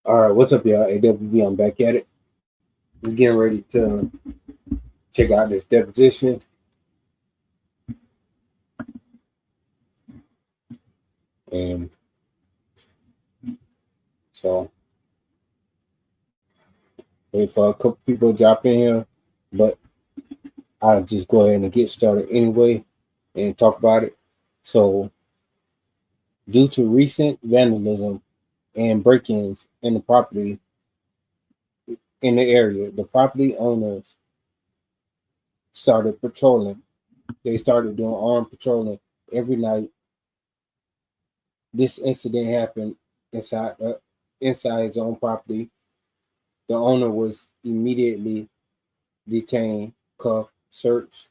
All right, what's up, y'all? AWB, I'm back at it. We're getting ready to check out this deposition. And so, wait for a couple people to drop in here, but I'll just go ahead and get started anyway and talk about it. So, due to recent vandalism and break ins in the property in the area, the property owners started patrolling. They started doing armed patrolling every night. This incident happened inside his own property. The owner was immediately detained, cuffed, searched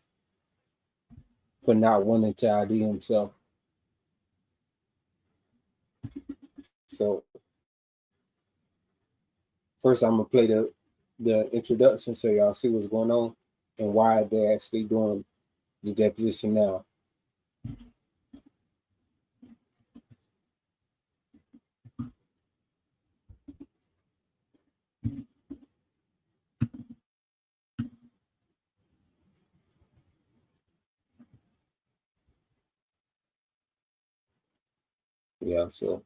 for not wanting to ID himself. So first I'm gonna play the introduction so y'all see what's going on and why they're actually doing the deposition now. Yeah, so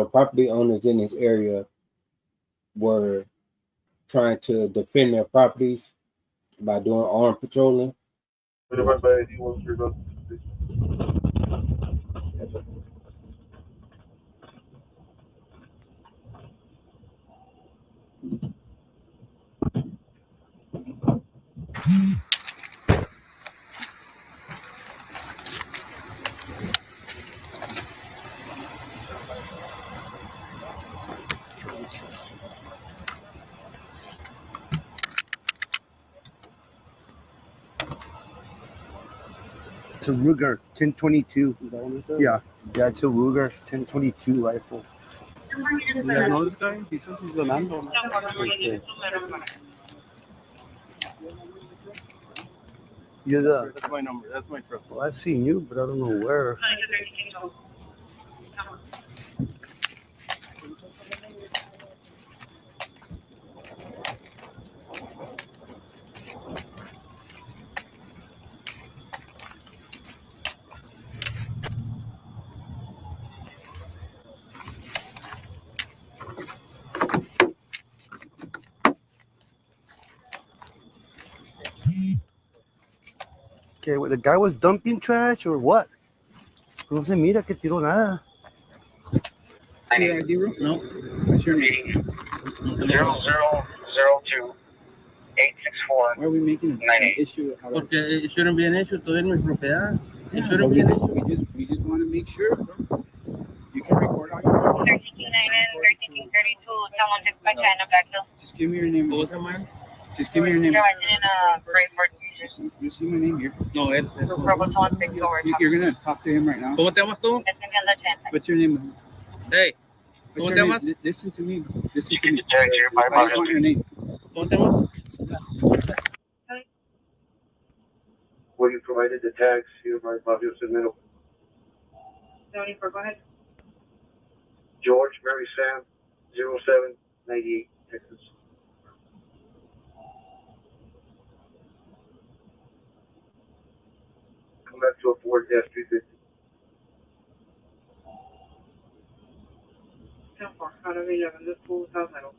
property owners in this area were trying to defend their properties by doing armed patrolling. It's a Ruger 1022. Yeah, it's a Ruger 1022 rifle. You guys know this guy? He says he's Orlando. You're the. That's my number. That's my truck. Well, I've seen you, but I don't know where. Okay, the guy was dumping trash or what? No se mira que tiró nada. No. What's your name? 0002 864. Why are we making an issue? Porque it shouldn't be an issue. Todo es mi propiedad. It Yeah, shouldn't be an issue. we just want to make sure. Bro. You can record on your phone. 1332, someone took my China back hill. Just give me your name. ¿Cómo se llama? Just give me your name. You're in a Brayford. You see my name here. No, él. You're gonna talk to him right now. ¿Cómo te llamas tú? What's your name? Hey, What's ¿cómo your te name? llamas? Listen to me. Listen to me. I I just want your name. ¿Cómo te llamas? When you provided the tags, you provide Fabio Segmento. 74, go ahead. George Mary Sam, 0798, Texas. Come back to a Ford F-350. 10-4, out of 11, this pool without metal.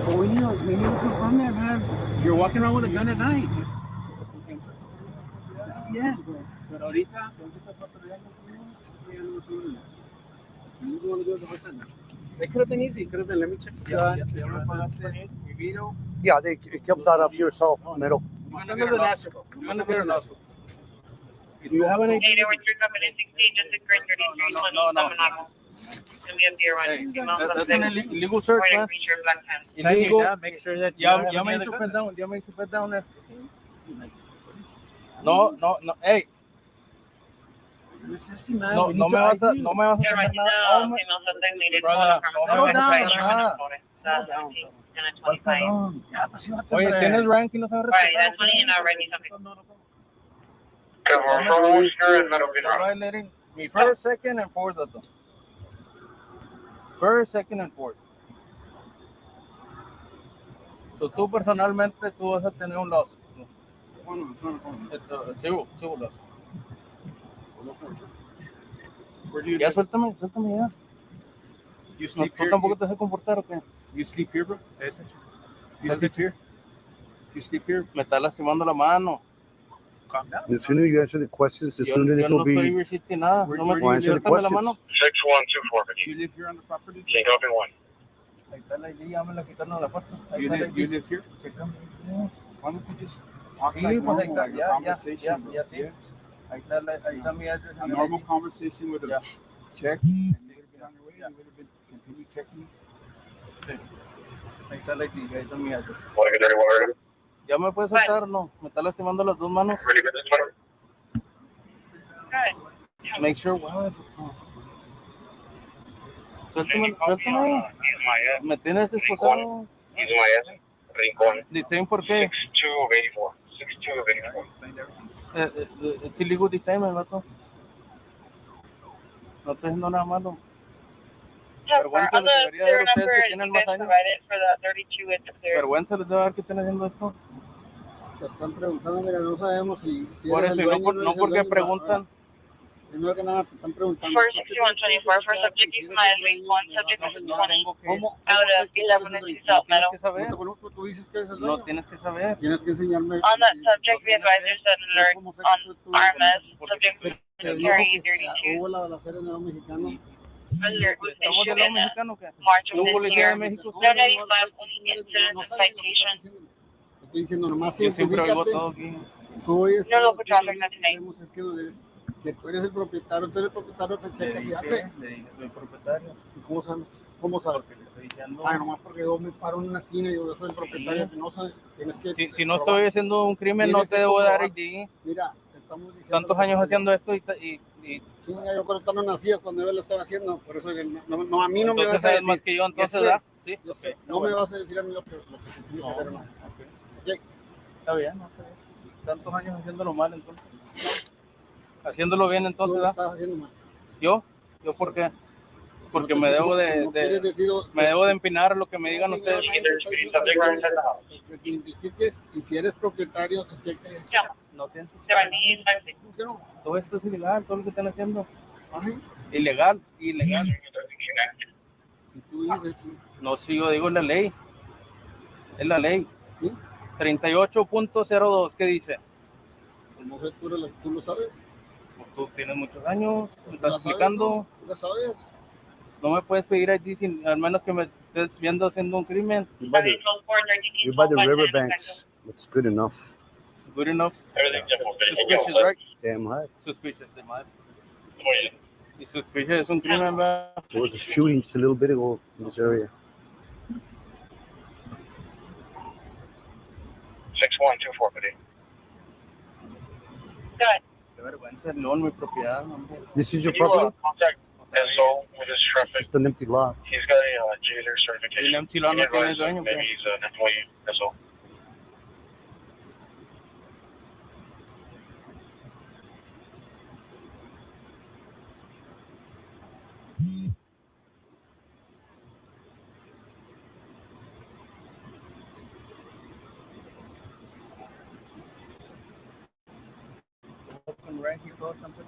But we need to confirm that, man. You're walking around with a gun at night. Yeah. But ahorita, it could have been easy. It could have been, let me check the gun. Yeah, it comes out of yourself, metal. It's under the national. Do you have an Hey, there were 3 coming in 16, just a great 33, No. And we have the arrival. That's an illegal search, man. Illegal. Make sure that ya me hizo put down there. No. Hey. No me vas a Settle down. and a 25. Oye, ¿tienes rank y no sabes Right, respetar? that's when you're not ready something. Violating me first, second, and fourth. First, second, and fourth. So tú personalmente tú vas a tener un loss. Zero loss. Ya suéltame ya. You No, sleep tú here? tampoco te vas a comportar o qué. You sleep here, bro? You sleep here? You sleep here? Me está lastimando la mano. Calm down. The sooner you answer the questions, the Yo sooner this no will estoy be. resisting nada. Where- No me where do you answer the suéltame la questions? mano. 6124, You live here on the property? Can copy 1. Ahí está la ID, ya me la quitaron de la puerta. Ahí You está la live, you ID. live here? Why don't you just talk Sí, like pues ahí normal, está, like ya, a ya, conversation, bro? ya, sí. Yes. Ahí está mi address. A normal conversation with a Yeah. check, and you would have been on your way, you would have been continue checking. Ahí está la ID, ahí está mi address. Want to get 31 ready? ¿Ya me puedes soltar? No, me está lastimando las dos manos. Ready for this one? Good. Make sure, wow. Suéltame. Use my Me tienes esposado. Use my S. Rincón. Detain, ¿por qué? 62 of 84. 62 of 84. Es illegal detain, vato. No estoy haciendo nada malo. Vergüenza On les the debería dar a serial ustedes number que you tienen guys más años. provided for the 32 with the clear. Vergüenza les debe dar que estén haciendo esto. Te están preguntando, mira, no sabemos si Por eres eso, el y no, dueño, no porque preguntan. Primero que nada, te están preguntando. For 6124, for subject is my response, subject is No 20 tengo que. ¿Cómo? out of 11 in South Tienes Meadow. que No saber. te conozco, tú dices que eres el No dueño. tienes que saber. Tienes que enseñarme. On that subject, we advise there's an alert on RMS, subject Te dijo carrying que 32. hubo la balacera en el lado mexicano. Alert was ¿Estamos del issued lado in mexicano o qué? March ¿Un of this policía de year. México? No 95 incident No of sabes lo que estás citation. diciendo. Te estoy diciendo, nomás Yo siempre oigo identifícate. todo aquí. Tú oyes No todo, local traffic, tú lo not que tonight. queremos es que nos des que tú eres el propietario, te checas y hace. Le dije, soy propietario. ¿Y cómo sabes? ¿Cómo sabes? Porque le estoy diciendo. Ah, nomás porque yo me paro en una esquina y yo soy el propietario, que no sabes, tienes que. Si no probar. estoy haciendo un crimen, no Tienes te que debo dar comprobar. ID. Mira, te estamos diciendo. Tantos años haciendo esto y Chinga, yo cuando no nacías cuando yo lo estaba haciendo, por eso no, a mí no me entonces vas a sabes decir. más que yo, entonces, sé, ¿verdad? Sí, yo ok, sé, está no bueno. me vas a decir a mí lo que se tiene que hacer, no. Ok. Ok. Está bien, no está bien. Tantos años haciéndolo mal, entonces. Haciéndolo bien, Tú entonces, lo ¿verdad? estás haciendo mal. ¿Yo por qué? Porque No me te- debo no quieres decir, me debo de empinar lo que me digan no, ustedes. señor, nadie te está diciendo que te identifiques y si eres propietario, se cheque esto. Yeah, No tienes. 70, ¿Por qué no? Todo esto es ilegal, todo lo que están haciendo. Ay, Ilegal. si tú dices, No, si yo digo la ley. Es la ley. ¿sí? 38.02, ¿qué dice? Pues no sé, tú lo sabes. Pues tú tienes muchos años, me Tú estás la sabes, explicando. ¿no? Tú lo sabes. No me puedes pedir ID sin, al menos que me estés viendo haciendo un crimen. You're by the riverbanks. Looks good enough. Good enough. Everything's simple. Suspicious, right? Damn right. Suspicious, de madre. Y suspicious es un crimen, ¿verdad? There was a shooting just a little bit ago in this area. 6124, buddy. good. Qué vergüenza, León, mi propiedad, hombre. This is your Can you property? contact SO with his It's traffic? just an empty lot. He's got a jailer certification. El empty lot no Can you tiene advise dueño, him? Maybe ¿qué? he's an employee SO. Right here, go, something.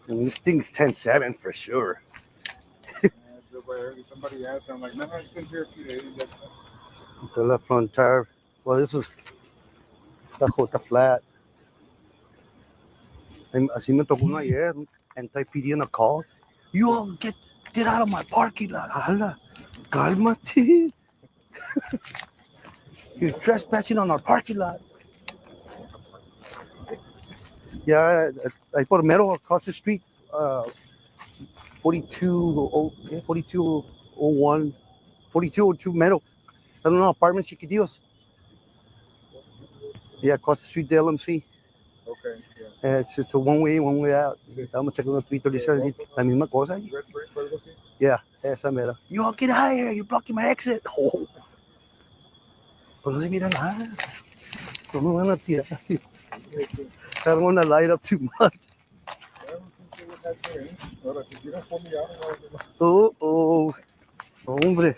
And this thing's 10-7 for sure. Somebody asked, I'm like, no, it's been here a few days. The left front tire. Well, this was the flat. And así me tocó uno ayer. Anti-PD in a call. You all get get out of my parking lot. Hala, cálmate. You're trespassing on our parking lot. Yeah, I put a metal across the street. 4201, 4202 metal. I don't know, apartments chiquitillos. Yeah, across the street, the LMC. Okay, yeah. It's just a one way out. Estamos checando 337. La misma cosa. Yeah, esa mera. You all get out of here. You're blocking my exit. Oh. Pues no se mira nada. No me van a tirar. I don't want to light up too much. Oh. Hombre.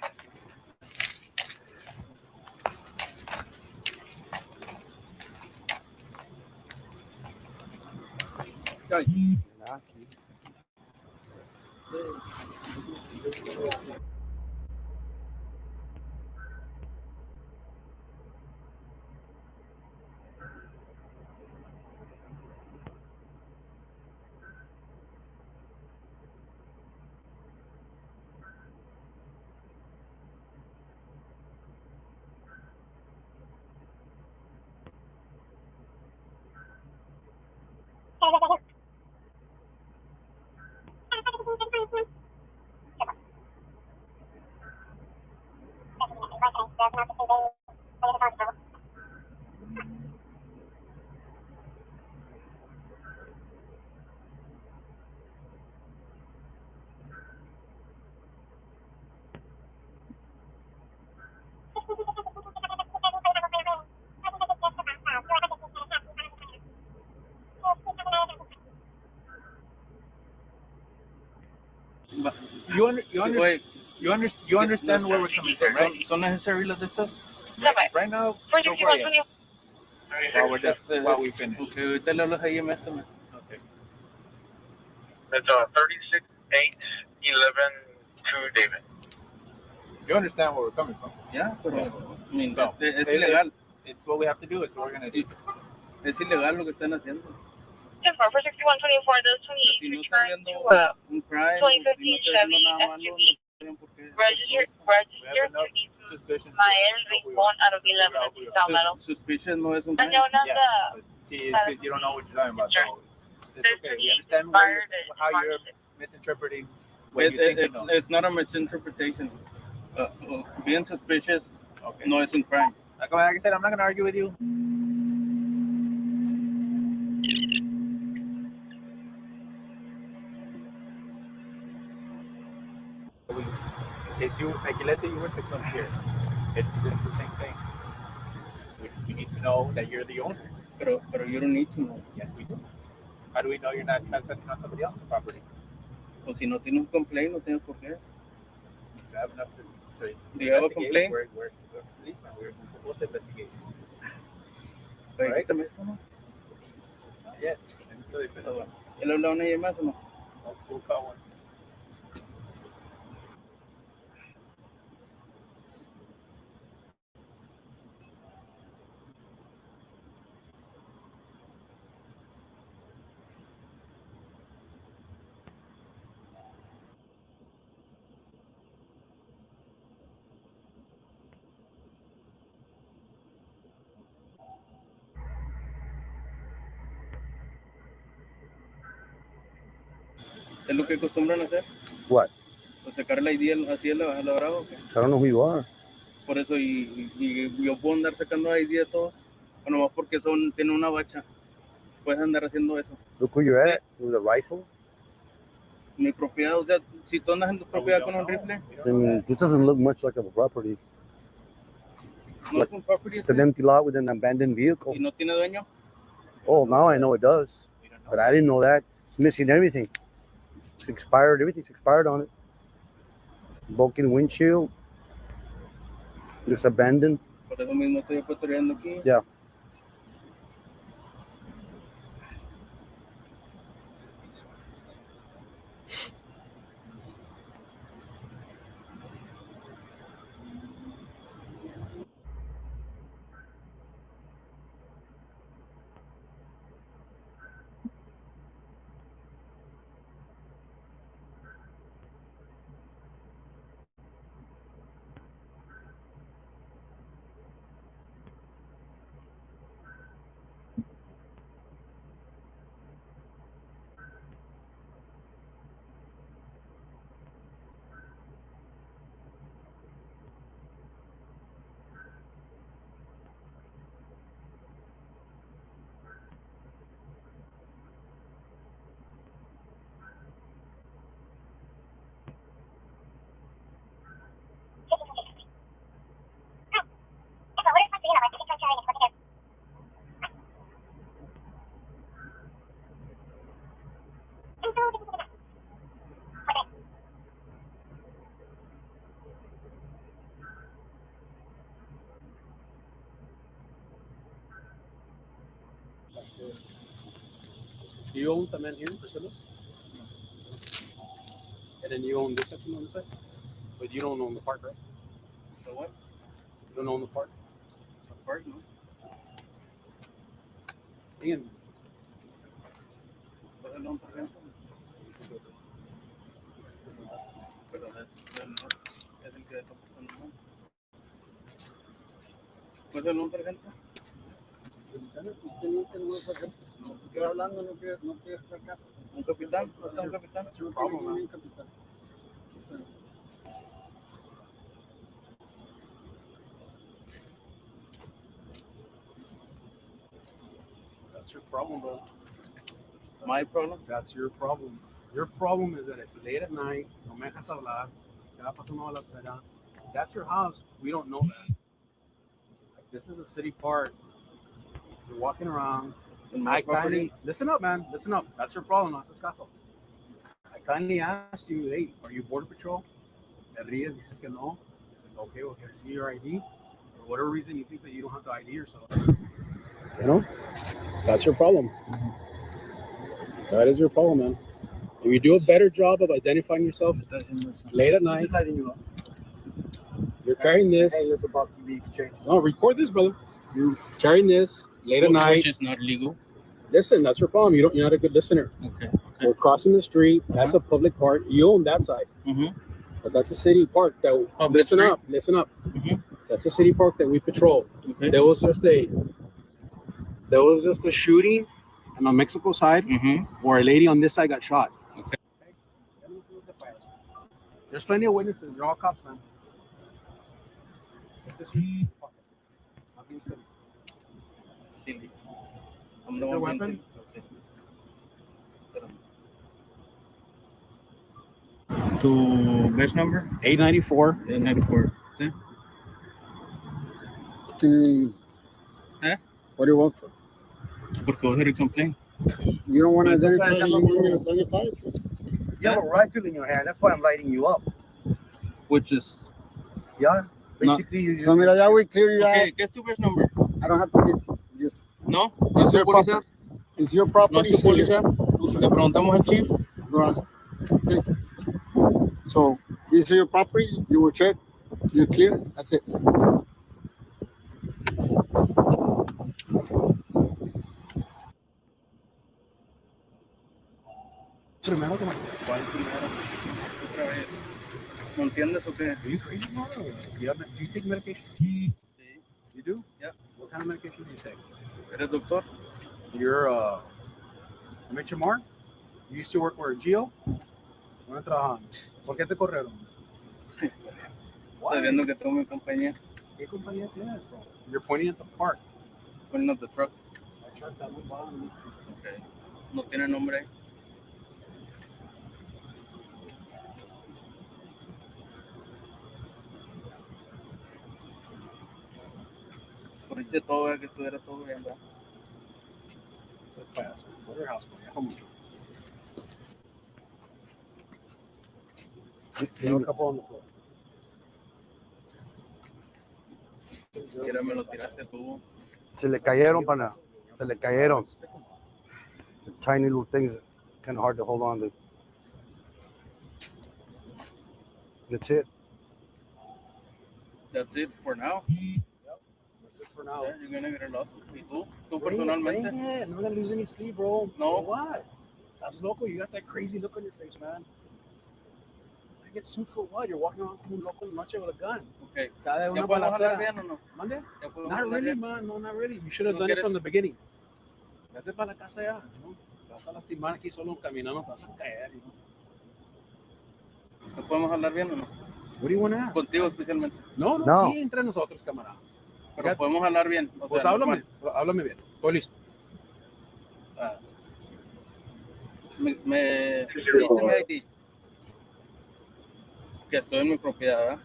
You understand where we're coming from, right? ¿Son necesarias las de estas? Right now, go for it. While we finish. Ok, ahorita le hablas ahí a Mestre. Okay. It's 36-8-11 to David. You understand where we're coming from. Ya, pero I mean, No. es ilegal. It's what we have to do. It's what we're going to do. Es ilegal lo que están haciendo. For 6124, those 28 Si no están return viendo to un crime, 2015 si no están Chevy haciendo nada malo, SUV. no tienen por qué. register We have to enough suspicion. Ismael Rincón out of 11 in South Meadow. Suspicion no es un crime. No, not Yeah. the See, you don't know what you're talking about. So it's okay. We understand how you're misinterpreting what you think you know. It's not a misinterpretation. Being suspicious no es un crime. Like I said, I'm not going to argue with you. In case let's say you were to come here, it's the same thing. We need to know that you're the owner. Pero you don't need to know. Yes, we do. How do we know you're not trespassing on somebody else's property? O si no tienes un complaint, no tienes por qué. You have enough to Do you have a investigate. complaint? We're policemen. We're supposed to investigate. Permítame esto, ¿no? Not yet. Until they finish. ¿Él habla una y más o no? We'll call one. ¿Es lo que acostumbran a hacer? What? ¿O sacar la ID así a la brava o qué? I don't know who you are. Por eso, y yo puedo andar sacando ID de todos, o nomás porque tienen una bacha. Puedes andar haciendo eso. Look who you're at with a rifle. Mi propiedad, o sea, si tú andas en tu propiedad con un rifle, I mean, this doesn't look much like a property. no es un property, It's an empty lot with an abandoned vehicle. y no tiene dueño. Oh, now I know it does. But I didn't know that. It's missing everything. It's expired. Everything's expired on it. Broken windshield. Looks abandoned. Por eso mismo estoy patrullando aquí. Yeah. Do you own the man here, Priscilla's? And then you own this section on the side? But you don't own the park, right? So what? You don't own the park? The park, no? Ian. Pues el loan por ejemplo. Pero es el que toca con el loan. Pues el loan por ejemplo. Teniente, no estoy hablando, no quiero hacer caso. Un capitán, un capitán. Un capitán. That's your problem, bro. My problem? That's your problem. Your problem is that it's late at night. No me dejas hablar. Ya pasó una balacera. That's your house. We don't know that. Like, this is a city park. You're walking around. In my property? Listen up, man. Listen up. That's your problem. No haces caso. I kindly asked you, hey, are you Border Patrol? Te ríes, dices que no. Okay, well, can I see your ID? For whatever reason, you think that you don't have the ID yourself. You know? That's your problem. That is your problem, man. If you do a better job of identifying yourself late at night, you're carrying this. Hey, it's about to be exchanged. No, record this, brother. You're carrying this late at night. Which is not legal. Listen, that's your problem. You're not a good listener. Okay. We're crossing the street. That's a public park. You own that side. But that's a city park that listen up. That's a city park that we patrol. Okay. There was just a shooting on the Mexico side where a lady on this side got shot. Okay. There's plenty of witnesses. They're all cops, man. Silly. I'm the Your one weapon? Okay. To best number? 894. 894. Okay. What do you want for? Porque voy a hacer el complaint. You don't want to identify identify? you want me to identify? You have a rifle in your hand. That's why I'm lighting you up. Which is... Yeah. No. Basically, you. So mira, ya we clear you Okay, ¿qué es tu best number? I don't have to get just. No, It's your policía? property. It's your No property. es tu policía. Le preguntamos al chief. Okay. So this is your property. You will check. You're clear. That's it. Primero que ¿Cuál primero? Otra vez. ¿No entiendes o qué? Are you crazy, bro? Do you take medication? Sí. You do? Yeah. What kind of medication do you take? ¿Eres doctor? You're HMR? You used to work for Geo? ¿Dónde trabajan? ¿Por qué te corrieron? Estás viendo que tengo mi compañía. ¿Qué compañía tienes, bro? You're pointing at the park. Pointing at the truck. La truck está muy baja. Okay. No tiene nombre. Fuiste todo, que estuviera todo bien, ¿verdad? Eso es payaso. Go to your house, bro. Mucho. Leave a couple on the floor. Siquiera me lo tiraste tú. Se le cayeron, pana. Se le cayeron. The tiny little things, kind of hard to hold on to. That's it. That's it for now. That's it for now. Yeah, you're gonna get a lawsuit. ¿Y tú? ¿Tú Bring personalmente? it. I'm not gonna lose any sleep, bro. No. For what? That's local. You got that crazy look on your face, man. I get sued for what? You're walking around como un loco en la noche with a gun. Okay. Cada ¿Ya una podemos hablar balacera. bien o no? ¿Mande? ¿Ya podemos Not hablar really, bien? man. No, not really. You should have ¿No done it quieres? from the beginning. Vete para la casa ya. ¿No? Te vas a lastimar aquí solo caminando. Te vas a caer. ¿No? ¿No podemos hablar bien o no? What do you want to ask? Contigo especialmente. No, No. aquí entre nosotros, camarada. Pero podemos hablar bien. O Pues sea, háblame. normal. Háblame bien. Estoy listo. Ah. Me dice mi ID que estoy en mi propiedad, ¿verdad?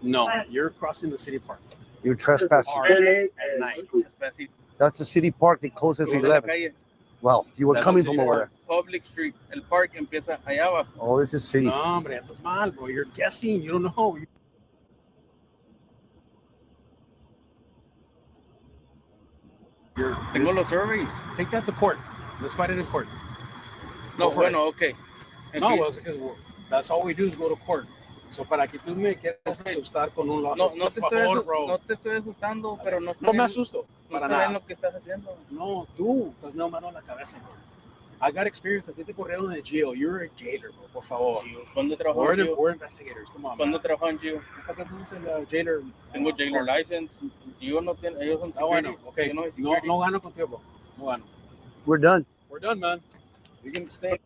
No, you're crossing the city park. You're trespassing. Park at night. Así, That's a city park that closes at cruzo la 11. calle. Well, you were That's coming a from city over there. Public Street. El park empieza allá abajo. Oh, this is city. No, hombre, estás mal, bro. You're guessing. You don't know. Tengo los surveys. Take that to court. Let's fight it in court. No, Go for it. bueno, ok. No, well, because that's all we do is go to court. So para que tú me quieras asustar con un lawsuit, No, por favor, bro. no te estoy asustando, pero no No me asusto. no Para está bien nada. lo que estás haciendo. No, tú estás no mano en la cabeza, bro. I got experience. A ti te corrieron de jail. You're a jailer, bro. Por favor. ¿Cuándo trabajó en Gio? We're investigators. Come on, ¿Cuándo man. trabajó en Gio? ¿Para qué tú dices jailer? Tengo jailer license. Gio no tiene, ellos son Ah, bueno, security. okay. Yo no soy No, security. no gano contigo, bro. No gano. We're done. We're done, man. You can stay.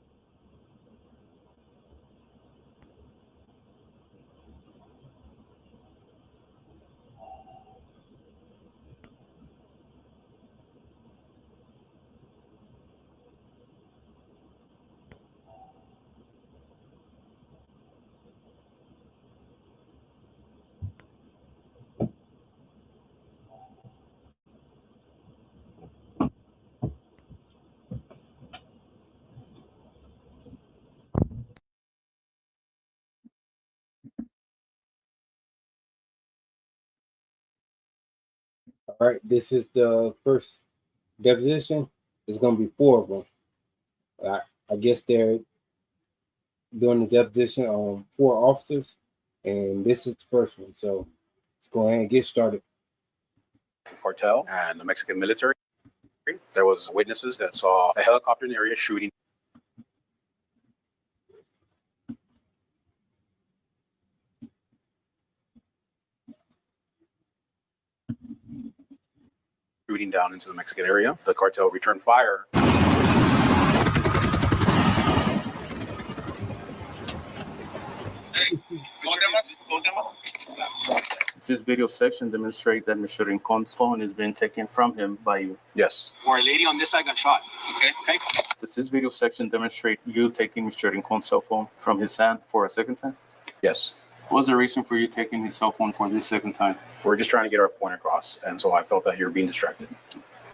All right, this is the first deposition. There's going to be 4 of them. I guess they're doing the deposition on 4 officers, and this is the first one. So let's go ahead and get started. Cartel and the Mexican military. There was witnesses that saw a helicopter in the area shooting down into the Mexican area. The cartel returned fire. This video section demonstrates that Mr. Rincon's phone is being taken from him by you. Yes. Where a lady on this side got shot. Okay. Does this video section demonstrate you taking Mr. Rincon's cell phone from his hand for a second time? Yes. What was the reason for you taking his cell phone for this second time? We're just trying to get our point across, and so I felt that you were being distracted.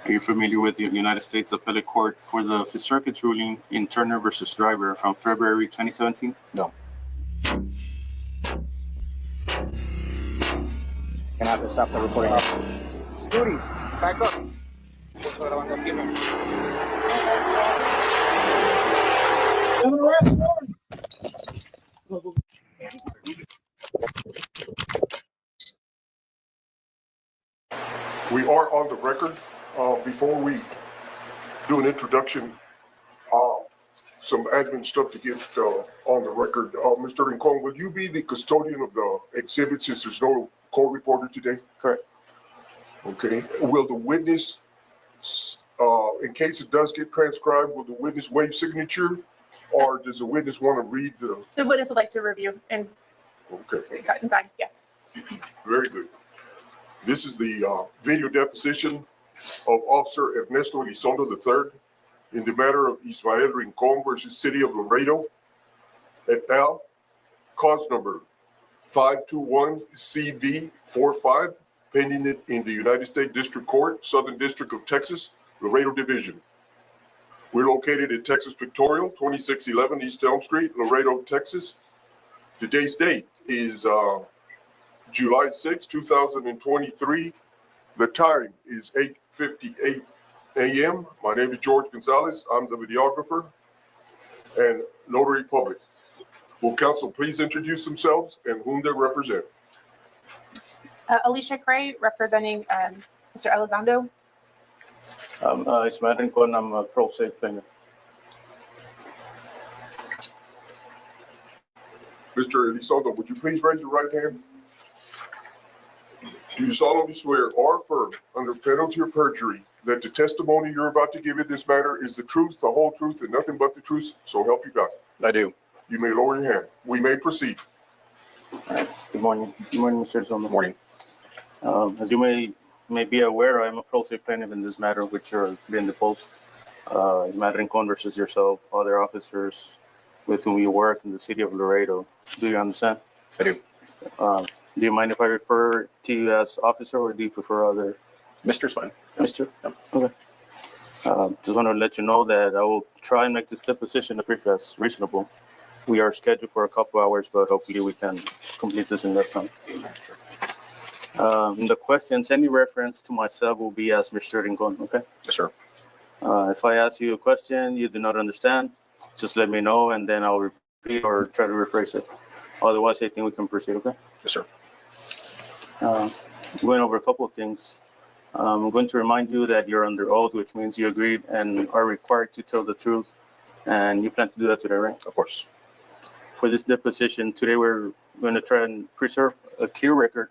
Are you familiar with the United States Appellate Court for the Fifth Circuit's ruling in Turner versus Driver from February 2017? No. Can I have to stop the recording? Judy, back up. We are on the record. Before we do an introduction, some admin stuff to get on the record. Mr. Rincon, will you be the custodian of the exhibit since there's no court reporter today? Correct. Okay. Will the witness, in case it does get transcribed, will the witness waive signature, or does the witness want to read the? The witness would like to review and Okay. inside, yes. Very good. This is the video deposition of Officer Ernesto Elizondo III in the matter of Ismael Rincon versus City of Laredo et al. Cause number 521CV45, pending it in the United States District Court, Southern District of Texas, Laredo Division. We're located at Texas Pictorial, 2611 East Elm Street, Laredo, Texas. Today's date is July 6, 2023. The time is 8:58 a.m. My name is George Gonzalez. I'm the videographer and notary public. Will counsel please introduce themselves and whom they represent? Alicia Cray, representing Mr. Elizondo. Ismael Rincon, I'm a pro se plaintiff. Mr. Elizondo, would you please raise your right hand? Do you solemnly swear or affirm under penalty of perjury that the testimony you're about to give in this matter is the truth, the whole truth, and nothing but the truth? So help you God. I do. You may lower your hand. We may proceed. All right. Good morning. Good morning, Mr. Elizondo. Good morning. As you may be aware, I'm a pro se plaintiff in this matter, which are being deposed. Ismael Rincon versus yourself, other officers with whom you work in the city of Laredo. Do you understand? I do. Do you mind if I refer to you as officer, or do you prefer other? Mr.'s fine. Mr. Yep. Okay. Just want to let you know that I will try and make this deposition as brief as reasonable. We are scheduled for a couple hours, but hopefully we can complete this in less time. In the questions, any reference to myself will be as Mr. Rincon, okay? Yes, sir. If I ask you a question you do not understand, just let me know, and then I'll repeat or try to rephrase it. Otherwise, I think we can proceed, okay? Yes, sir. Going over a couple of things. I'm going to remind you that you're under oath, which means you agreed and are required to tell the truth, and you plan to do that today, right? Of course. For this deposition, today we're going to try and preserve a clear record.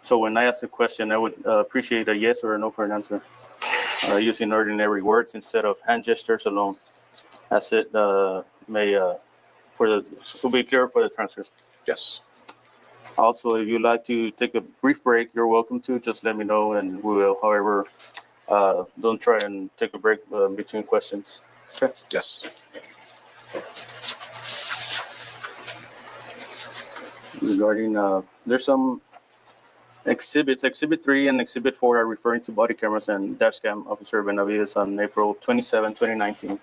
So when I ask a question, I would appreciate a yes or a no for an answer, using ordinary words instead of hand gestures alone, as it will be clear for the transcript. Yes. Also, if you'd like to take a brief break, you're welcome to. Just let me know, and we will. However, don't try and take a break between questions. Okay? Yes. Regarding, there's some exhibits. Exhibit 3 and Exhibit 4 are referring to body cameras and dash cam Officer Benavides on April 27, 2019,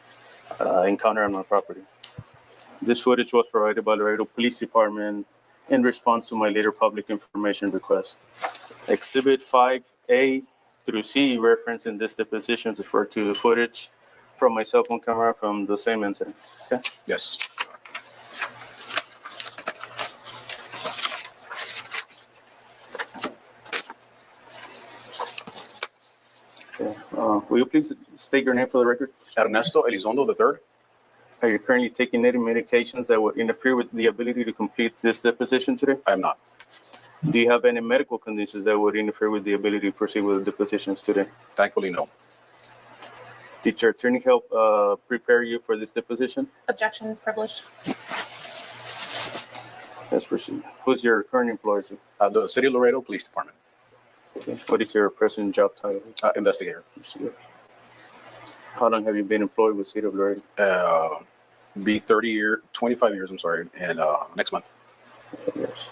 encounter on my property. This footage was provided by Laredo Police Department in response to my later public information request. Exhibit 5A through C referenced in this deposition refer to the footage from my cell phone camera from the same incident. Okay? Yes. Okay. Will you please state your name for the record? Ernesto Elizondo III. Are you currently taking any medications that would interfere with the ability to complete this deposition today? I am not. Do you have any medical conditions that would interfere with the ability to proceed with the depositions today? Thankfully, no. Did your attorney help prepare you for this deposition? Objection, privileged. Let's proceed. Who's your current employer? The City of Laredo Police Department. Okay. What is your present job title? Investigator. How long have you been employed with City of Laredo? Be 25 years, I'm sorry, and next month. Yes.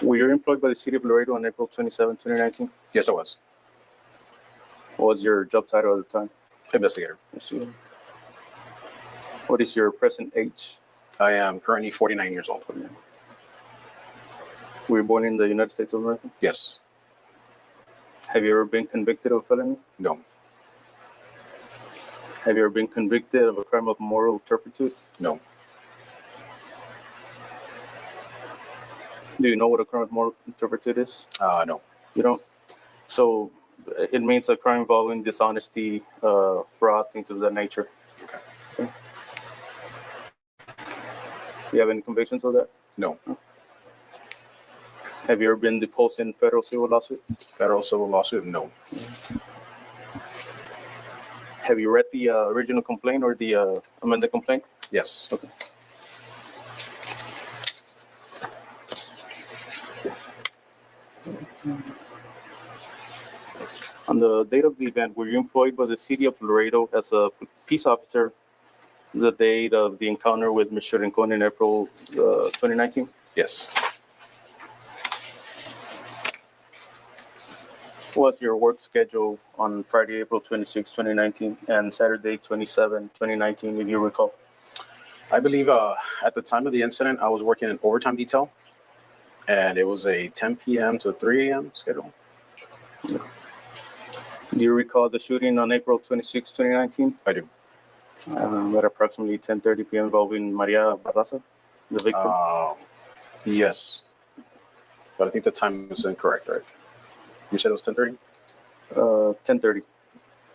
Were you employed by the City of Laredo on April 27, 2019? Yes, I was. What was your job title at the time? Investigator. What is your present age? I am currently 49 years old. Were you born in the United States of America? Yes. Have you ever been convicted of felony? No. Have you ever been convicted of a crime of moral turpitude? No. Do you know what a crime of moral turpitude is? No. You don't? So it means a crime involving dishonesty, fraud, things of that nature. Okay. Do you have any convictions of that? No. Have you ever been deposed in federal civil lawsuit? Federal civil lawsuit? No. Have you read the original complaint or the amended complaint? Yes. Okay. On the date of the event, were you employed by the City of Laredo as a peace officer the date of the encounter with Mr. Rincon in April 2019? Yes. What was your work schedule on Friday, April 26, 2019, and Saturday, 27, 2019, if you recall? I believe at the time of the incident, I was working in overtime detail, and it was a 10 p.m. to 3 a.m. schedule. Do you recall the shooting on April 26, 2019? I do. At approximately 10:30 p.m. involving Maria Barraza, the victim? Yes. But I think the time is incorrect, right? You said it was 10:30? 10:30.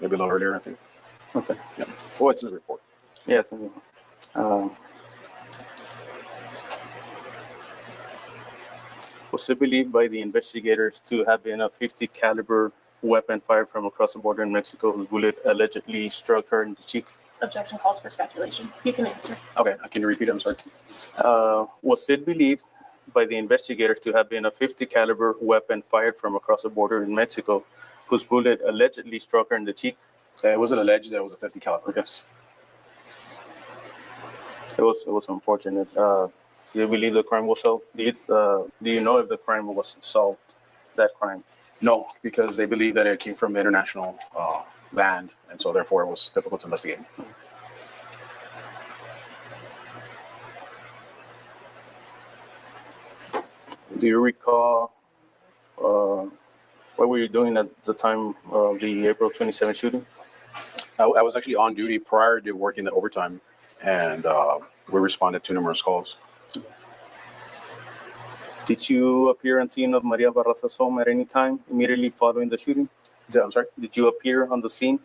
Maybe a little earlier, I think. Okay. Yeah. Well, it's in the report. Yeah, it's in the report. Was it believed by the investigators to have been a .50 caliber weapon fired from across the border in Mexico whose bullet allegedly struck her in the cheek? Objection calls for speculation. You can answer. Okay, can you repeat it? I'm sorry. Was it believed by the investigators to have been a .50 caliber weapon fired from across the border in Mexico whose bullet allegedly struck her in the cheek? It wasn't alleged that it was a .50 caliber. Yes. It was unfortunate. Do you believe the crime was solved? Do you know if the crime was solved, that crime? No, because they believe that it came from international land, and so therefore it was difficult to investigate. Do you recall what were you doing at the time of the April 27 shooting? I was actually on duty prior to working the overtime, and we responded to numerous calls. Did you appear on scene of Maria Barraza's home at any time immediately following the shooting? I'm sorry? Did you appear on the scene?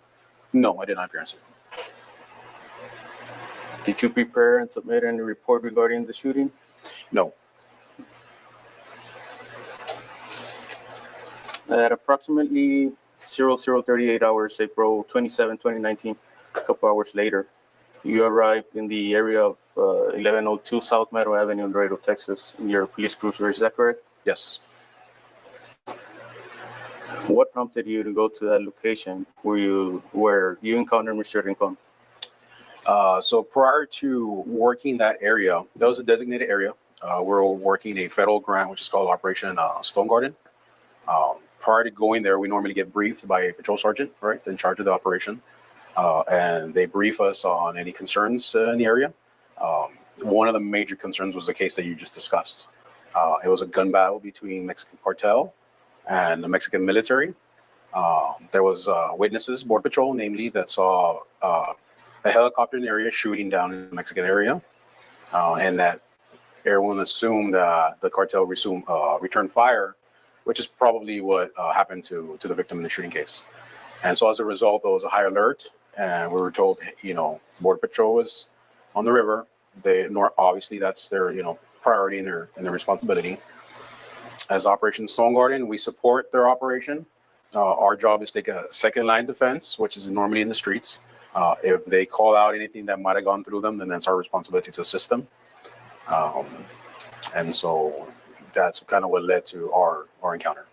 No, I did not appear on scene. Did you prepare and submit any report regarding the shooting? No. At approximately 0038 hours, April 27, 2019, a couple hours later, you arrived in the area of 1102 South Meadow Avenue in Laredo, Texas, in your police cruiser. Is that correct? Yes. What prompted you to go to that location where you encountered Mr. Rincon? So prior to working that area, that was a designated area. We're working a federal grant, which is called Operation Stone Garden. Prior to going there, we normally get briefed by a patrol sergeant, right, in charge of the operation. And they brief us on any concerns in the area. One of the major concerns was the case that you just discussed. It was a gun battle between Mexican cartel and the Mexican military. There was witnesses, Border Patrol, namely, that saw a helicopter in the area shooting down in the Mexican area, and that everyone assumed the cartel returned fire, which is probably what happened to the victim in the shooting case. And so as a result, there was a high alert, and we were told, Border Patrol was on the river. Obviously that's their, priority and their responsibility. As Operation Stone Garden, we support their operation. Our job is to take a second line defense, which is normally in the streets. If they call out anything that might have gone through them, then that's our responsibility to assist them. And so that's kind of what led to our encounter.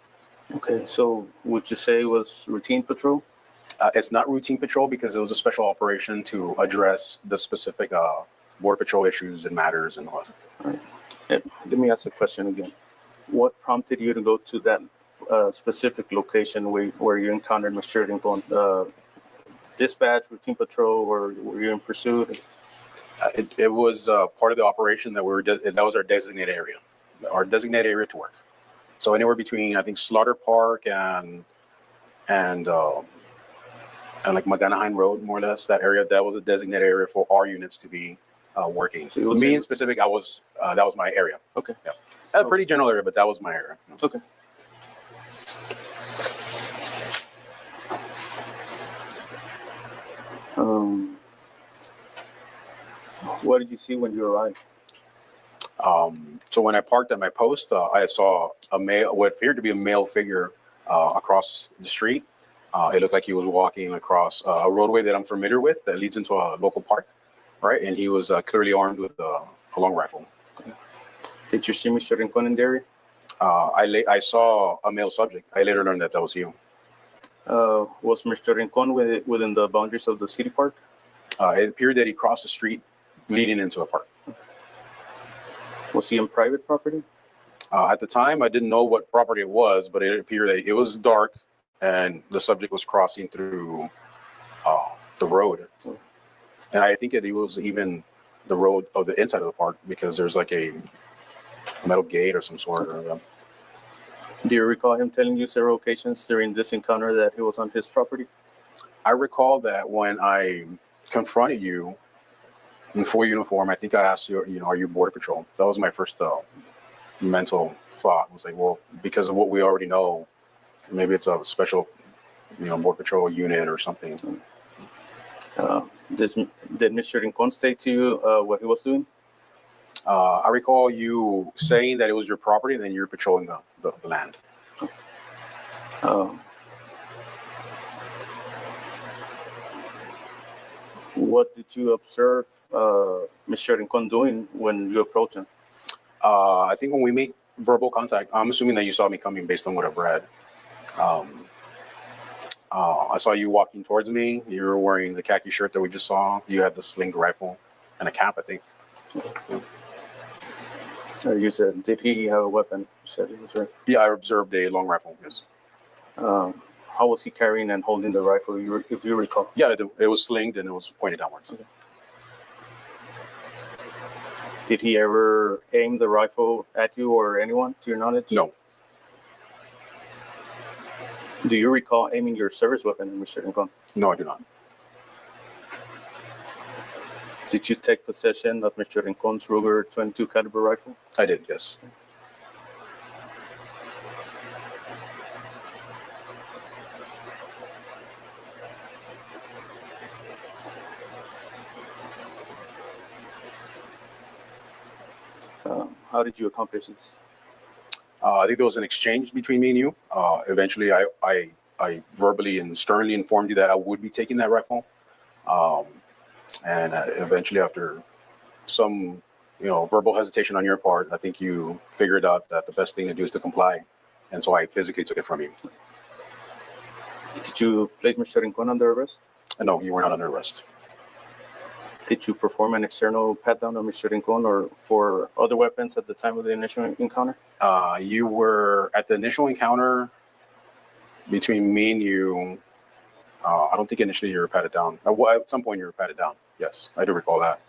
Okay, so would you say it was routine patrol? It's not routine patrol because it was a special operation to address the specific Border Patrol issues and matters and all that. All right. Let me ask a question again. What prompted you to go to that specific location where you encountered Mr. Rincon? Dispatch, routine patrol, or were you in pursuit? It was part of the operation that that was our designated area to work. So anywhere between, I think, Slaughter Park and like Maganaheim Road, more or less, that area, that was a designated area for our units to be working. So me in specific, that was my area. Okay. Yeah. A pretty general area, but that was my area. Okay. What did you see when you arrived? So when I parked at my post, I saw what appeared to be a male figure across the street. It looked like he was walking across a roadway that I'm familiar with that leads into a local park, right? And he was clearly armed with a long rifle. Okay. Did you see Mr. Rincon in the area? I saw a male subject. I later learned that was you. Was Mr. Rincon within the boundaries of the city park? It appeared that he crossed the street leading into a park. Was he on private property? At the time, I didn't know what property it was, but it appeared that it was dark and the subject was crossing through the road. And I think it was even the road of the inside of the park because there's like a metal gate or some sort. Do you recall him telling you several occasions during this encounter that he was on his property? I recall that when I confronted you in full uniform, I think I asked you, are you Border Patrol? That was my first mental thought. It was like, well, because of what we already know, maybe it's a special, Border Patrol unit or something. Did Mr. Rincon say to you what he was doing? I recall you saying that it was your property and then you're patrolling the land. What did you observe Mr. Rincon doing when you approached him? I think when we make verbal contact, I'm assuming that you saw me coming based on what I've read. I saw you walking towards me. You were wearing the khaki shirt that we just saw. You had the sling rifle and a cap, I think. Yeah. You said, did he have a weapon? You said it was right. Yeah, I observed a long rifle, yes. How was he carrying and holding the rifle, if you recall? Yeah, it was slinged and it was pointed downwards. Okay. Did he ever aim the rifle at you or anyone, to your knowledge? No. Do you recall aiming your service weapon at Mr. Rincon? No, I do not. Did you take possession of Mr. Rincon's Ruger 22 caliber rifle? I did, yes. How did you accomplish this? I think there was an exchange between me and you. Eventually, I verbally and sternly informed you that I would be taking that rifle. And eventually, after some, verbal hesitation on your part, I think you figured out that the best thing to do is to comply. And so I physically took it from you. Did you place Mr. Rincon under arrest? No, you were not under arrest. Did you perform an external pat-down on Mr. Rincon or for other weapons at the time of the initial encounter? You were at the initial encounter between me and you. I don't think initially you were patted down. At some point you were patted down. Yes, I do recall that.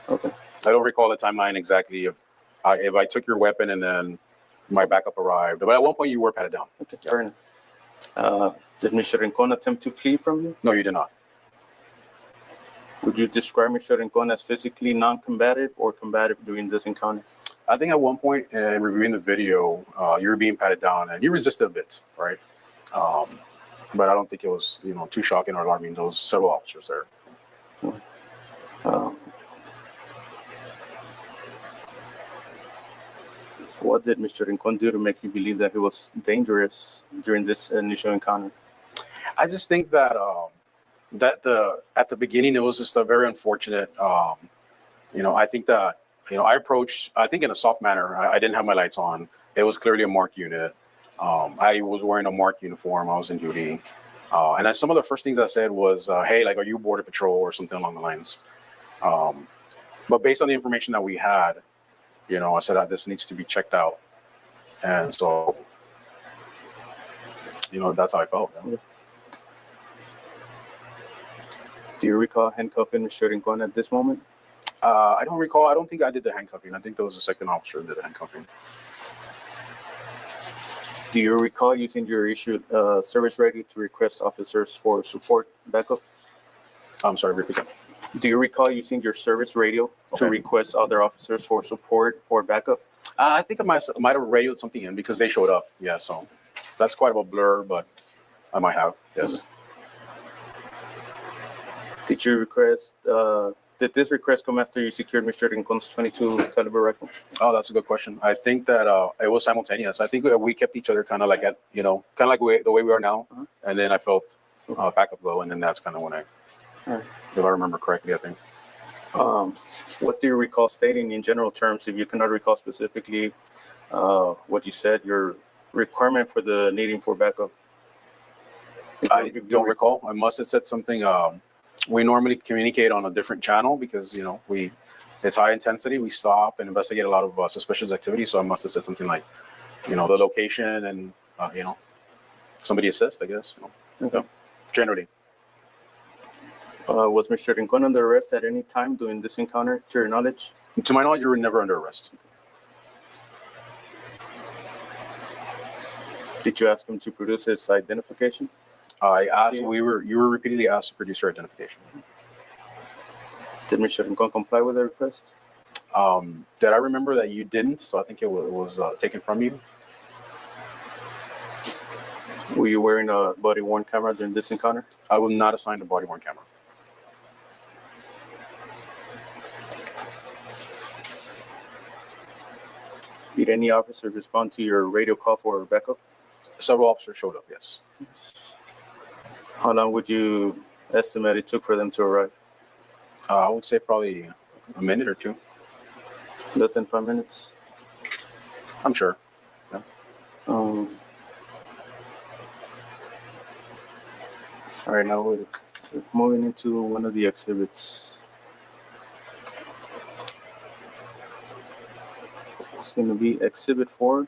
Okay. I don't recall the timeline exactly if I took your weapon and then my backup arrived. But at one point you were patted down. Okay, fair enough. Did Mr. Rincon attempt to flee from you? No, you did not. Would you describe Mr. Rincon as physically non-combative or combative during this encounter? I think at one point in reviewing the video, you were being patted down and you resisted a bit, right? But I don't think it was, too shocking or alarming. There was several officers there. What did Mr. Rincon do to make you believe that he was dangerous during this initial encounter? I just think that at the beginning it was just a very unfortunate. I think that I approached. I think in a soft manner. I didn't have my lights on. It was clearly a marked unit. I was wearing a marked uniform. I was in duty. And then some of the first things I said was, "Hey, are you border patrol or something along the lines?" But based on the information that we had, I said that this needs to be checked out, and so that's how I felt. Yeah. Do you recall handcuffing Mr. Rincon at this moment? I don't recall. I don't think I did the handcuffing. I think there was a second officer that did the handcuffing. Do you recall using your issued service radio to request officers for support backup? I'm sorry, repeat that. Do you recall using your service radio to request other officers for support or backup? I think I might have radioed something in because they showed up. Yeah, so that's quite of a blur, but I might have. Yes. Did you request? Did this request come after you secured Mr. Rincon's 22 caliber rifle? Oh, that's a good question. I think that it was simultaneous. I think we kept each other kind of like the way we are now, and then I felt backup low, and then that's kind of when if I remember correctly, I think. What do you recall stating in general terms, if you cannot recall specifically what you said, your requirement for the needing for backup? I don't recall. I must have said something. We normally communicate on a different channel because, it's high intensity. We stop and investigate a lot of suspicious activity. So I must have said something like, the location and, somebody assist, I guess. Okay. Generally. Was Mr. Rincon under arrest at any time during this encounter, to your knowledge? To my knowledge, you were never under arrest. Did you ask him to produce his identification? I asked. You were repeatedly asked to produce your identification. Did Mr. Rincon comply with the request? Did I remember that you didn't? So I think it was taken from you. Were you wearing a body-worn camera during this encounter? I was not assigned a body-worn camera. Did any officers respond to your radio call for backup? Several officers showed up, yes. How long would you estimate it took for them to arrive? I would say probably a minute or two. Less than 5 minutes? I'm sure. Yeah. All right, now we're moving into one of the exhibits. It's going to be Exhibit 4.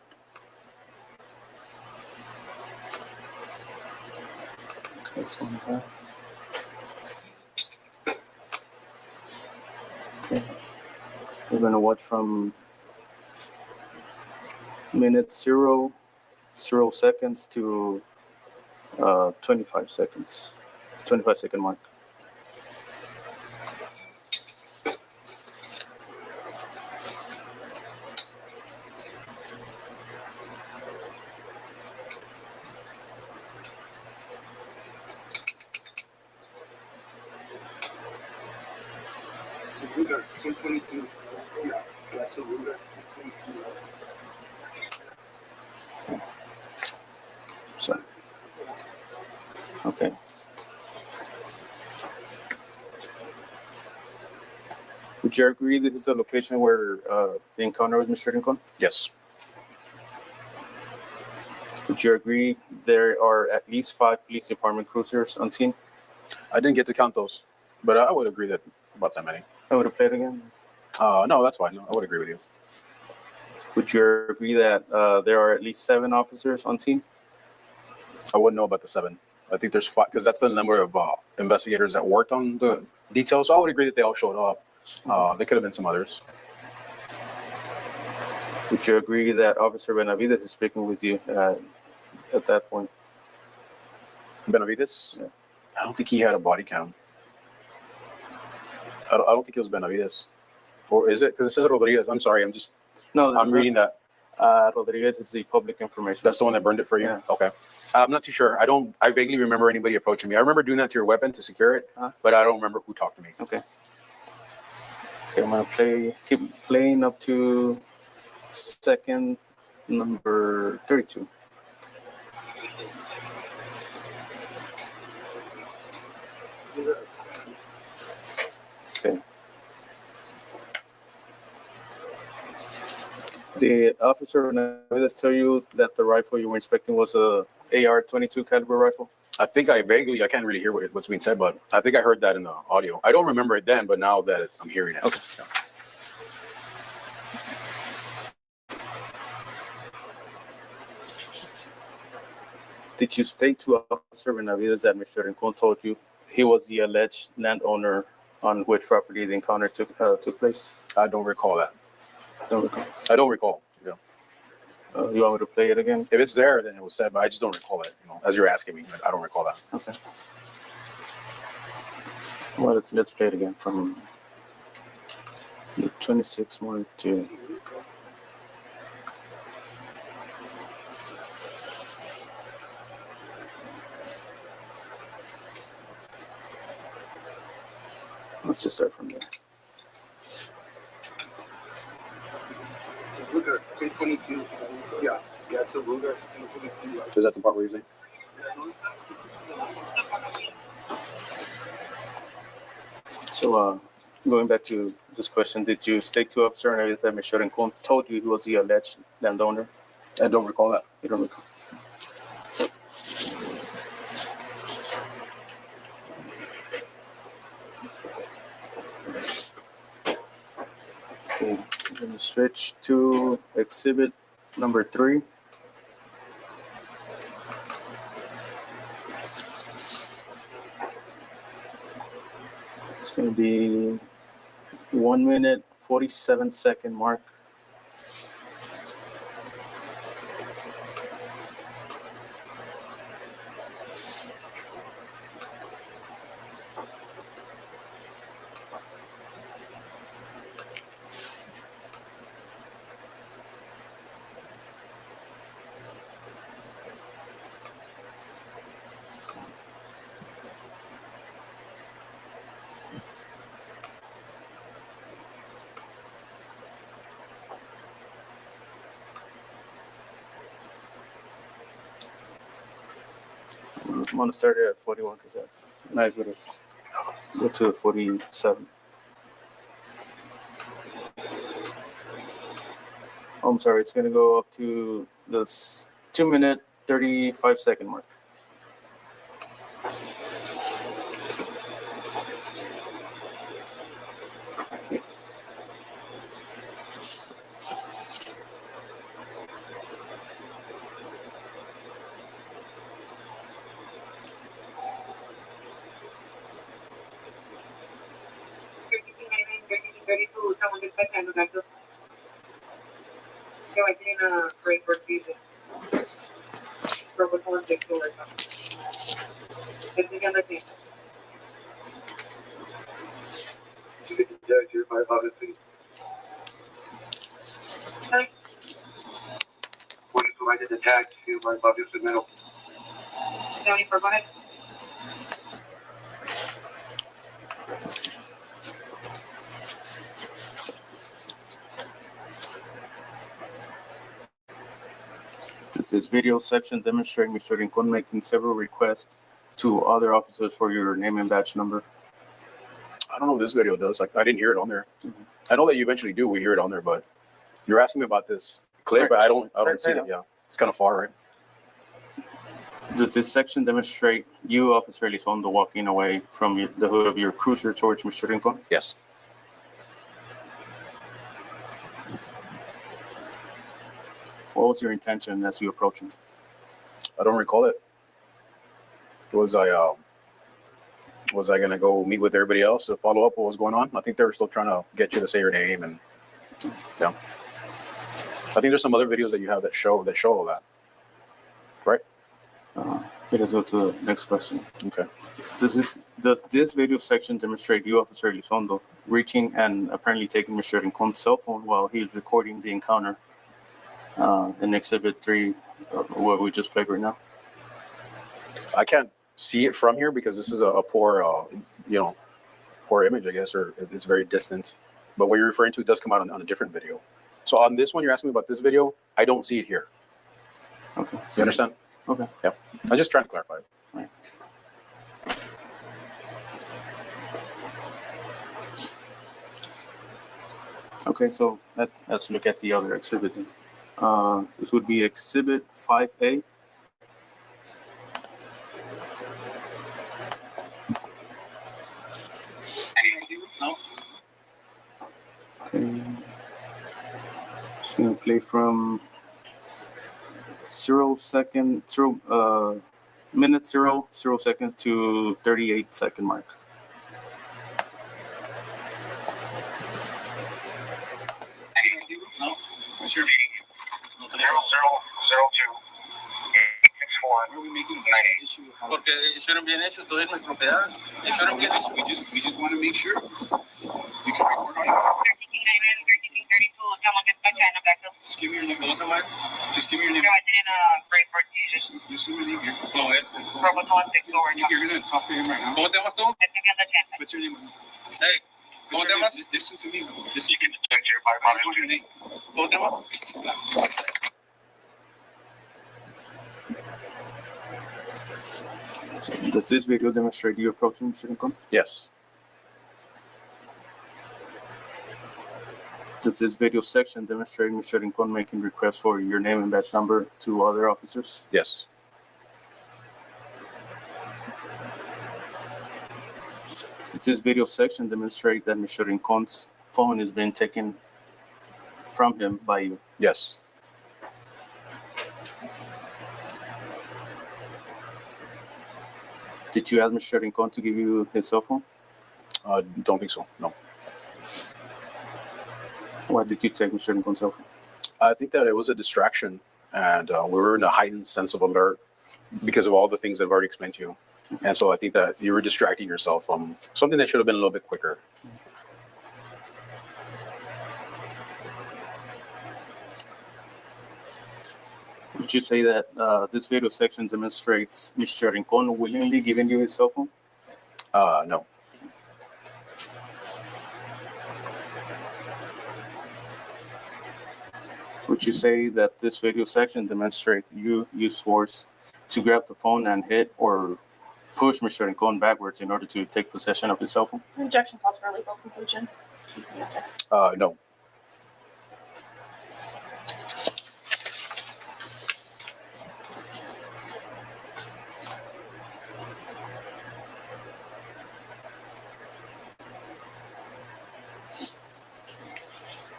Okay. We're going to watch from minute 0 seconds to 25 seconds, 25-second mark. Ruger 222. Yeah, that's a Ruger 222. So, okay. Would you agree this is the location where the encounter with Mr. Rincon? Yes. Would you agree there are at least 5 police department cruisers on scene? I didn't get to count those, but I would agree that about that many. I would have played again. No, that's fine. No, I would agree with you. Would you agree that there are at least 7 officers on scene? I wouldn't know about the 7. I think there's 5 because that's the number of investigators that worked on the details. So I would agree that they all showed up. There could have been some others. Would you agree that Officer Benavides is speaking with you at that point? Benavides? Yeah. I don't think he had a body cam. I don't think it was Benavides. Or is it? Because it says Rodriguez. I'm sorry. I'm reading that. Rodriguez is the public information. That's the one that burned it for you? Yeah. Okay. I'm not too sure. I vaguely remember anybody approaching me. I remember doing that to your weapon to secure it, but I don't remember who talked to me. Okay. Okay, I'm gonna keep playing up to second number 32. Okay. The officer Benavides tell you that the rifle you were inspecting was a AR-22 caliber rifle? I think I can't really hear what's being said, but I think I heard that in the audio. I don't remember it then, but now that I'm hearing it. Okay. Yeah. Did you state to Officer Benavides that Mr. Rincon told you he was the alleged landowner on which property the encounter took place? I don't recall that. Don't recall. I don't recall. Yeah. You want me to play it again? If it's there, then it was said, but I just don't recall it. As you're asking me, I don't recall that. Okay. Well, let's play it again from 26 more to. Let's just start from there. It's a Ruger 222. Yeah, it's a Ruger 222. So is that the part where you're saying? So, going back to this question, did you state to Officer Benavides that Mr. Rincon told you he was the alleged landowner? I don't recall that. You don't recall? Okay, I'm going to switch to exhibit number 3. It's going to be 1 minute, 47-second mark. I'm going to start it at 41 because I'm not going to go to 47. Oh, I'm sorry, it's going to go up to this 2 minute, 35-second mark. Great for season. For what one big door. It's together. You get the judge here by obviously. Okay. When you provided the tax here by Fabio Segmento. 74, go ahead. This is video section demonstrating Mr. Rincon making several requests to other officers for your name and badge number. I don't know what this video does. Like, I didn't hear it on there. I know that you eventually do. We hear it on there, but you're asking me about this clip, but I don't see it. Yeah, it's kind of far, right? Does this section demonstrate you, Officer Elizondo, walking away from the hood of your cruiser towards Mr. Rincon? Yes. What was your intention as you approached him? I don't recall it. Was I gonna go meet with everybody else to follow up what was going on? I think they were still trying to get you to say your name, and yeah. I think there's some other videos that you have that show all that, right? Okay, let's go to the next question. Okay. Does this video section demonstrate you, Officer Elizondo, reaching and apparently taking Mr. Rincon's cell phone while he was recording the encounter in Exhibit 3, what we just played right now? I can't see it from here because this is a poor, poor image, I guess, or it's very distant. But what you're referring to does come out on a different video. So on this one, you're asking me about this video. I don't see it here. Okay. You understand? Okay. Yeah. I'm just trying to clarify it. Right. Okay, so let's look at the other exhibit. This would be Exhibit 5A. Okay. Just gonna play from minute 0 seconds to 38-second mark. Sure. 0002 Are we making an issue? Porque it shouldn't be an issue. Todo es nuestra propiedad. It shouldn't be an issue. We just want to make sure. You can report on it. 1332. Just give me your name. Just give me your name. Just give me your name. Go ahead. You're going to talk to him right now. ¿Cómo te llamas tú? What's your name? Hey. ¿Cómo te llamas? Listen to me. Listen to me. What's your name? ¿Cómo te llamas? Does this video demonstrate you approaching Mr. Rincon? Yes. Does this video section demonstrate Mr. Rincon making requests for your name and badge number to other officers? Yes. Does this video section demonstrate that Mr. Rincon's phone is being taken from him by you? Yes. Did you ask Mr. Rincon to give you his cell phone? Don't think so. No. Why did you take Mr. Rincon's cell phone? I think that it was a distraction, and we were in a heightened sense of alert because of all the things that I've already explained to you. And so I think that you were distracting yourself from something that should have been a little bit quicker. Would you say that this video section demonstrates Mr. Rincon willingly giving you his cell phone? No. Would you say that this video section demonstrates you use force to grab the phone and hit or push Mr. Rincon backwards in order to take possession of his cell phone? Objection calls for a legal conclusion. You can answer. No.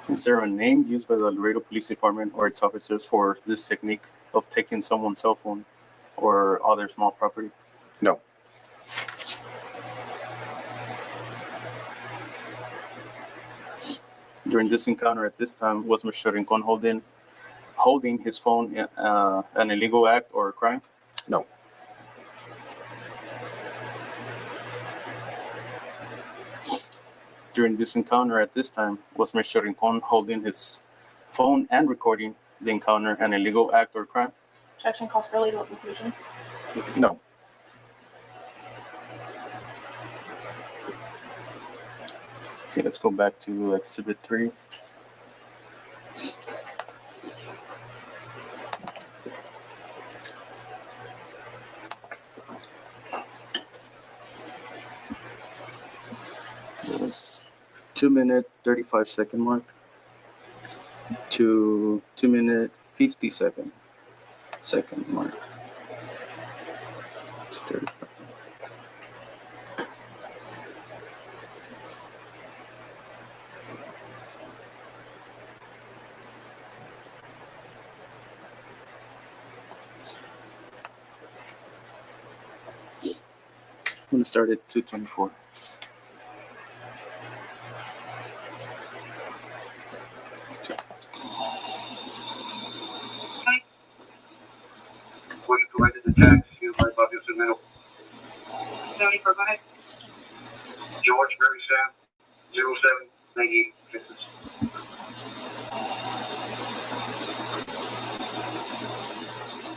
Is there a name used by the Laredo Police Department or its officers for this technique of taking someone's cell phone or other small property? No. During this encounter at this time, was Mr. Rincon holding his phone an illegal act or a crime? No. During this encounter at this time, was Mr. Rincon holding his phone and recording the encounter an illegal act or crime? Objection calls for a legal conclusion. No. Okay, let's go back to Exhibit 3. 2-minute 35-second mark to 2-minute 50-second mark. 35. I'm gonna start at 2:24. When you provided the tax, you by Fabio Segmento. 74, go ahead. George Berry Sam, 0798 Texas.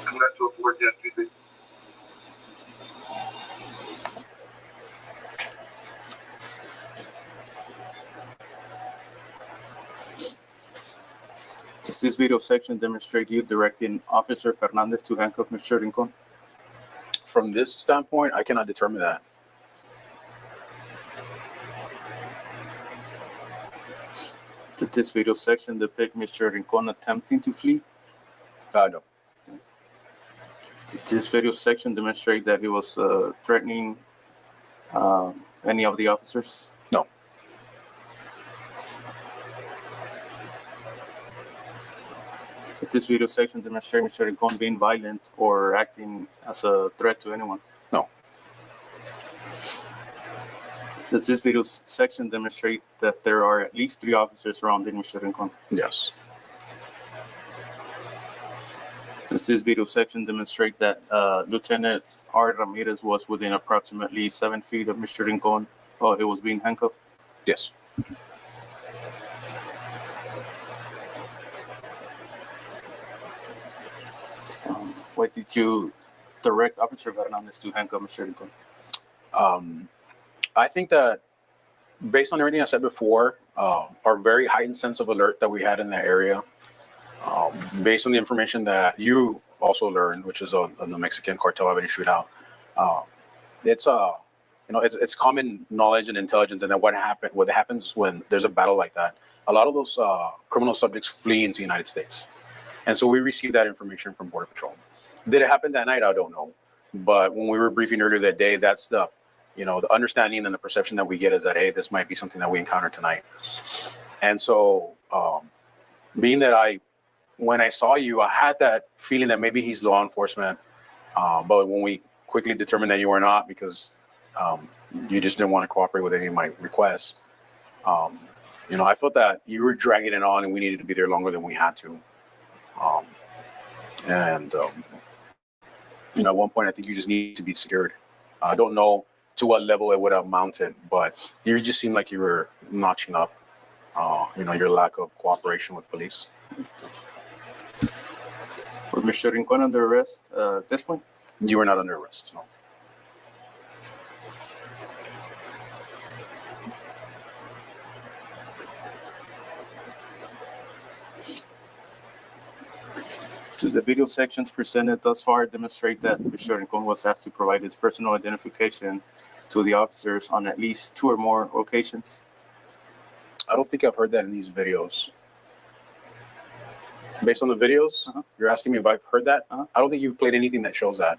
I'm not to afford that, please. Does this video section demonstrate you directing Officer Fernandez to handcuff Mr. Rincon? From this standpoint, I cannot determine that. Did this video section depict Mr. Rincon attempting to flee? No. Did this video section demonstrate that he was threatening any of the officers? No. Did this video section demonstrate Mr. Rincon being violent or acting as a threat to anyone? No. Does this video section demonstrate that there are at least 3 officers surrounding Mr. Rincon? Yes. Does this video section demonstrate that Lieutenant R. Ramirez was within approximately 7 feet of Mr. Rincon while he was being handcuffed? Yes. Why did you direct Officer Fernandez to handcuff Mr. Rincon? I think that based on everything I said before, our very heightened sense of alert that we had in that area, based on the information that you also learned, which is on the Mexican cartel having a shootout, it's common knowledge and intelligence, and then what happens when there's a battle like that. A lot of those criminal subjects flee into the United States, and so we received that information from Border Patrol. Did it happen that night? I don't know, but when we were briefing earlier that day, that's the understanding and the perception that we get is that, hey, this might be something that we encounter tonight. And so, being that when I saw you, I had that feeling that maybe he's law enforcement. But when we quickly determined that you were not, because you just didn't want to cooperate with any of my requests, I felt that you were dragging it on and we needed to be there longer than we had to. At one point, I think you just need to be secured. I don't know to what level it would have mounted, but you just seemed like you were notching up, your lack of cooperation with police. Was Mr. Rincon under arrest at this point? You were not under arrest, no. Does the video sections presented thus far demonstrate that Mr. Rincon was asked to provide his personal identification to the officers on at least 2 or more occasions? I don't think I've heard that in these videos. Based on the videos, You're asking me if I've heard that? I don't think you've played anything that shows that.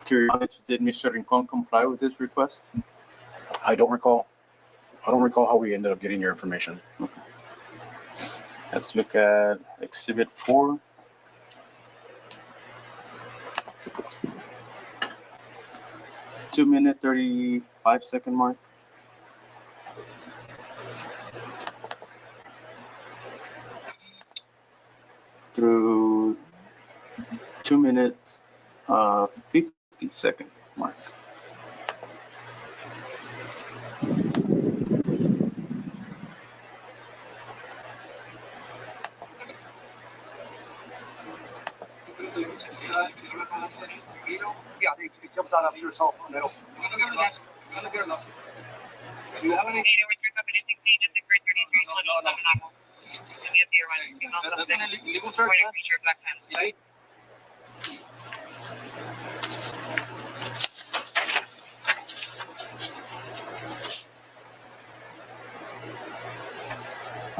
To your knowledge, did Mr. Rincon comply with this request? I don't recall how we ended up getting your information. Okay. Let's look at Exhibit 4. Two-minute, 35-second mark. Through 2-minute, 50-second mark. Yeah, it comes out of your cell phone. Do you have any? Legal search,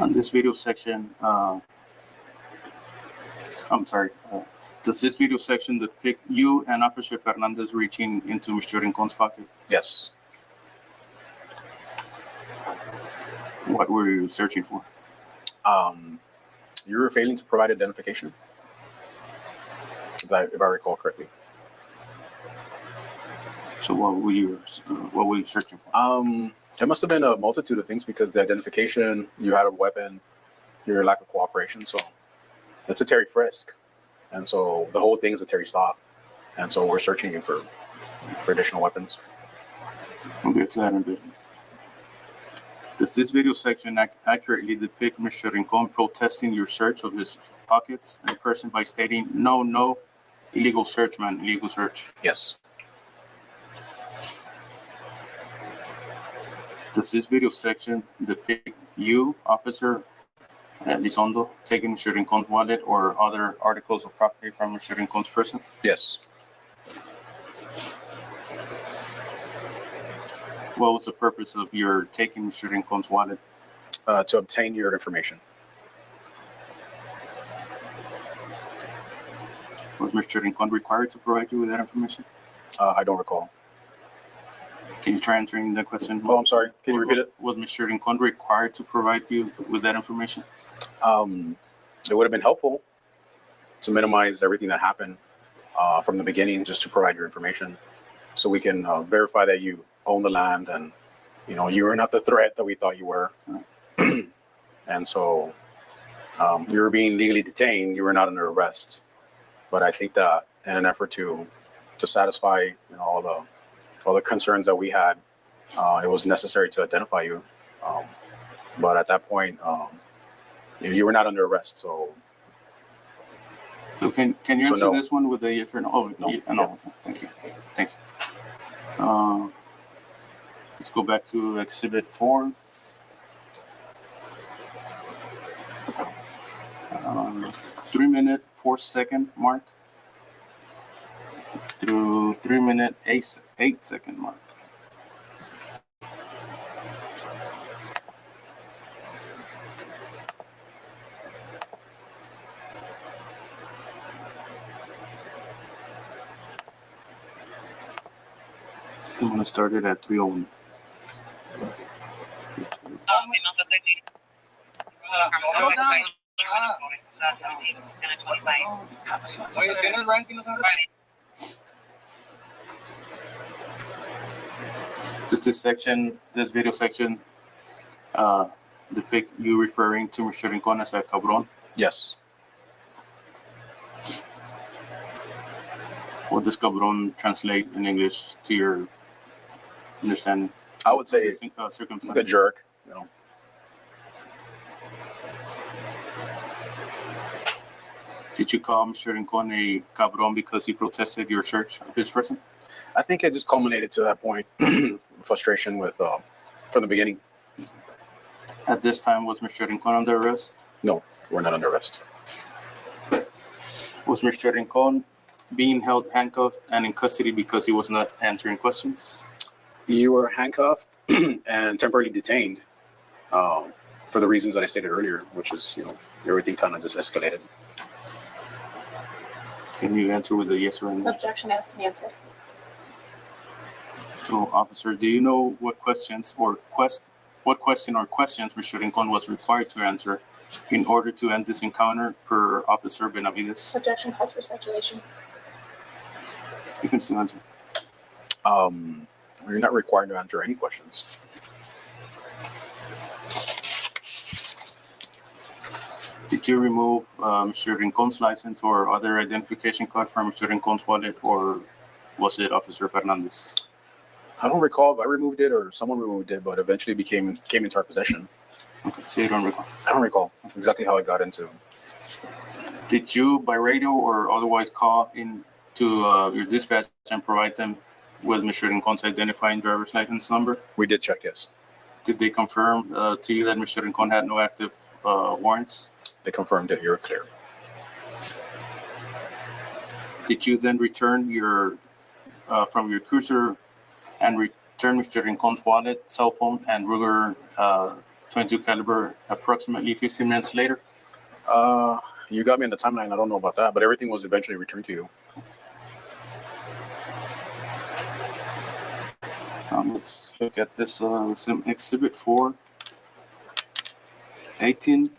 On this video section, I'm sorry. Does this video section depict you and Officer Fernandez reaching into Mr. Rincon's pocket? Yes. What were you searching for? You were failing to provide identification, if I recall correctly. So what were you searching for? There must have been a multitude of things because the identification, you had a weapon, your lack of cooperation. So it's a Terry frisk. And so the whole thing is a Terry stop. And so we're searching you for additional weapons. We'll get to that in a bit. Does this video section accurately depict Mr. Rincon protesting your search of his pockets in person by stating, no, illegal search, man, illegal search? Yes. Does this video section depict you, Officer Elizondo, taking Mr. Rincon's wallet or other articles of property from Mr. Rincon's person? Yes. What was the purpose of your taking Mr. Rincon's wallet? To obtain your information. Was Mr. Rincon required to provide you with that information? I don't recall. Can you try answering that question? Oh, I'm sorry. Can you repeat it? Was Mr. Rincon required to provide you with that information? It would have been helpful to minimize everything that happened from the beginning, just to provide your information so we can verify that you own the land and, you were not the threat that we thought you were. And so you were being legally detained. You were not under arrest. But I think that in an effort to satisfy all the concerns that we had, it was necessary to identify you. But at that point, you were not under arrest. So can you answer this one with a yes or no? Oh, no. No. Thank you. Let's go back to Exhibit 4. 3-minute 4-second mark through 3-minute 8-second mark. I'm going to start it at 3:01. Does this video section, depict you referring to Mr. Rincon as a cabron? Yes. What does cabron translate in English to your understanding? I would say circumstances. The jerk, Did you call Mr. Rincon a cabron because he protested your search of his person? I think it just culminated to that point. Frustration with from the beginning. At this time, was Mr. Rincon under arrest? No, we're not under arrest. Was Mr. Rincon being held handcuffed and in custody because he was not answering questions? You were handcuffed and temporarily detained for the reasons that I stated earlier, which is, everything kind of just escalated. Can you answer with a yes or a no? Objection asked and answered. So, officer, do you know what question or questions Mr. Rincon was required to answer in order to end this encounter per Officer Benavides? Objection calls for speculation. You can still answer. You're not required to answer any questions. Did you remove Mr. Rincon's license or other identification card from Mr. Rincon's wallet, or was it Officer Fernandez? I don't recall if I removed it or someone removed it, but eventually came into our possession. Okay, so you don't recall? I don't recall exactly how it got into. Did you, by radio or otherwise, call in to your dispatch and provide them with Mr. Rincon's identifying driver's license number? We did check, yes. Did they confirm to you that Mr. Rincon had no active warrants? They confirmed that you're clear. Did you then return from your cruiser and return Mr. Rincon's wallet, cell phone, and Ruger .22 caliber approximately 15 minutes later? You got me in the timeline. I don't know about that, but everything was eventually returned to you. Let's look at this some exhibit 4. 18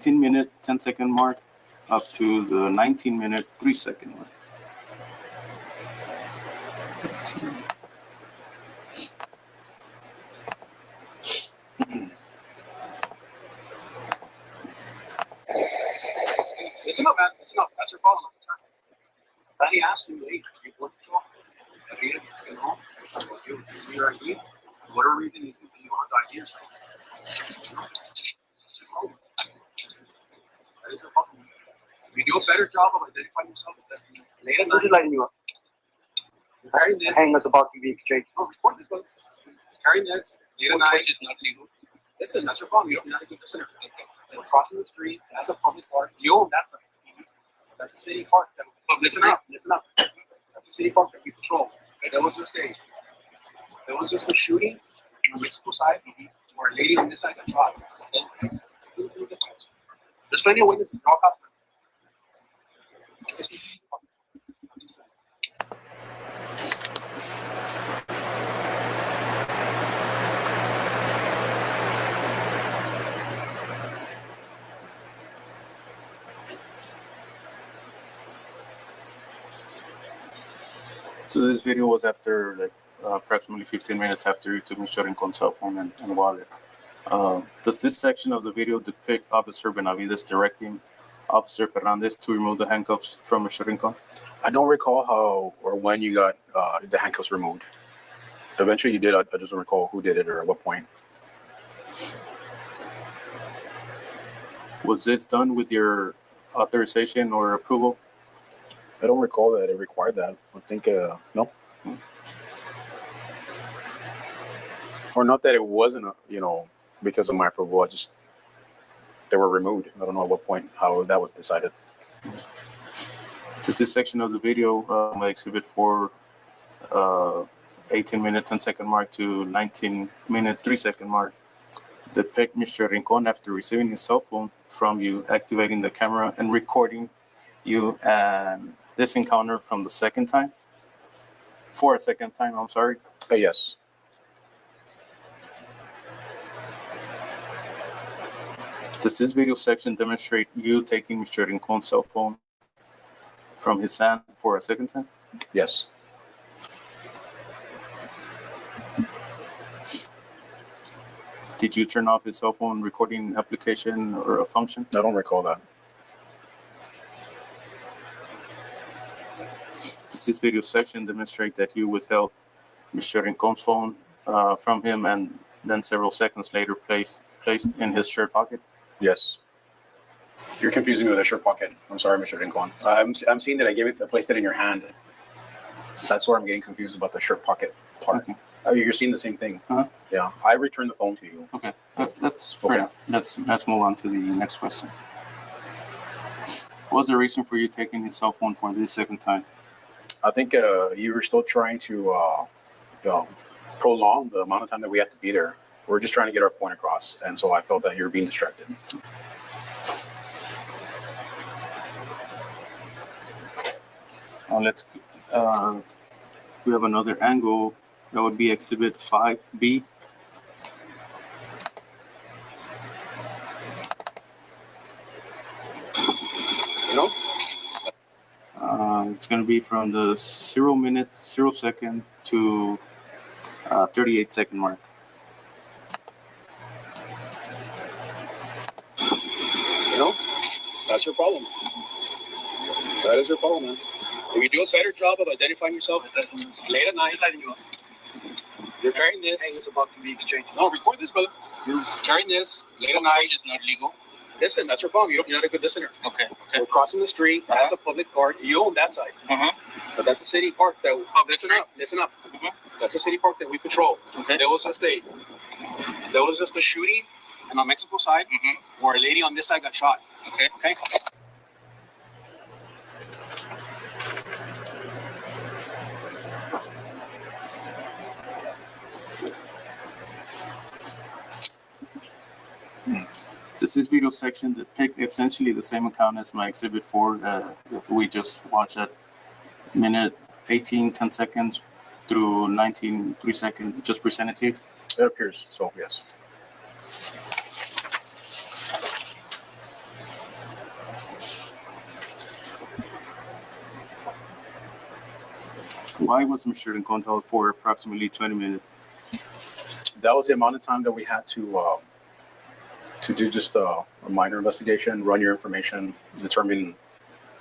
minute 10-second mark up to the 19 minute 3-second mark. Listen up, man. Listen up. That's your problem. Danny asked you, hey, you want to talk? Maria, you know, your ID. Whatever reason you think you want the ID or something. That is your problem. You do a better job of identifying yourself. Later, Who's just lighting you up? Hang us about to be exchanged. Oh, report this one. Carrying this, late at night is not legal. Listen, that's your problem. You don't have to do this. We're crossing the street. That's a public park. You own that side. That's a city park. Listen up. Listen up. That's a city park that we patrol. Okay, that was just a shooting on the Mexico side where a lady on this side got shot. There's plenty of witnesses. They're all cops. So this video was after like approximately 15 minutes after you took Mr. Rincon's cell phone and wallet. Does this section of the video depict Officer Benavides directing Officer Fernandez to remove the handcuffs from Mr. Rincon? I don't recall how or when you got the handcuffs removed. Eventually you did. I just don't recall who did it or at what point. Was this done with your authorization or approval? I don't recall that it required that. I think, no. Or not that it wasn't, because of my approval. They were removed. I don't know at what point, how that was decided. Does this section of the video, Exhibit 4, 18 minute 10-second mark to 19 minute 3-second mark, depict Mr. Rincon after receiving his cell phone from you, activating the camera and recording you and this encounter from the second time? For a second time, I'm sorry. Yes. Does this video section demonstrate you taking Mr. Rincon's cell phone from his hand for a second time? Yes. Did you turn off his cell phone recording application or a function? I don't recall that. Does this video section demonstrate that you withheld Mr. Rincon's phone from him and then several seconds later placed in his shirt pocket? Yes. You're confusing me with a shirt pocket. I'm sorry, Mr. Rincon. I'm seeing that I placed it in your hand. That's where I'm getting confused about the shirt pocket part. Okay. You're seeing the same thing. Uh-huh. Yeah. I returned the phone to you. Okay. Let's move on to the next question. What was the reason for you taking his cell phone for this second time? I think you were still trying to prolong the amount of time that we had to be there. We're just trying to get our point across, and so I felt that you were being distracted. We have another angle. That would be Exhibit 5B. It's going to be from the 0 minute 0 second to 38-second mark. That's your problem. That is your problem, man. If you do a better job of identifying yourself late at night, you're carrying this. Hang us about to be exchanged. No, record this, brother. You're carrying this late at night. Is not legal. Listen, that's your problem. You're not a good listener. Okay. We're crossing the street. That's a public park. You own that side. But that's a city park that. Listen up. That's a city park that we patrol. Okay. There was just a shooting on the Mexico side where a lady on this side got shot. Okay. Does this video section depict essentially the same account as my exhibit 4 that we just watched at minute 18, 10 seconds through 19, 3 seconds, just presented to you? It appears so, yes. Why was Mr. Rincon held for approximately 20 minutes? That was the amount of time that we had to do just a minor investigation, run your information, determine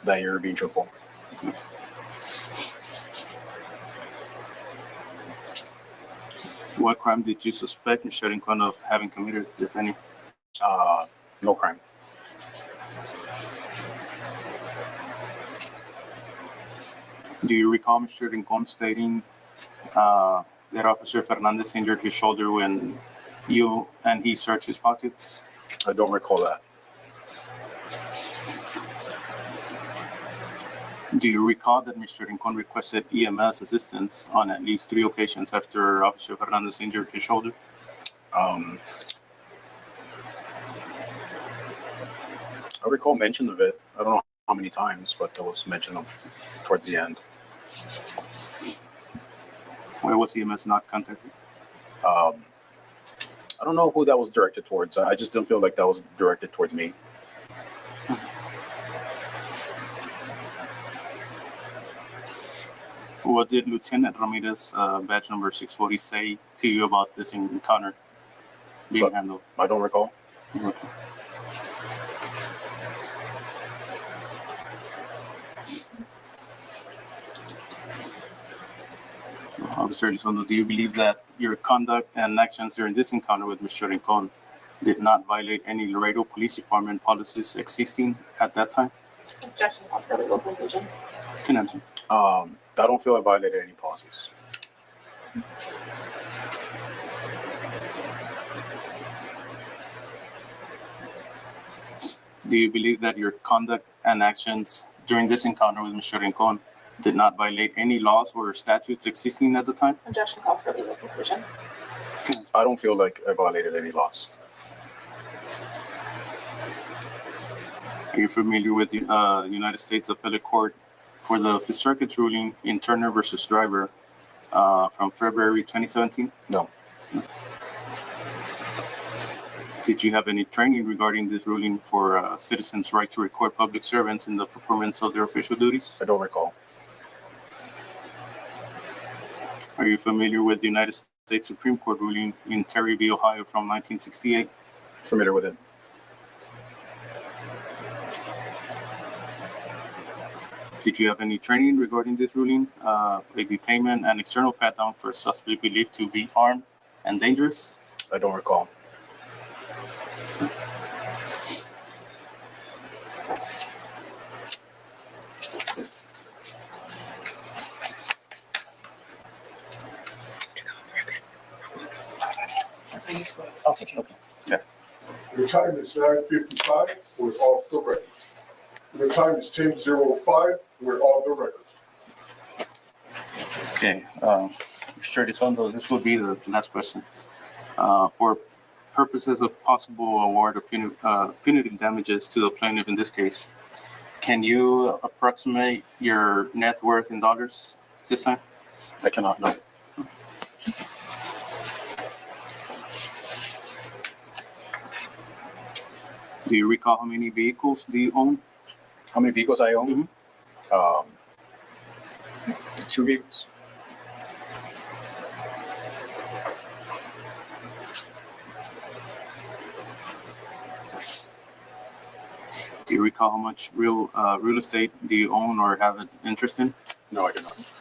that you're being truthful. What crime did you suspect Mr. Rincon of having committed, if any? No crime. Do you recall Mr. Rincon stating that Officer Fernandez injured his shoulder when you and he searched his pockets? I don't recall that. Do you recall that Mr. Rincon requested EMS assistance on at least 3 occasions after Officer Fernandez injured his shoulder? I recall mention of it. I don't know how many times, but there was mention of towards the end. Why was EMS not contacted? I don't know who that was directed towards. I just didn't feel like that was directed towards me. What did Lieutenant Ramirez, badge number 640, say to you about this encounter being handled? I don't recall. Okay. Officer Elizondo, do you believe that your conduct and actions during this encounter with Mr. Rincon did not violate any Laredo Police Department policies existing at that time? Objection, calls for legal conclusion. Can answer. I don't feel I violated any policies. Do you believe that your conduct and actions during this encounter with Mr. Rincon did not violate any laws or statutes existing at the time? Objection, calls for legal conclusion. I don't feel like I violated any laws. Are you familiar with the United States Appellate Court for the Fifth Circuit's ruling in Turner versus Driver from February 2017? No. Did you have any training regarding this ruling for citizens' right to record public servants in the performance of their official duties? I don't recall. Are you familiar with the United States Supreme Court ruling in Terry v. Ohio from 1968? Familiar with it. Did you have any training regarding this ruling, a detainment and external pat-down for a suspect believed to be armed and dangerous? I don't recall. Okay. Yeah. The time is 9:55, we're off the record. The time is 10:05, we're off the record. Okay. Mr. Elizondo, this will be the last question. For purposes of possible award of punitive damages to the plaintiff in this case, can you approximate your net worth in dollars this time? I cannot, no. Do you recall how many vehicles do you own? How many vehicles I own? 2 vehicles. Do you recall how much real estate do you own or have an interest in? No, I do not.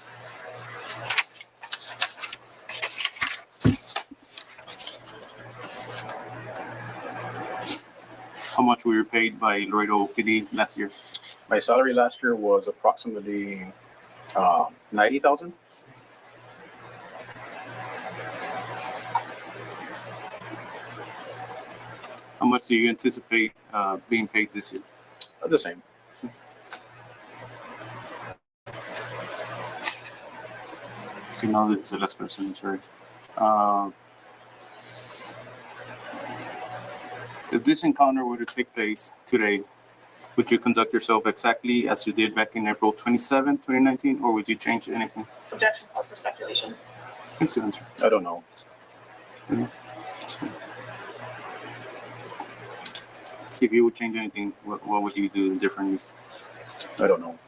How much were you paid by Laredo PD last year? My salary last year was approximately 90,000. How much do you anticipate being paid this year? The same. Okay, now this is the last question, sorry. If this encounter were to take place today, would you conduct yourself exactly as you did back in April 27, 2019, or would you change anything? Objection, calls for speculation. Thanks, the answer. I don't know. If you would change anything, what would you do differently? I don't know.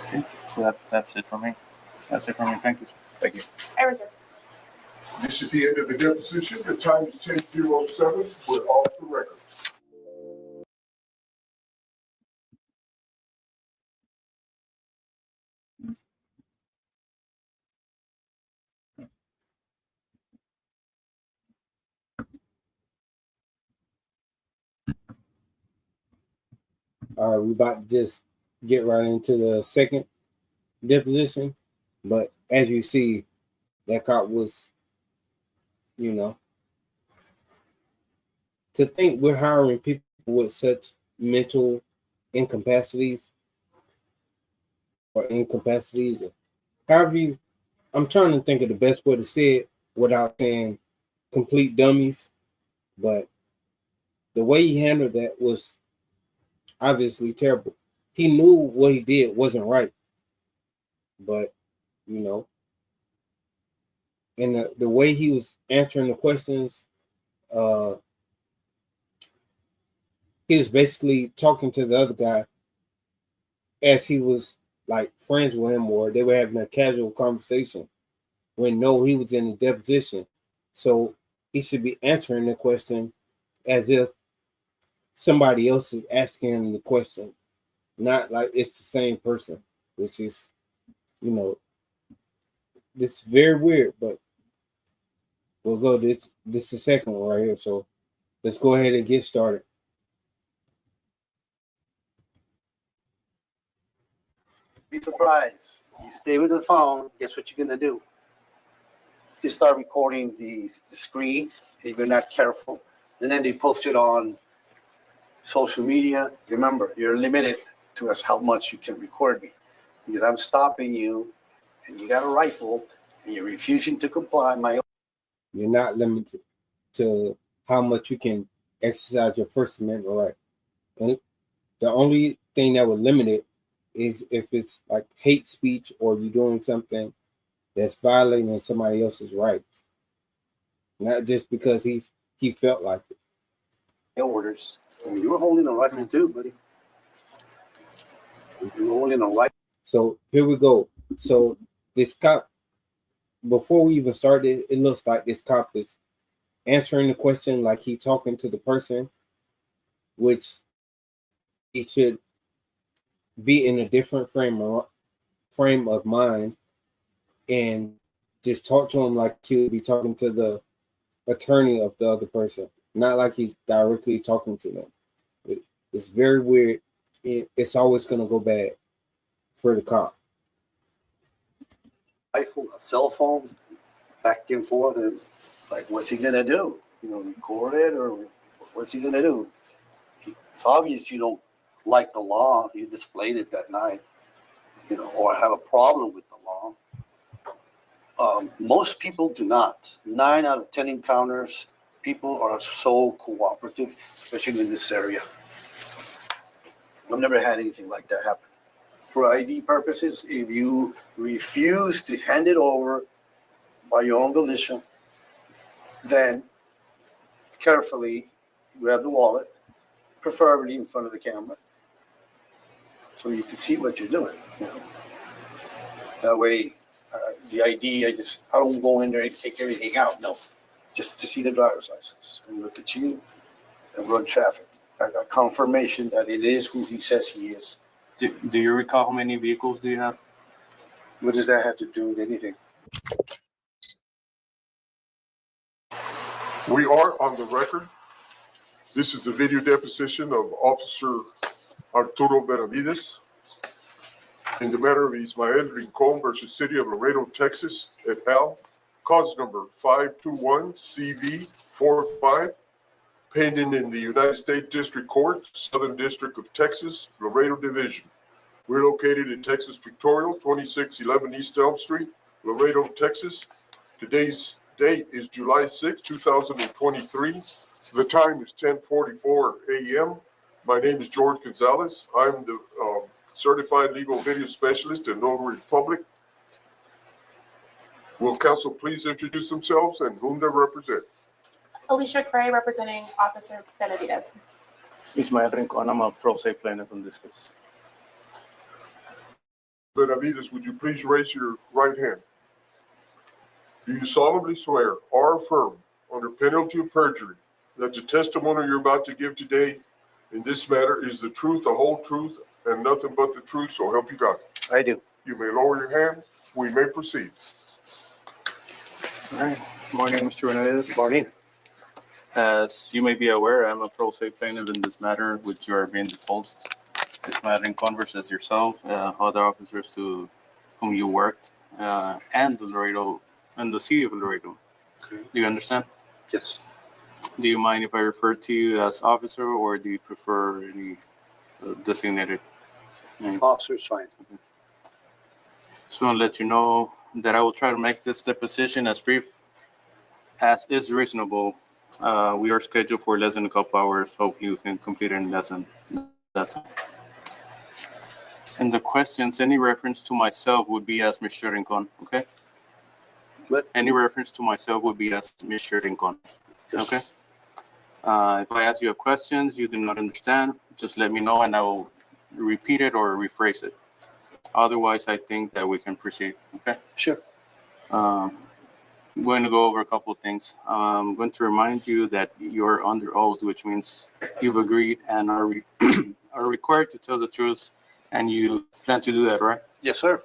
Okay, so that's it for me. That's it for me. Thank you. Thank you. I reserve. This is the end of the deposition. The time is 10:07. We're off the record. All right, we about to just get right into the second deposition. But as you see, that cop was, you know, to think we're hiring people with such mental incapacities or incapacities. However you, I'm trying to think of the best way to say it without saying complete dummies, but the way he handled that was obviously terrible. He knew what he did wasn't right, but you know, and the way he was answering the questions, he was basically talking to the other guy as he was like friends with him, or they were having a casual conversation when no, he was in the deposition. So he should be answering the question as if somebody else is asking him the question, not like it's the same person, which is, you know, it's very weird, but we'll go this is the second one right here. So let's go ahead and get started. Be surprised. You stay with the phone, guess what you're gonna do? You start recording the screen if you're not careful, and then they post it on social media. Remember, you're limited to us how much you can record me, because I'm stopping you, and you got a rifle, and you're refusing to comply. You're not limited to how much you can exercise your First Amendment right. And the only thing that would limit it is if it's like hate speech or you're doing something that's violating somebody else's rights. Not just because he felt like it. Orders. I mean, you were holding a rifle too, buddy. You were holding a rifle. So here we go. So this cop, before we even started, it looks like this cop is answering the question like he talking to the person, which he should be in a different frame of mind and just talk to him like he would be talking to the attorney of the other person, not like he's directly talking to them. It's very weird. It's always going to go bad for the cop. Rifle, a cell phone, back and forth, and like, what's he gonna do? You know, record it, or what's he gonna do? It's obvious you don't like the law. You displayed it that night, you know, or have a problem with the law. Most people do not. 9 out of 10 encounters, people are so cooperative, especially in this area. I've never had anything like that happen. For ID purposes, if you refuse to hand it over by your own volition, then carefully grab the wallet, preferably in front of the camera, so you can see what you're doing. You know, that way, the ID, I don't go in there and take everything out. No, just to see the driver's license and look at you and run traffic. I got confirmation that it is who he says he is. Do you recall how many vehicles do you have? What does that have to do with anything? We are on the record. This is a video deposition of Officer Arturo Benavides in the matter of Ismael Rincon versus City of Laredo, Texas, et al. Cause number 521CV45, pending in the United States District Court, Southern District of Texas, Laredo Division. We're located in Texas Pictorial, 2611 East Elm Street, Laredo, Texas. Today's Date is July 6, 2023. The time is 10:44 a.m. My name is George Gonzalez. I'm the certified legal video specialist and notary public. Will counsel please introduce themselves and whom they represent? Alicia Cray, representing Officer Benavides. Ismael Rincon, I'm a pro se plaintiff in this case. Benavides, would you please raise your right hand? Do you solemnly swear or affirm under penalty of perjury that the testimony you're about to give today in this matter is the truth, the whole truth, and nothing but the truth, so help you God? I do. You may lower your hand. We may proceed. All right. Morning, Mr. Benavides. Morning. As you may be aware, I'm a pro se plaintiff in this matter, which you are being deposed. This matter in converses yourself, other officers to whom you worked, and Laredo, and the city of Laredo. Okay. Do you understand? Yes. Do you mind if I refer to you as officer, or do you prefer any designated name? Officer is fine. Just want to let you know that I will try to make this deposition as brief as is reasonable. We are scheduled for less than a couple hours. Hopefully we can complete it in less than that time. And the questions, any reference to myself would be as Mr. Rincon, okay? What? Any reference to myself would be as Mr. Rincon, Yes. okay? If I ask you a question you do not understand, just let me know and I will repeat it or rephrase it. Otherwise, I think that we can proceed, okay? Sure. I'm going to go over a couple of things. I'm going to remind you that you're under oath, which means you've agreed and are required to tell the truth, and you plan to do that, right? Yes, sir.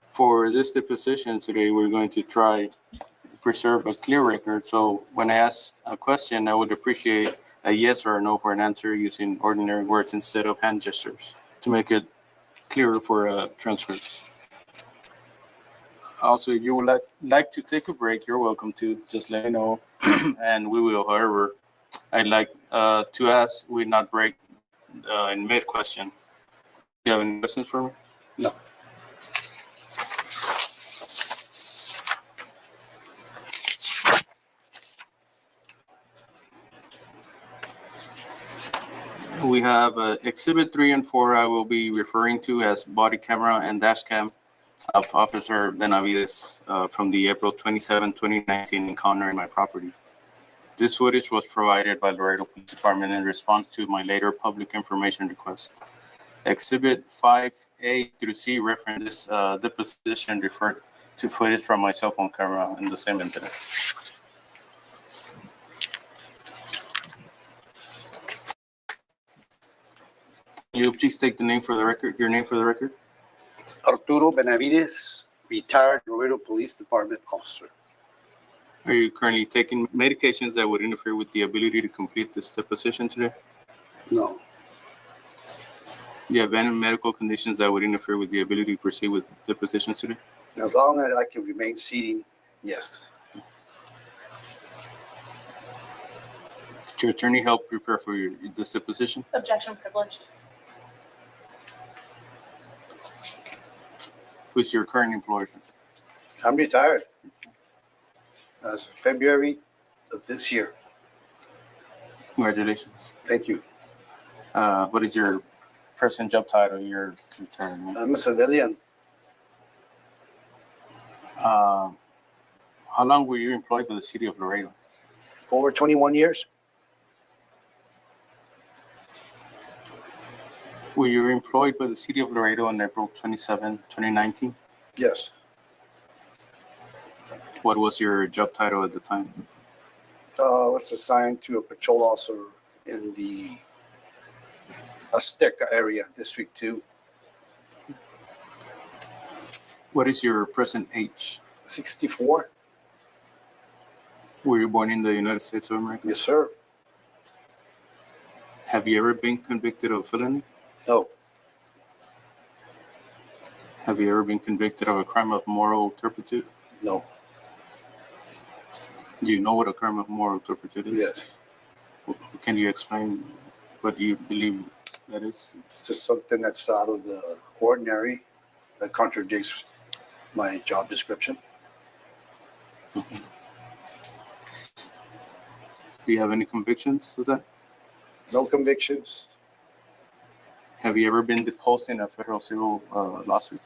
For this deposition today, we're going to try to preserve a clear record. So when I ask a question, I would appreciate a yes or a no for an answer using ordinary words instead of hand gestures to make it clearer for transcripts. Also, if you would like to take a break, you're welcome to. Just let me know, and we will. However, I'd like to ask we not break in mid-question. Do you have any questions for me? No. We have Exhibit 3 and 4 I will be referring to as body camera and dash cam of Officer Benavides from the April 27, 2019 encounter in my property. This footage was provided by Laredo Police Department in response to my later public information request. Exhibit 5A through C reference this deposition referred to footage from my cell phone camera in the same incident. Can you please take the name for the record, your name for the record? It's Arturo Benavides, retired Laredo Police Department officer. Are you currently taking medications that would interfere with the ability to complete this deposition today? No. Do you have any medical conditions that would interfere with the ability to proceed with depositions today? As long as I can remain seating, yes. Did your attorney help prepare for this deposition? Objection privileged. Who's your current employer? I'm retired. As of February of this year. Congratulations. Thank you. What is your present job title? You're retired. I'm a civilian. How long were you employed by the city of Laredo? Over 21 years. Were you employed by the city of Laredo on April 27, 2019? Yes. What was your job title at the time? I was assigned to a patrol officer in the Azteca area, District 2. What is your present age? 64. Were you born in the United States of America? Yes, sir. Have you ever been convicted of felony? No. Have you ever been convicted of a crime of moral turpitude? No. Do you know what a crime of moral turpitude is? Yes. Can you explain what you believe that is? It's just something that's out of the ordinary that contradicts my job description. Do you have any convictions with that? No convictions. Have you ever been deposed in a federal civil lawsuit?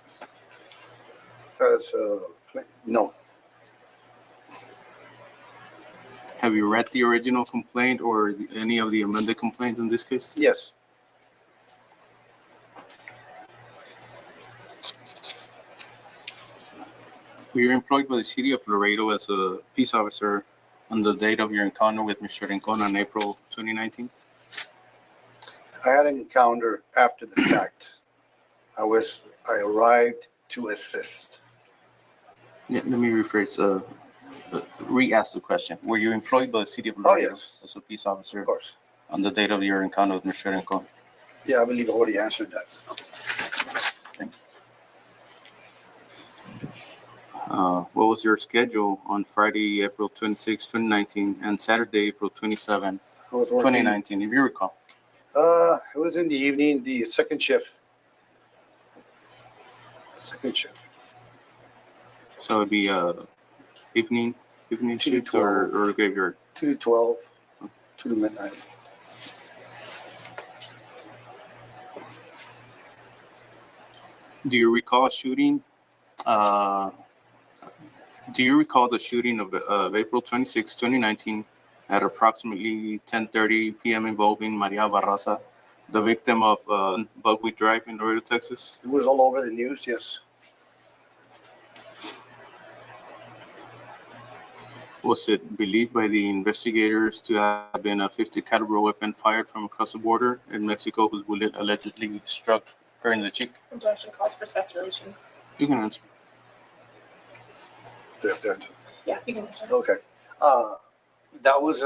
No. Have you read the original complaint or any of the amended complaints in this case? Yes. Were you employed by the city of Laredo as a peace officer on the date of your encounter with Mr. Rincon on April 2019? I had an encounter after the fact. I arrived to assist. Yeah, let me rephrase. Re-ask the question. Were you employed by the city of Laredo as a peace officer? Of course. On the date of your encounter with Mr. Rincon? Yeah, I believe I already answered that. Thank you. What was your schedule on Friday, April 26, 2019, and Saturday, April 27, 2019, if you recall? It was in the evening, the second shift. Second shift. So it would be evening 2 to shift 12. or graveyard? 2 to 12, 2 to midnight. Do you recall shooting? Do you recall the shooting of April 26, 2019 at approximately 10:30 p.m. involving Maria Barraza, the victim of Buckwheat Drive in Laredo, Texas? It was all over the news, yes. Was it believed by the investigators to have been a .50 caliber weapon fired from across the border in Mexico whose bullet allegedly struck her in the cheek? Objection calls for speculation. You can answer. Yeah, you can answer. Okay. That was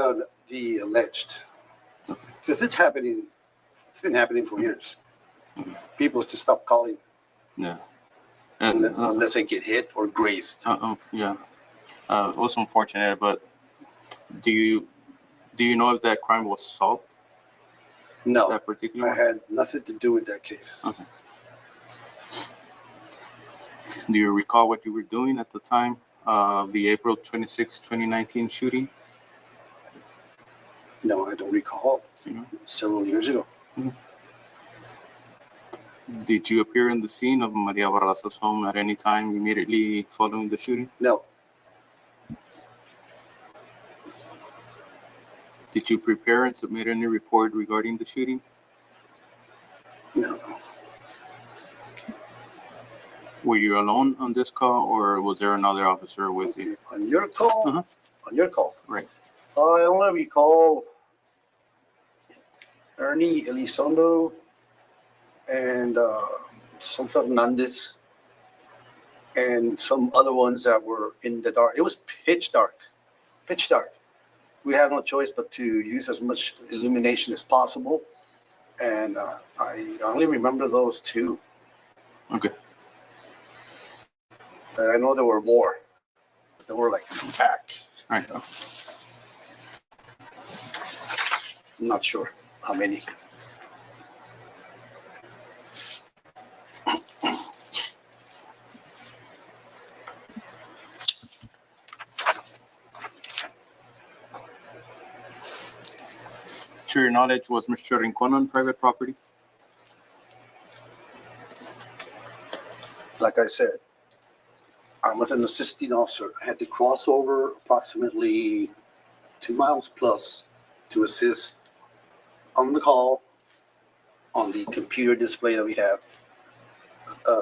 the alleged. Because it's been happening for years. People just stop calling. Yeah. Unless they get hit or grazed. Yeah. It was unfortunate, but do you know if that crime was solved? No. That particular I had nothing to do with that case. Okay. Do you recall what you were doing at the time of the April 26, 2019 shooting? No, I don't recall. Several years ago. Did you appear in the scene of Maria Barraza's home at any time immediately following the shooting? No. Did you prepare and submit any report regarding the shooting? No. Were you alone on this call, or was there another officer with you? On your call? On your call. Right. I only recall Ernie Elizondo and some Fernandez and some other ones that were in the dark. It was pitch dark. Pitch dark. We had no choice but to use as much illumination as possible. And I only remember those two. Okay. But I know there were more. There were like pack. Right. I'm not sure how many. To your knowledge, was Mr. Rincon on private property? Like I said, I was an assisting officer. I had to cross over approximately 2 miles plus to assist on the call on the computer display that we have,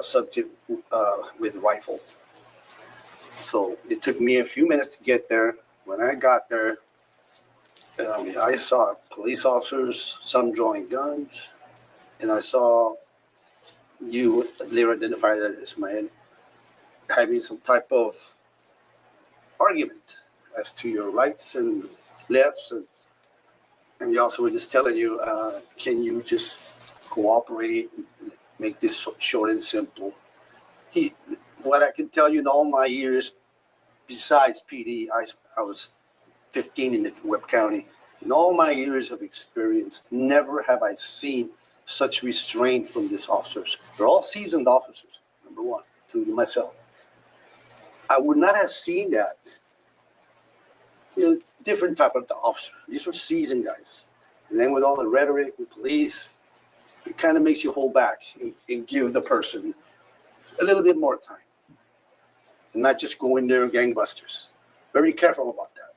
subject with rifle. So it took me a few minutes to get there. When I got there, I saw police officers, some drawing guns, and I saw you later identified as my having some type of argument as to your rights and lefts, and we also were just telling you, can you just cooperate and make this short and simple? What I can tell you in all my years, besides PD, I was 15 in the Webb County. In all my years of experience, never have I seen such restraint from these officers. They're all seasoned officers, number one, including myself. I would not have seen that different type of officer. These were seasoned guys. And then with all the rhetoric with police, it kind of makes you hold back and give the person a little bit more time. And not just go in there gangbusters. Very careful about that.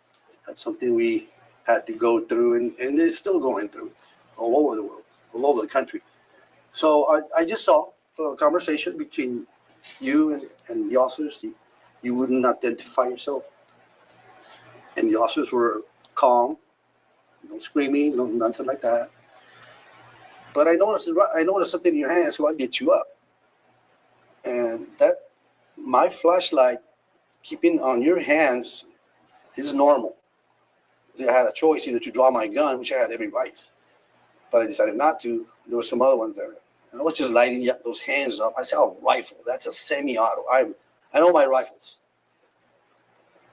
That's something we had to go through and they're still going through all over the world, all over the country. So I just saw a conversation between you and the officers. You wouldn't identify yourself. And the officers were calm, no screaming, no nothing like that. But I noticed something in your hands, so I get you up. And that my flashlight keeping on your hands is normal. I had a choice either to draw my gun, which I had every right, but I decided not to. There were some other ones there. And I was just lighting those hands up. I said, "Oh, rifle, that's a semi-auto. I know my rifles."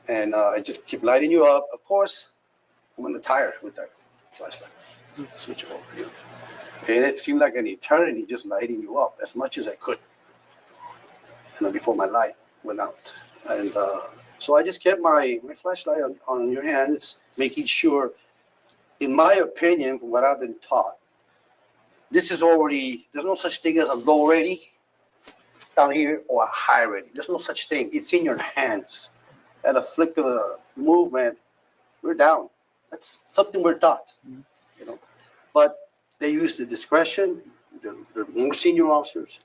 And I just keep lighting you up. Of course, I'm on the tire with that flashlight. Switch it over. And it seemed like an eternity just lighting you up as much as I could. And before my light went out. And so I just kept my flashlight on your hands, making sure, in my opinion, from what I've been taught, this is already, there's no such thing as a low ready down here or a high ready. There's no such thing. It's in your hands. At a flick of a movement, we're down. That's something we're taught, you know. But they use the discretion. They're more senior officers.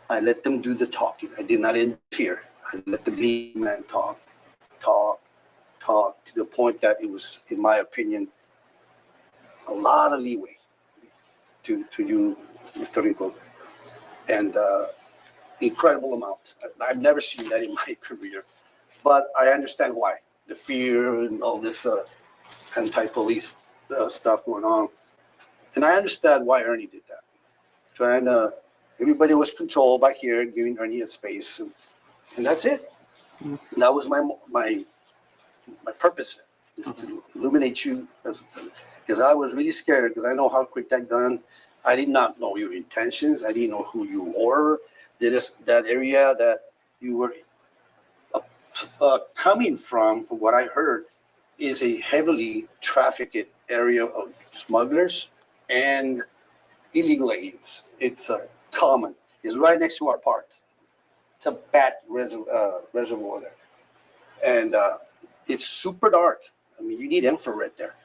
I let them do the talking. I did not interfere. I let the lead man talk to the point that it was, in my opinion, a lot of leeway to you, Mr. Rincon, and incredible amount. I've never seen that in my career, but I understand why. The fear and all this anti-police stuff going on. And I understand why Ernie did that. Trying to, everybody was controlled by here, giving Ernie a space, and that's it. And that was my purpose, is to illuminate you, because I was really scared, because I know how quick that gun. I did not know your intentions. I didn't know who you were. That area that you were coming from what I heard, is a heavily trafficked area of smugglers and illegal aliens. It's common. It's right next to our park. It's a bat reservoir there. And it's super dark. I mean, you need infrared there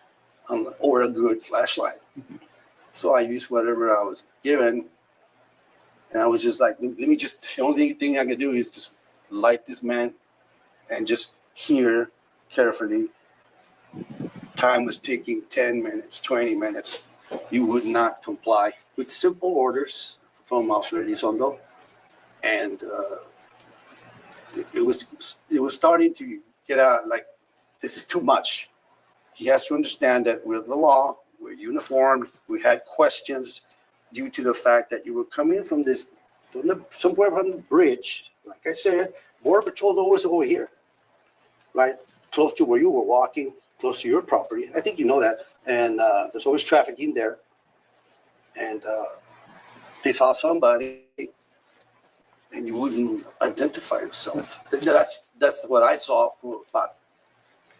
or a good flashlight. So I used whatever I was given. And I was just like, the only thing I could do is just light this man and just hear carefully. Time was ticking, 10 minutes, 20 minutes. You would not comply with simple orders from Officer Elizondo. And it was starting to get out like, this is too much. He has to understand that we're the law, we're uniformed, we had questions due to the fact that you were coming from somewhere from the bridge. Like I said, Border Patrol is always over here, right? Close to where you were walking, close to your property. I think you know that. And there's always traffic in there. And they saw somebody and you wouldn't identify yourself. That's what I saw for about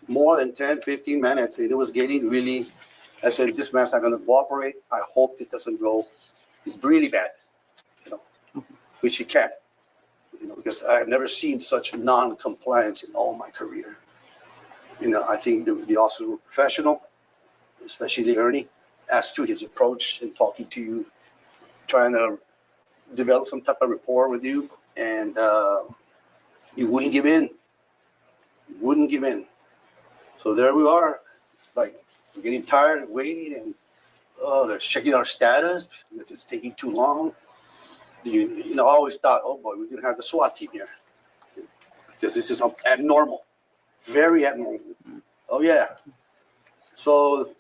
more than 10, 15 minutes. And it was getting really, I said, this man's not going to cooperate. I hope this doesn't go really bad, which he can, because I've never seen such non-compliance in all my career. I think the officers were professional, especially Ernie, as to his approach in talking to you, trying to develop some type of rapport with you, and you wouldn't give in. You wouldn't give in. So there we are, like, we're getting tired of waiting, and they're checking our status because it's taking too long. I always thought, oh boy, we're gonna have the SWAT team here because this is abnormal, very abnormal. Oh yeah. So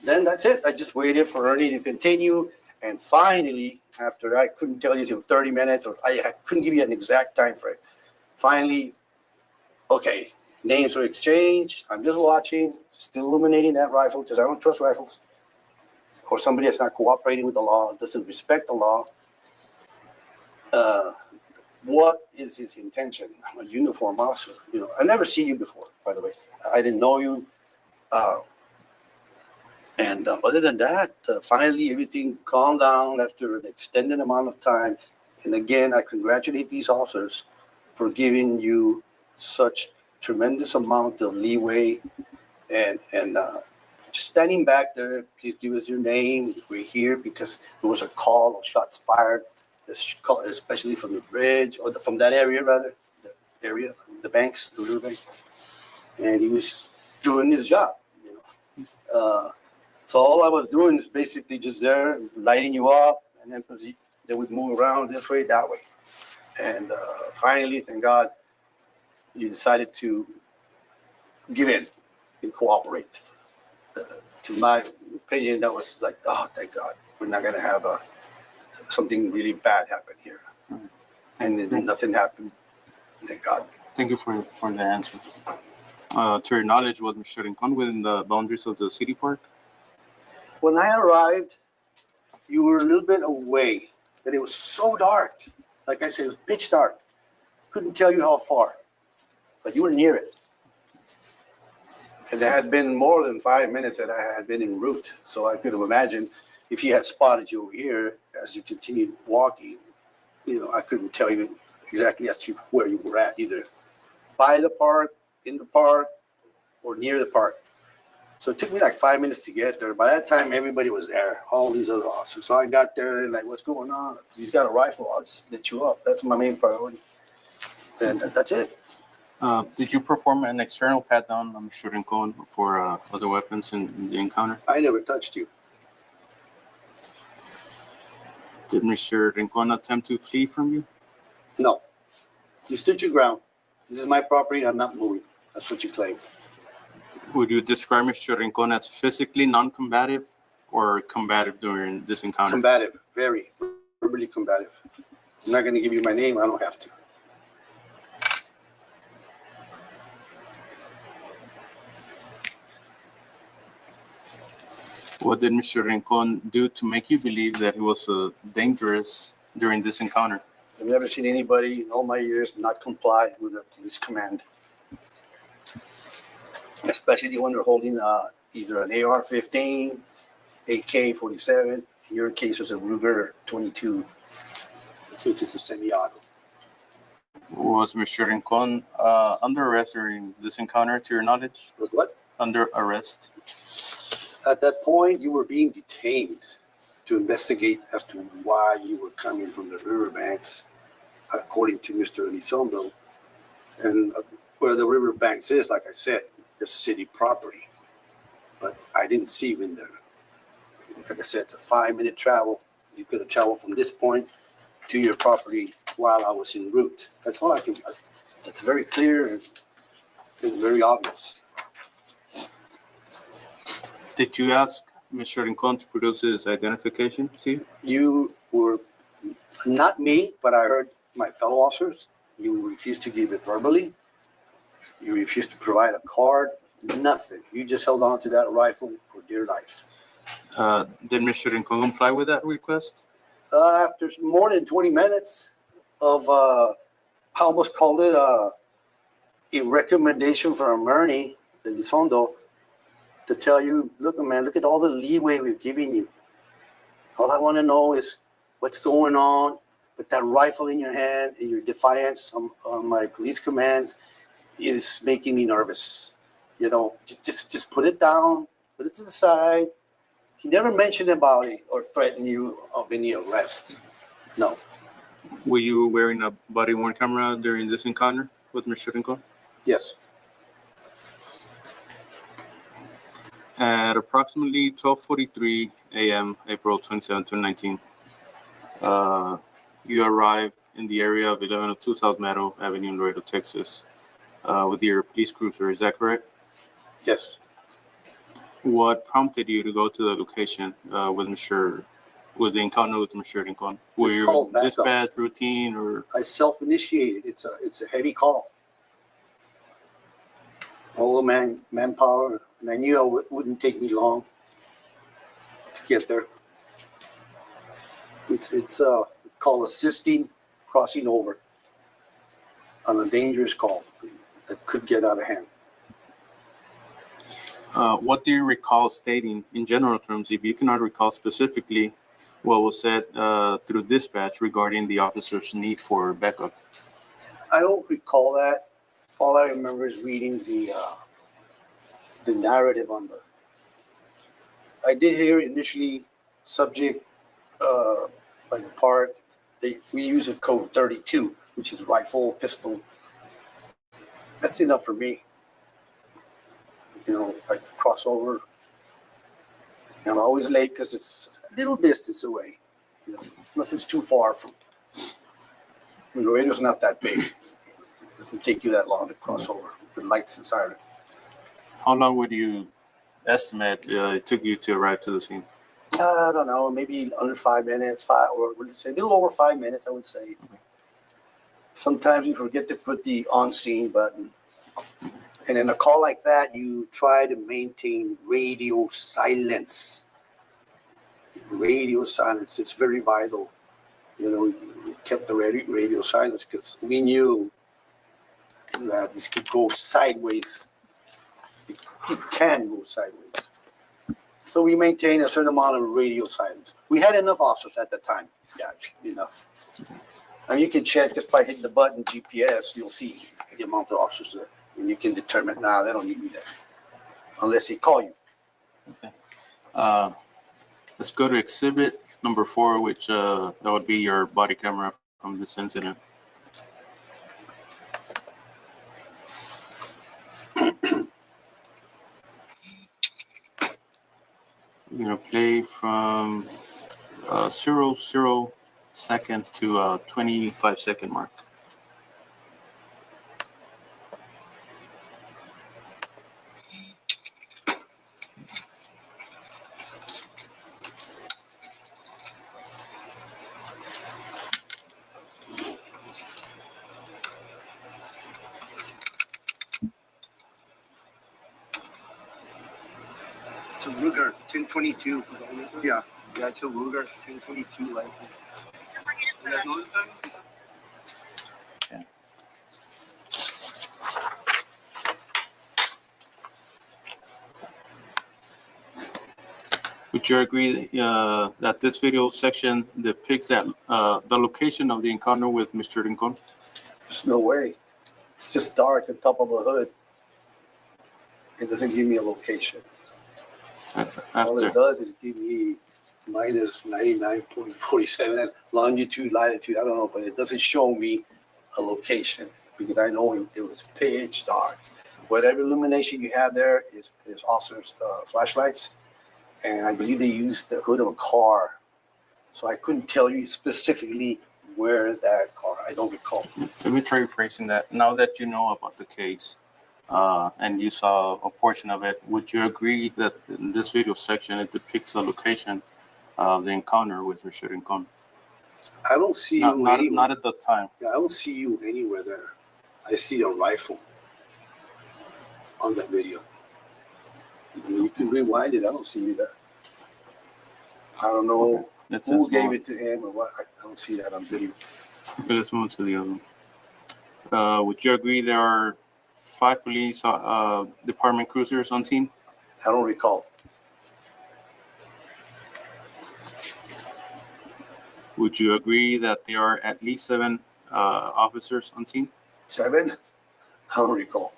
then that's it. I just waited for Ernie to continue, and finally, after I couldn't tell you till 30 minutes, or I couldn't give you an exact time frame. Finally, okay, names were exchanged. I'm just watching, still illuminating that rifle because I don't trust rifles. Or somebody that's not cooperating with the law, doesn't respect the law. What is his intention? I'm a uniform officer. I've never seen you before, by the way. I didn't know you. And other than that, finally everything calmed down after an extended amount of time. And again, I congratulate these officers for giving you such tremendous amount of leeway and just standing back there. Please give us your name. We're here because there was a call of shots fired, especially from the bridge or from that area rather, the area, the banks, the river banks. And he was doing his job, you know. So all I was doing is basically just there, lighting you up, and then they would move around this way, that way. And finally, thank God, you decided to give in and cooperate. To my opinion, that was like, oh, thank God, we're not going to have something really bad happen here. And then nothing happened, thank God. Thank you for the answer. To your knowledge, was Mr. Rincon within the boundaries of the city park? When I arrived, you were a little bit away, and it was so dark. Like I said, it was pitch dark. Couldn't tell you how far, but you were near it. And there had been more than 5 minutes that I had been en route, so I could have imagined if he had spotted you over here as you continued walking. You know, I couldn't tell you exactly as to where you were at, either by the park, in the park, or near the park. So it took me like 5 minutes to get there. By that time, everybody was there, all these other officers. So I got there and like, what's going on? He's got a rifle. I'll just let you up. That's my main priority. And that's it. Did you perform an external pat down on Mr. Rincon for other weapons in the encounter? I never touched you. Did Mr. Rincon attempt to flee from you? No. You stood your ground. This is my property. I'm not moving. That's what you claim. Would you describe Mr. Rincon as physically non-combative or combative during this encounter? Combative, very, verbally combative. I'm not going to give you my name. I don't have to. What did Mr. Rincon do to make you believe that he was dangerous during this encounter? I've never seen anybody in all my years not comply with a police command. Especially when they're holding either an AR-15, AK-47. In your case, it was a Ruger 22, which is a semi-auto. Was Mr. Rincon under arrest during this encounter, to your knowledge? Was what? Under arrest. At that point, you were being detained to investigate as to why you were coming from the riverbanks, according to Mr. Elizondo. And where the riverbanks is, like I said, the city property. But I didn't see you in there. Like I said, it's a 5-minute travel. You could have traveled from this point to your property while I was en route. That's all I can. That's very clear and it's very obvious. Did you ask Mr. Rincon to produce his identification to you? You were, not me, but I heard my fellow officers. You refused to give it verbally. You refused to provide a card, nothing. You just held on to that rifle for dear life. Did Mr. Rincon comply with that request? After more than 20 minutes of, I almost called it a recommendation from Ernie Elizondo to tell you, look, man, look at all the leeway we've given you. All I want to know is what's going on with that rifle in your hand and your defiance on my police commands is making me nervous. You know, just put it down, put it to the side. He never mentioned about it or threatened you of any arrest. No. Were you wearing a body-worn camera during this encounter with Mr. Rincon? Yes. At approximately 12:43 a.m., April 27, 2019, you arrived in the area of 1102 South Meadow Avenue in Laredo, Texas, with your police cruiser. Is that correct? Yes. What prompted you to go to the location with the encounter with Mr. Rincon? Were you dispatch routine or? I self-initiated. It's a heavy call. All the manpower, and I knew it wouldn't take me long to get there. It's called assisting crossing over on a dangerous call that could get out of hand. What do you recall stating in general terms, if you cannot recall specifically what was said through dispatch regarding the officer's need for backup? I don't recall that. All I remember is reading the narrative on the. I did hear initially subject by the park. We use a code 32, which is rifle, pistol. That's enough for me. You know, I cross over. I'm always late because it's a little distance away. You know, nothing's too far from. And the radio's not that big. It doesn't take you that long to cross over with lights and siren. How long would you estimate it took you to arrive to the scene? I don't know, maybe under 5 minutes, or let's say a little over 5 minutes, I would say. Sometimes you forget to put the on-scene button. And in a call like that, you try to maintain radio silence. Radio silence, it's very vital. You know, we kept the radio silence because we knew that this could go sideways. It can go sideways. So we maintain a certain amount of radio silence. We had enough officers at the time. Yeah, enough. And you can check just by hitting the button GPS, you'll see the amount of officers there. And you can determine, they don't need me there. Unless they call you. Okay. Let's go to exhibit number 4, which that would be your body camera from this incident. We're going to play from 0 seconds to 25-second mark. It's a Ruger 1022. Yeah, it's a Ruger 1022 rifle. You guys know this guy? Okay. Would you agree that this video section depicts that the location of the encounter with Mr. Rincon? There's no way. It's just dark on top of a hood. It doesn't give me a location. All it does is give me minus 99.47. That's longitude, latitude. I don't know, but it doesn't show me a location because I know it was pitch dark. Whatever illumination you have there is officers' flashlights. And I believe they used the hood of a car. So I couldn't tell you specifically where that car, I don't recall. Let me try rephrasing that. Now that you know about the case and you saw a portion of it, would you agree that in this video section, it depicts the location of the encounter with Mr. Rincon? I don't see you anywhere. Not at the time. Yeah, I don't see you anywhere there. I see a rifle on that video. And you can rewind it. I don't see you there. I don't know who gave it to him or what. I don't see that on video. Okay, let's move to the other one. Would you agree there are 5 police department cruisers on scene? I don't recall. Would you agree that there are at least 7 officers on scene? 7? I don't recall.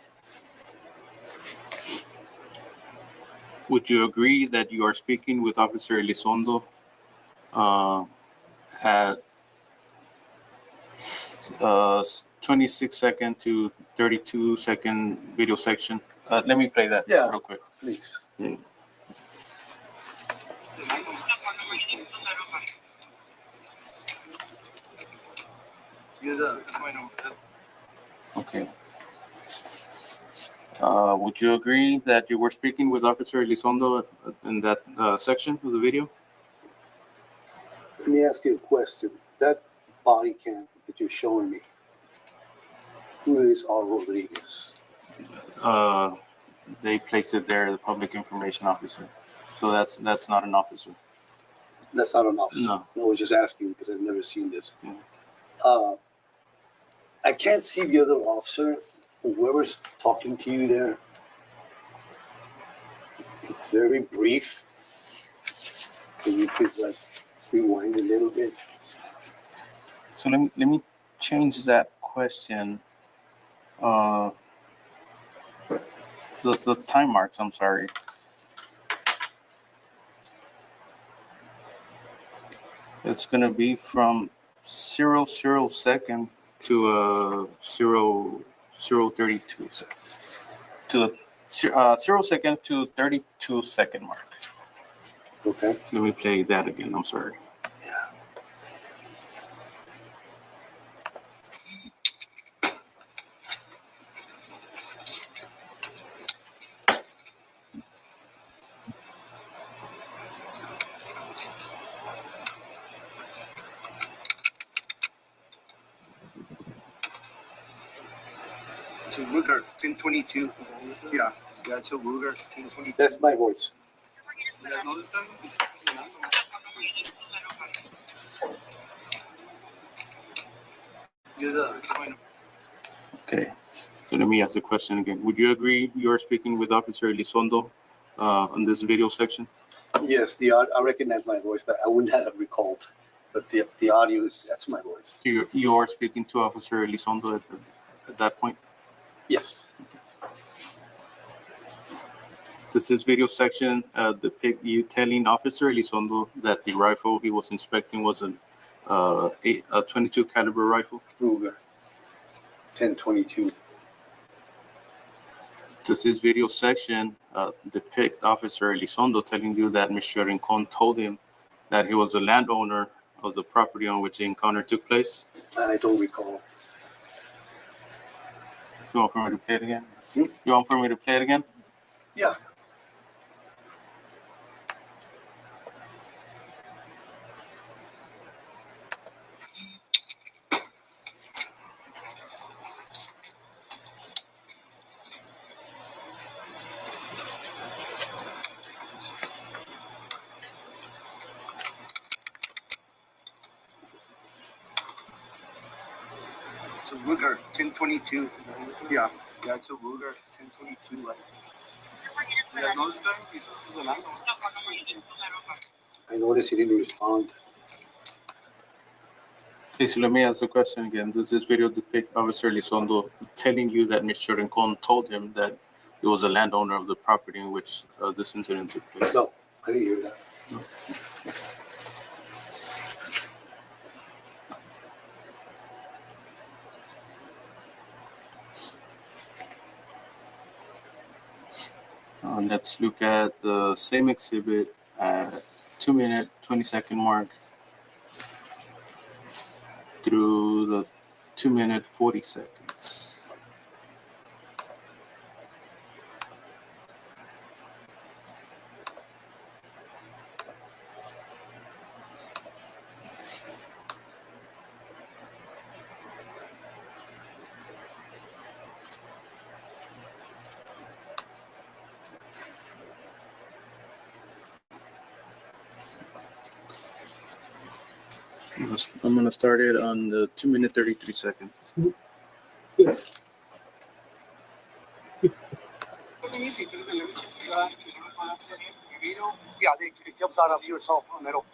Would you agree that you are speaking with Officer Elizondo at 26-second to 32-second video section? Let me play that real quick. Please. Yeah. Okay. Would you agree that you were speaking with Officer Elizondo in that section of the video? Let me ask you a question. That body cam that you're showing me, who is R. Rodriguez? They placed it there, the public information officer. So that's not an officer. That's not an officer? No. I was just asking because I've never seen this. Yeah. I can't see the other officer. Whoever's talking to you there, It's very brief. Can you please like rewind a little bit? So let me change that question. The time marks, I'm sorry. It's going to be from 0 second to 0:32 to 0 second to 32 second mark. Okay. Let me play that again. I'm sorry. It's a Ruger 1022. Yeah, it's a Ruger 1022. That's my voice. You guys know this guy? Okay. So let me ask the question again. Would you agree you are speaking with Officer Elizondo on this video section? Yes, I recognize my voice, but I wouldn't have recalled. But the audio that's my voice. You are speaking to Officer Elizondo at that point? Yes. Does this video section depict you telling Officer Elizondo that the rifle he was inspecting was a 22 caliber rifle? Ruger 1022. Does this video section depict Officer Elizondo telling you that Mr. Rincon told him that he was the landowner of the property on which the encounter took place? I don't recall. You want for me to play it again? You want for me to play it again? Yeah. It's a Ruger 1022. Yeah, it's a Ruger 1022. You guys know this guy? He's a landowner. I noticed he didn't respond. Okay, so let me ask the question again. Does this video depict Officer Elizondo telling you that Mr. Rincon told him that he was a landowner of the property in which this incident took place? No, I didn't hear that. No. Let's look at the same exhibit at 2-minute, 20-second mark through the 2-minute, 40 seconds. I'm going to start it on the 2-minute, 33 seconds. Yeah, it comes out of your cell phone. Metal.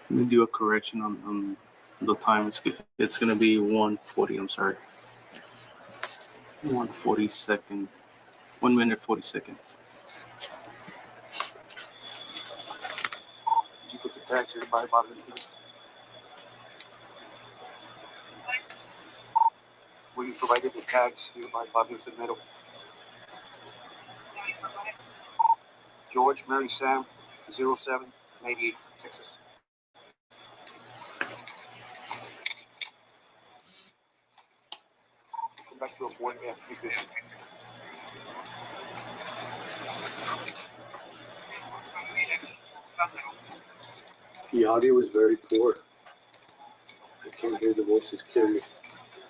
Let me do a correction on the time. It's going to be 1:40. I'm sorry. 1:40 second. 1 minute 40 second. Did you put the tags here by bottom? Where you provided the tags here by Bobby Metal. George Mary Sam 0798 Texas. back to a point. Yeah, efficient. The audio is very poor. I can't hear the voices clearly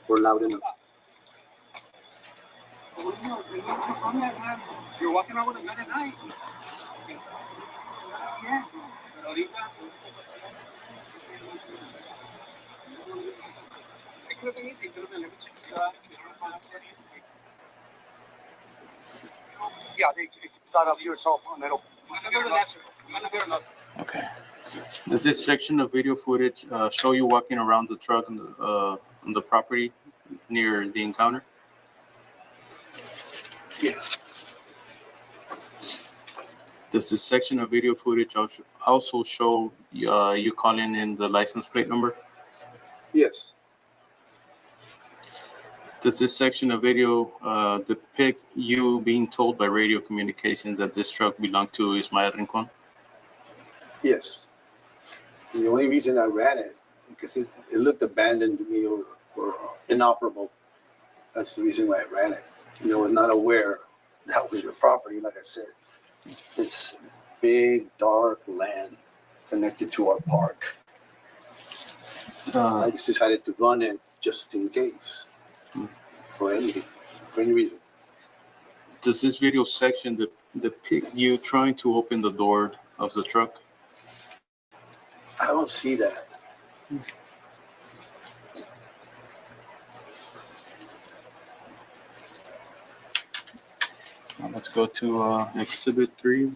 or loud enough. You're walking out with a gun at night. Yeah. It could have been easy. It could have been, let me check it out. Yeah, they thought of your cell phone. Okay. Does this section of video footage show you walking around the truck on the property near the encounter? Yeah. Does this section of video footage also show you calling in the license plate number? Yes. Does this section of video depict you being told by radio communications that this truck belonged to Ismael Rincon? Yes. The only reason I ran it because it looked abandoned to me or inoperable. That's the reason why I ran it. I was not aware that was your property. Like I said, it's big, dark land connected to our park. I just decided to run it just in case, for any reason. Does this video section depict you trying to open the door of the truck? I don't see that. Now let's go to Exhibit 3.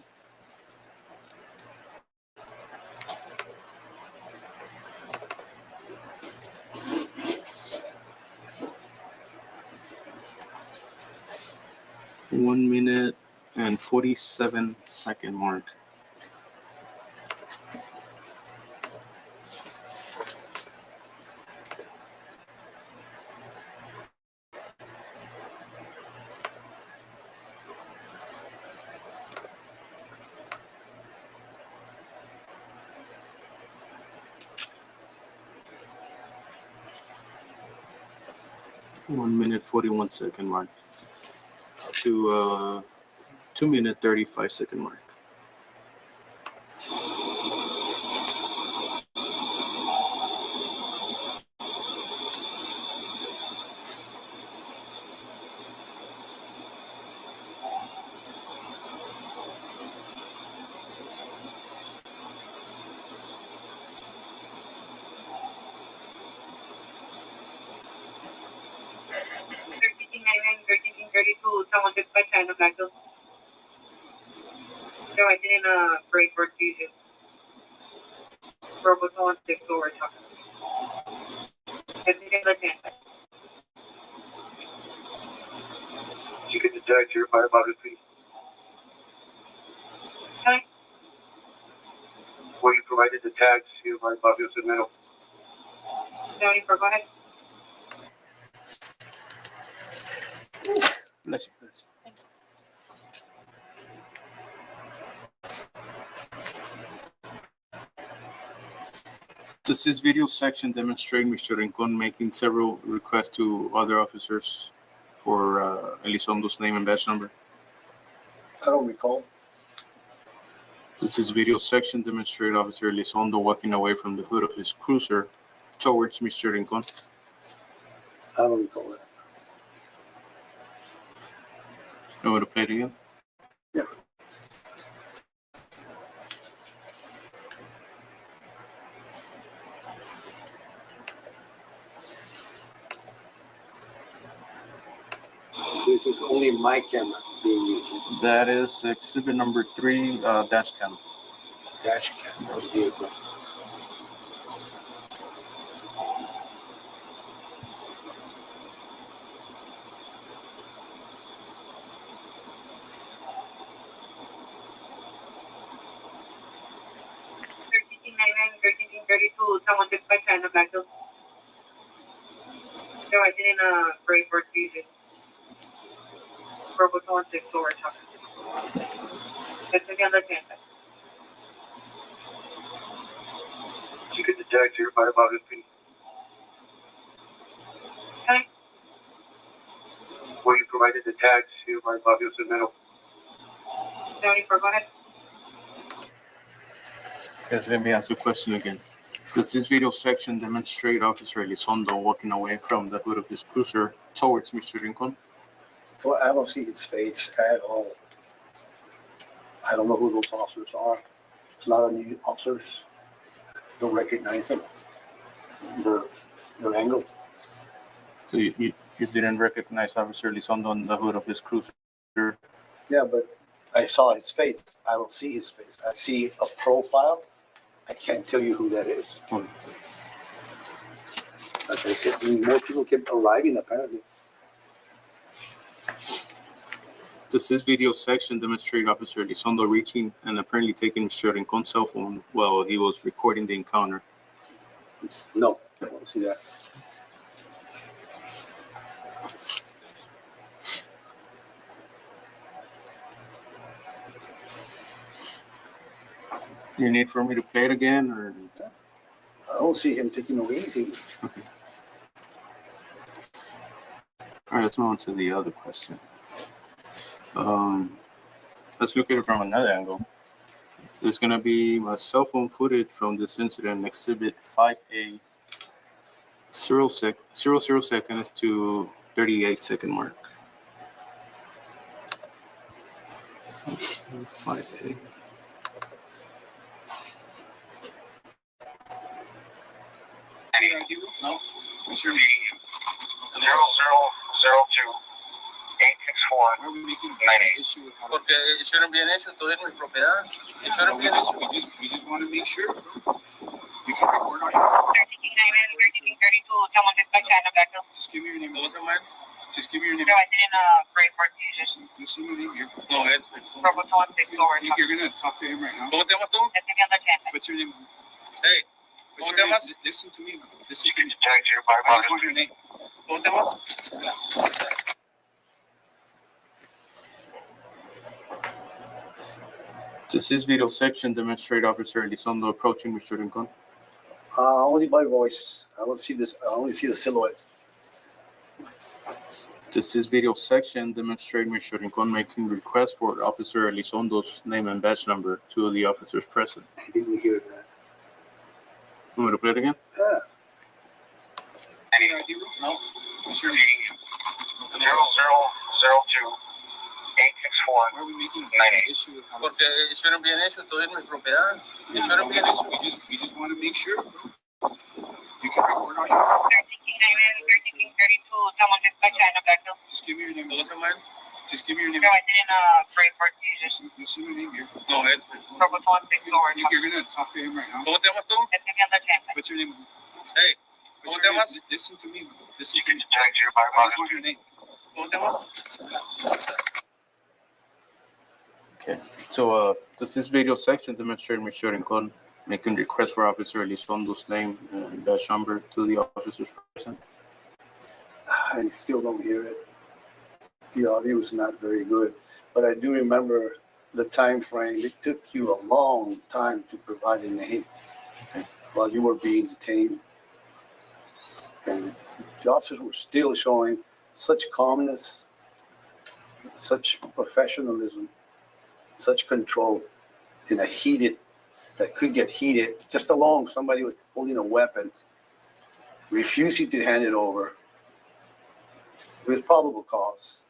One minute and 47-second mark. One minute 41-second mark to 2 minute 35-second mark. Someone took my China back up. So I didn't break for season. Robot on 6 over top. I didn't let that. You can detect your fire about it, please. Okay. Were you provided the tags here by Fabio Segmento? 74, go ahead. Bless you. Bless you. Thank you. Does this video section demonstrate Mr. Rincon making several requests to other officers for Elizondo's name and badge number? I don't recall. Does this video section demonstrate Officer Elizondo walking away from the hood of his cruiser towards Mr. Rincon? I don't recall that. You want to play it again? Yeah. This is only my camera being used. That is exhibit number 3, dash cam. Dash cam of the vehicle. Someone took my China back up. So I didn't break for season. Robot on 6 over top. Let's again let that. You can detect your fire about it, please. Okay. provided the tags, you might Fabio Semeno. 74, go ahead. Yes, let me ask the question again. Does this video section demonstrate Officer Elizondo walking away from the hood of his cruiser towards Mr. Rincon? Well, I don't see his face at all. I don't know who those officers are. A lot of new officers don't recognize them. Their angle. So you didn't recognize Officer Elizondo on the hood of his cruiser? Yeah, but I saw his face. I don't see his face. I see a profile. I can't tell you who that is. Oh. Like I said, more people kept arriving apparently. Does this video section demonstrate Officer Elizondo reaching and apparently taking Mr. Rincon's cell phone while he was recording the encounter? No, I don't see that. Do you need for me to play it again, or? I don't see him taking away anything. Okay. All right, let's move on to the other question. Let's look at it from another angle. There's going to be my cell phone footage from this incident, Exhibit 5A, 0 seconds to 38-second mark. 5A. No, what's your meeting? 0002 864 98. Porque hicieron bien hecho, todo es mi propiedad. Hicieron bien hecho. We just want to make sure. You can record on your 1332, someone dispatch and back up. Just give me your name. Just give me your name. So I didn't pray for Jesus. Just give me your name here. Go ahead. Bravo 216 forward. You're going to talk to him right now. ¿Cómo te llamas tú? What's your name? Hey, What's ¿cómo your te name? llamas? Listen to me. Listen to me. I just want your name. ¿Cómo te llamas? Does this video section demonstrate Officer Elizondo approaching Mr. Rincon? Only by voice. I don't see this. I only see the silhouette. Does this video section demonstrate Mr. Rincon making requests for Officer Elizondo's name and badge number to the officers present? I didn't hear that. You want me to play it again? Yeah. Any idea? No. What's your name? 0002 864 Why are we making 98. issue with how Porque hicieron bien hecho, todo es mi propiedad. Hicieron bien hecho. we just want to make sure. You can record on your 1332, someone dispatch and back up. Just give me your name. ¿Cómo se llama él? Just give me your name. So I didn't pray for Jesus. Just give me your name here. Go ahead. Bravo 216 forward. You're going to talk to him right now. ¿Cómo te llamas tú? What's your name? Hey, What's ¿cómo te your name? llamas? Listen to me. Listen to me. I just want your name. ¿Cómo te llamas? Okay. So, does this video section demonstrate Mr. Rincon making requests for Officer Elizondo's name and badge number to the officers present? I still don't hear it. The audio is not very good, but I do remember the time frame. It took you a long time to provide a name while you were being detained. And the officers were still showing such calmness, such professionalism, such control in a heated, that could get heated, just along somebody with holding a weapon, refusing to hand it over with probable cause.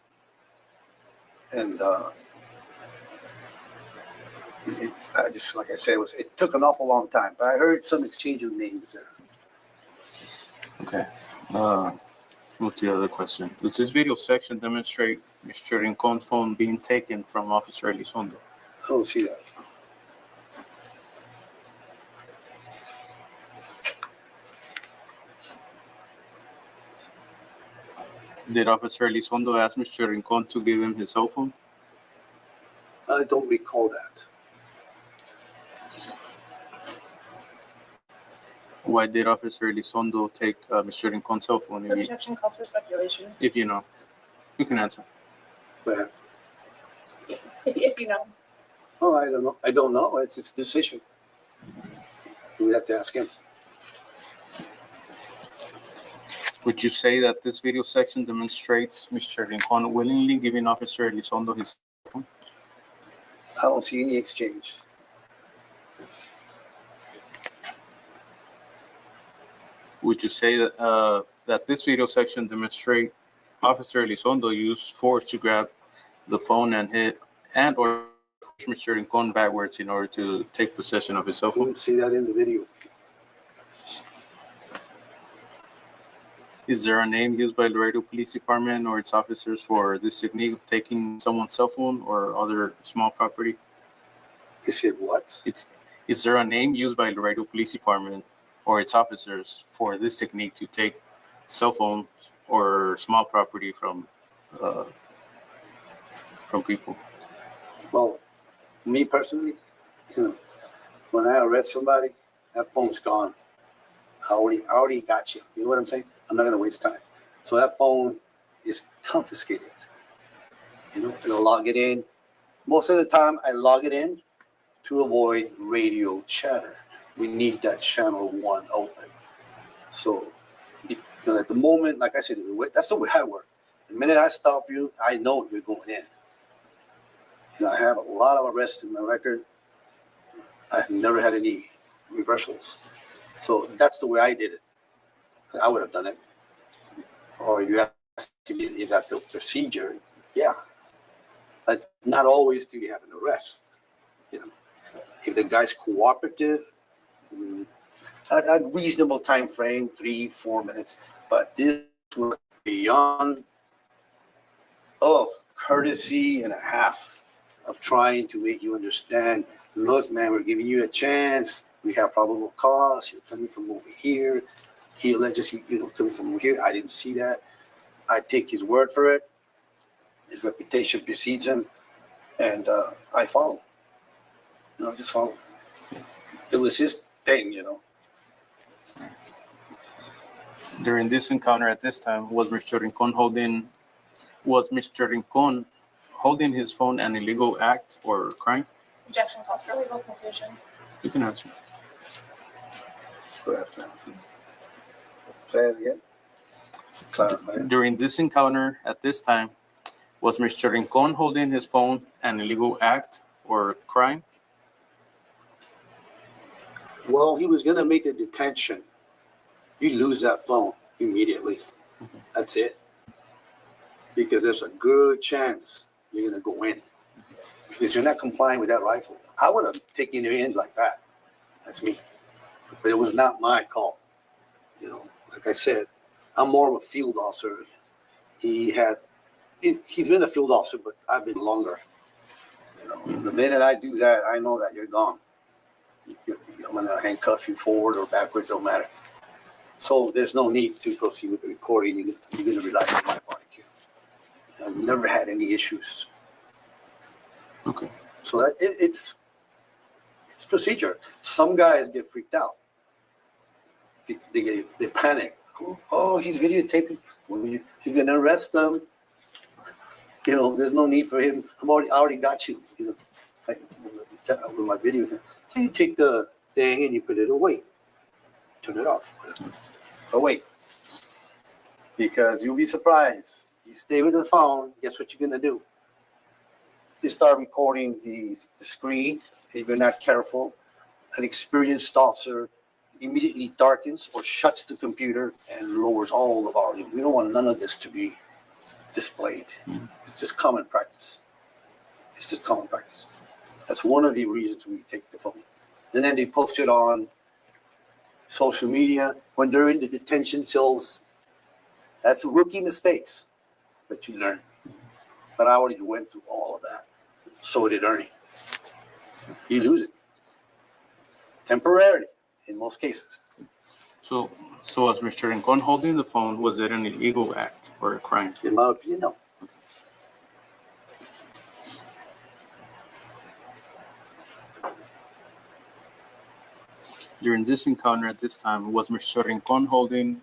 And I just, like I said, it took an awful long time, but I heard some exchange of names there. Okay. Move to the other question. Does this video section demonstrate Mr. Rincon's phone being taken from Officer Elizondo? I don't see that. Did Officer Elizondo ask Mr. Rincon to give him his cell phone? I don't recall that. Why did Officer Elizondo take Mr. Rincon's cell phone? The objection calls for speculation. If you know, you can answer. But, If you know. oh, I don't know. I don't know. It's his decision. We have to ask him. Would you say that this video section demonstrates Mr. Rincon willingly giving Officer Elizondo his phone? I don't see any exchange. Would you say that that this video section demonstrates Officer Elizondo used force to grab the phone and or push Mr. Rincon backwards in order to take possession of his cell You phone? don't see that in the video. Is there a name used by Laredo Police Department or its officers for this technique of taking someone's cell phone or other small property? Is it what? Is there a name used by Laredo Police Department or its officers for this technique to take cell phones or small property from people? Well, me personally, when I arrest somebody, that phone's gone. I already got you. You know what I'm saying? I'm not gonna waste time. So that phone is confiscated. I'll log it in. Most of the time, I log it in to avoid radio chatter. We need that channel 1 open. So at the moment, like I said, that's the way I work. The minute I stop you, I know you're going in. I have a lot of arrests in my record. I've never had any reversals. So that's the way I did it. I would have done it. Or you have to be, is that the procedure? Yeah. But not always do you have an arrest. If the guy's cooperative, a reasonable time frame, 3-4 minutes. But this was beyond courtesy and a half of trying to make you understand. Look, man, we're giving you a chance. We have probable cause. You're coming from over here. He alleges coming from over here. I didn't see that. I take his word for it. His reputation precedes him, and I follow. Just follow. It was his thing, During this encounter at this time, was Mr. Rincon holding his phone an illegal act or crime? Objection calls for legal conclusion. You can answer. Say it again. Clarify. During this encounter at this time, was Mr. Rincon holding his phone an illegal act or crime? Well, he was going to make a detention. You lose that phone immediately. That's it. Because there's a good chance you're going to go in. Because you're not complying with that rifle. I would have taken you in like that. That's me. But it was not my call. Like I said, I'm more of a field officer. He's been a field officer, but I've been longer. The minute I do that, I know that you're gone. I'm going to handcuff you forward or backward, don't matter. So there's no need to proceed with the recording. You're going to rely on my body cam. I've never had any issues. Okay. So it's procedure. Some guys get freaked out. They panic. Oh, he's videotaping. You're going to arrest them. There's no need for him. I already got you. Like with my video. You take the thing and you put it away. Turn it off. Away. Because you'll be surprised. You stay with the phone, guess what you're going to do? You start recording the screen. If you're not careful, an experienced officer immediately darkens or shuts the computer and lowers all the volume. We don't want none of this to be displayed. It's just common practice. That's one of the reasons we take the phone. And then they post it on social media when they're in the detention cells. That's rookie mistakes, but you learn. But I already went through all of that. So did Ernie. You lose it. Temporarily, in most cases. So as Mr. Rincon holding the phone, was it an illegal act or a crime? In my opinion, no. During this encounter at this time, was Mr. Rincon holding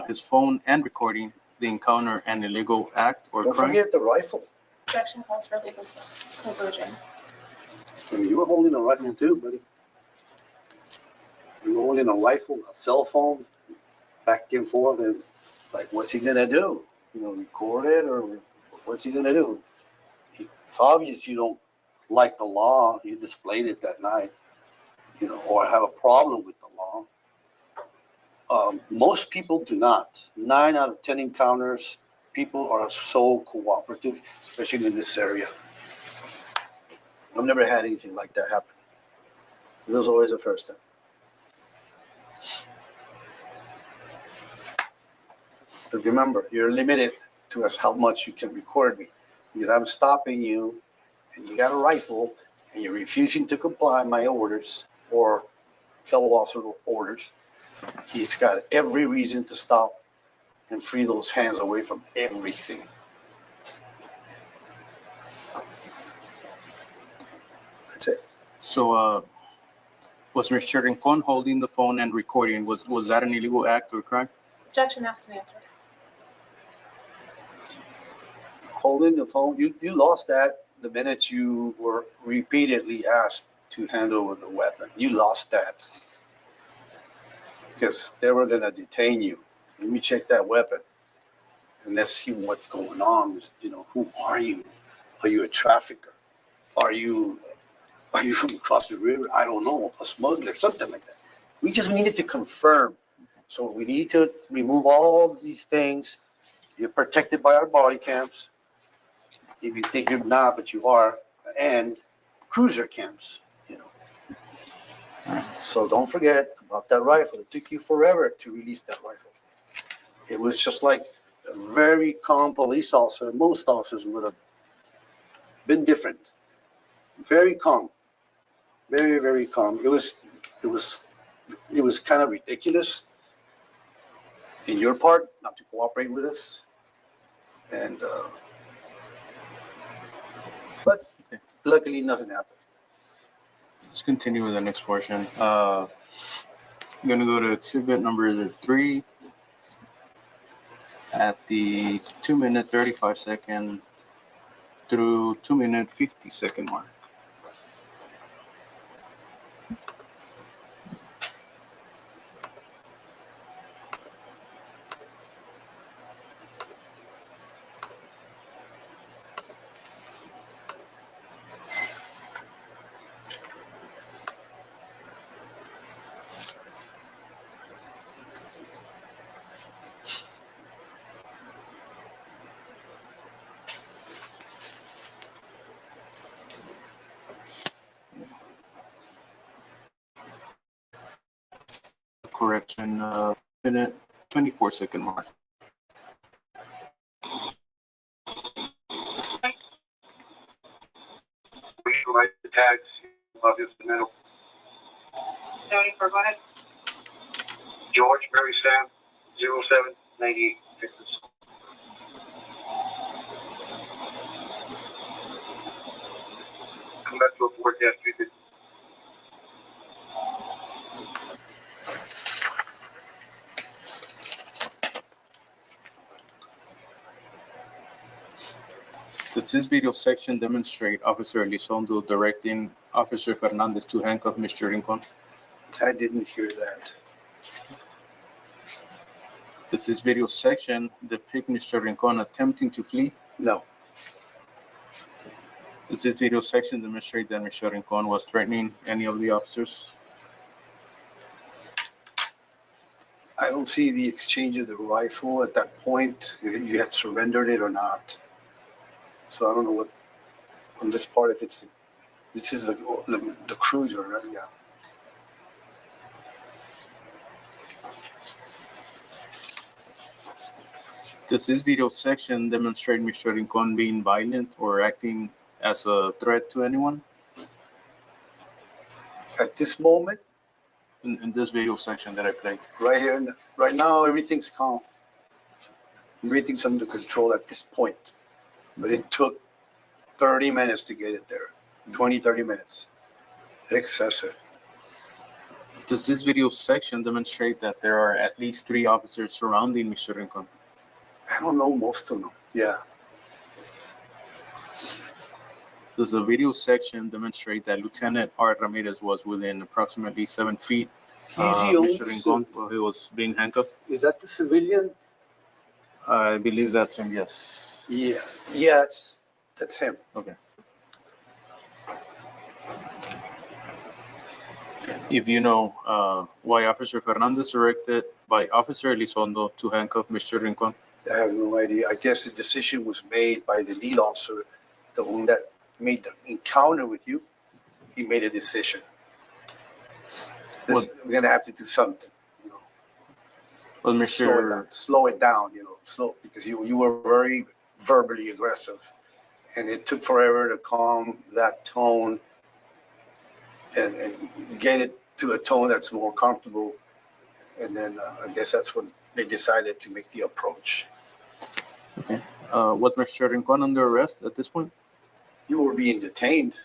his phone and recording the encounter an illegal act or Don't crime? forget the rifle. Objection calls for legal conclusion. You were holding a rifle too, buddy. You were holding a rifle, a cell phone. back and forth, and like, what's he gonna do? Record it, or what's he gonna do? It's obvious you don't like the law. You displayed it that night, or have a problem with the law. Most people do not. 9 out of 10 encounters, people are so cooperative, especially in this area. I've never had anything like that happen. It was always the first time. But remember, you're limited to how much you can record me, because I'm stopping you, and you got a rifle, and you're refusing to comply my orders or fellow officer orders. He's got every reason to stop and free those hands away from everything. That's it. So, was Mr. Rincon holding the phone and recording? Was that an illegal act or crime? Objection asked and answered. Holding the phone, you lost that the minute you were repeatedly asked to hand over the weapon. You lost that. Because they were going to detain you. Let me check that weapon, and let's see what's going on. Who are you? Are you a trafficker? Are you from across the river? I don't know, a smuggler, something like that. We just needed to confirm. So we need to remove all these things. You're protected by our body cams. If you think you're not, but you are, and cruiser cams. So don't forget about that rifle. It took you forever to release that rifle. It was just like a very calm police officer. Most officers would have been different. Very calm. Very, very calm. It was kind of ridiculous in your part not to cooperate with us. And but luckily nothing happened. Let's continue with the next portion. I'm going to go to exhibit number 3 at the 2-minute 35-second through 2-minute 50-second mark. Correction, minute 24-second mark. We provide the tags, obvious the middle. 74, go ahead. George Mary Sam, 0798 Texas. Come back to report that treated. Does this video section demonstrate Officer Elizondo directing Officer Fernandez to handcuff Mr. Rincon? I didn't hear that. Does this video section depict Mr. Rincon attempting to flee? No. Does this video section demonstrate that Mr. Rincon was threatening any of the officers? I don't see the exchange of the rifle at that point, if you had surrendered it or not. So I don't know what, on this part, if it's, this is the cruiser, right? Yeah. Does this video section demonstrate Mr. Rincon being violent or acting as a threat to anyone? At this moment? In this video section that I played. Right here, right now, everything's calm. Everything's under control at this point. But it took 30 minutes to get it there. 20, 30 minutes. Excessive. Does this video section demonstrate that there are at least 3 officers surrounding Mr. Rincon? I don't know most of them. Yeah. Does the video section demonstrate that Lieutenant Art Ramirez was within approximately 7 feet Mr. Rincon while he was being handcuffed. Is that the civilian? I believe that's him, yes. Yeah. Yes, that's him. Okay. If you know why Officer Fernandez directed by Officer Elizondo to handcuff Mr. Rincon? I have no idea. I guess the decision was made by the lead officer, the one that made the encounter with you. He made a decision. We're gonna have to do something, you know. Well, Mr. Slow it down, you know, because you were very verbally aggressive, and it took forever to calm that tone and get it to a tone that's more comfortable. And then I guess that's when they decided to make the approach. Okay. Was Mr. Rincon under arrest at this point? You were being detained.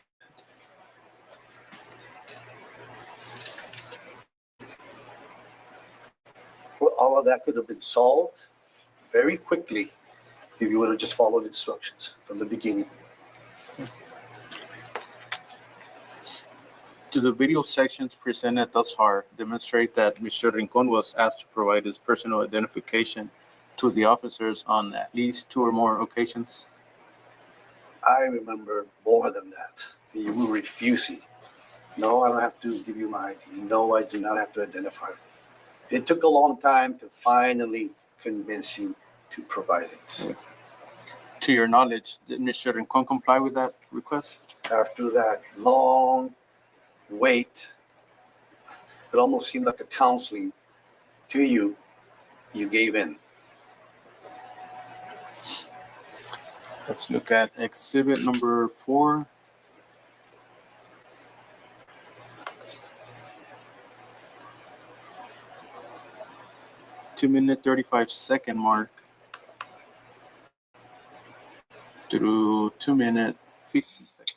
Well, all of that could have been solved very quickly if you would have just followed instructions from the beginning. Do the video sections presented thus far demonstrate that Mr. Rincon was asked to provide his personal identification to the officers on at least 2 or more occasions? I remember more than that. You were refusing. No, I don't have to give you my ID. No, I do not have to identify. It took a long time to finally convince you to provide it. To your knowledge, did Mr. Rincon comply with that request? After that long wait, it almost seemed like a counseling to you, you gave in. Let's look at exhibit number 4. Two-minute, 35-second mark through 2-minute, 15 seconds.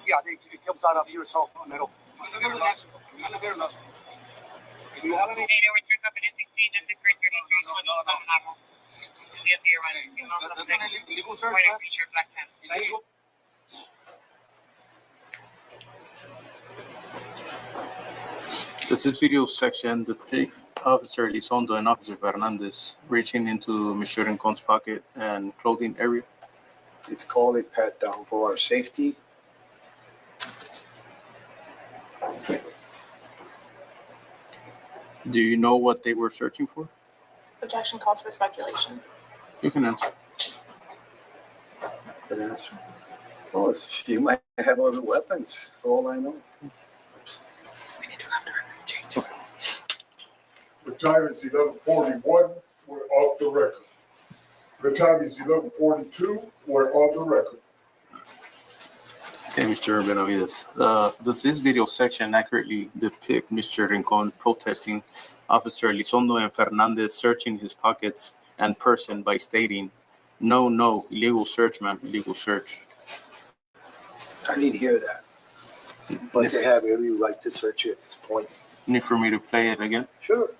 Yeah, it comes out of your cell phone. It'll. Does this video section depict Officer Elizondo and Officer Fernandez reaching into Mr. Rincon's pocket and clothing area? It's called a pat down for our safety. Do you know what they were searching for? Objection calls for speculation. You can answer. Good answer. Well, you might have other weapons, for all I know. We need to have to change. The time is 11:41. We're off the record. The time is 11:42. We're on the record. Okay, Mr. Benavides. Does this video section accurately depict Mr. Rincon protesting Officer Elizondo and Fernandez searching his pockets and person by stating, "No, no, illegal search, ma'am, illegal search"? I didn't hear that. But they have every right to search you at this point. Need for me to play it again? Sure.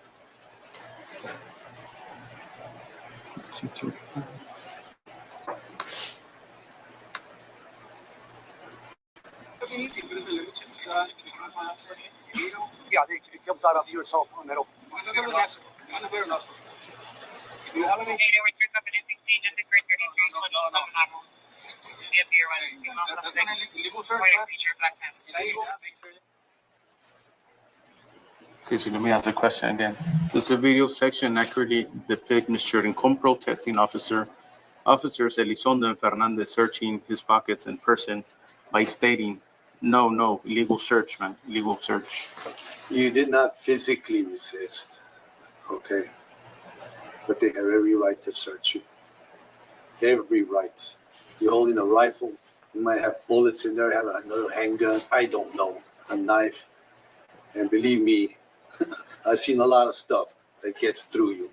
Yeah, it comes out of your cell phone. It'll. Okay, so let me ask the question again. Does the video section accurately depict Mr. Rincon protesting Officers Elizondo and Fernandez searching his pockets and person by stating, "No, no, illegal search, man, illegal search"? You did not physically resist, okay? But they have every right to search you. Every right. You're holding a rifle. You might have bullets in there, have another handgun. I don't know. A knife. And believe me, I've seen a lot of stuff that gets through you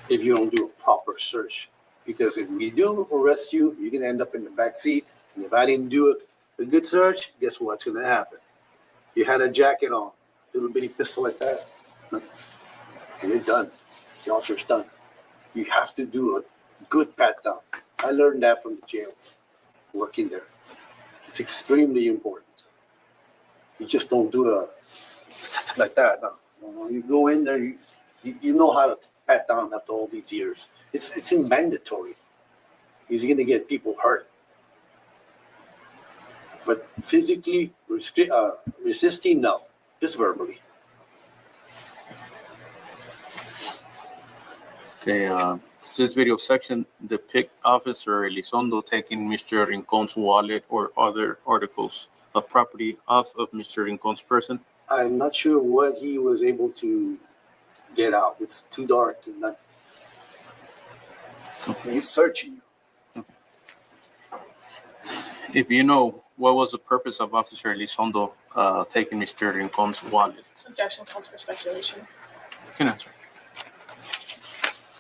if you don't do a proper search. Because if we do arrest you, you're going to end up in the back seat. And if I didn't do a good search, guess what's going to happen? You had a jacket on. little bitty pistol like that, and you're done. The officer's done. You have to do a good pat down. I learned that from the jail, working there. It's extremely important. You just don't do it like that. No. You go in there, you know how to pat down after all these years. It's mandatory. You're going to get people hurt. But physically resisting, no, just verbally. Okay, this video section depict Officer Elizondo taking Mr. Rincon's wallet or other articles of property off of Mr. Rincon's person. I'm not sure what he was able to get out. It's too dark and not. He's searching you. If you know, what was the purpose of Officer Elizondo taking Mr. Rincon's wallet? Objection calls for speculation. You can answer.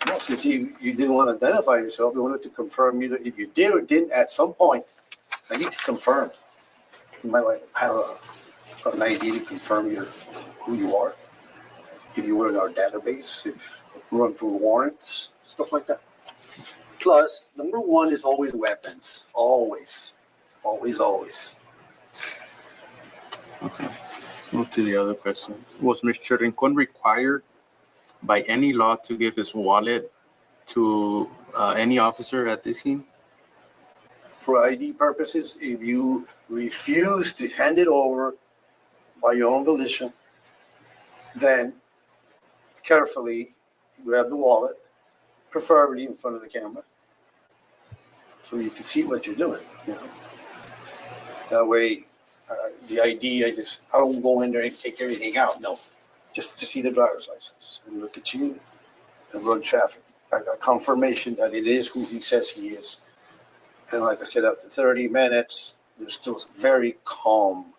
No, since you didn't want to identify yourself, you wanted to confirm either if you did or didn't at some point. I need to confirm. You might like have an ID to confirm who you are. If you were in our database, if you run through warrants, stuff like that. Plus, number one is always weapons. Always. Always, always. Okay. Move to the other question. Was Mr. Rincon required by any law to give his wallet to any officer at this scene? For ID purposes, if you refuse to hand it over by your own volition, then carefully grab the wallet, preferably in front of the camera, so you can see what you're doing. You know, that way, the ID, I don't go in there and take everything out. No, just to see the driver's license and look at you and run traffic. I got confirmation that it is who he says he is. And like I said, after 30 minutes, they're still very calm.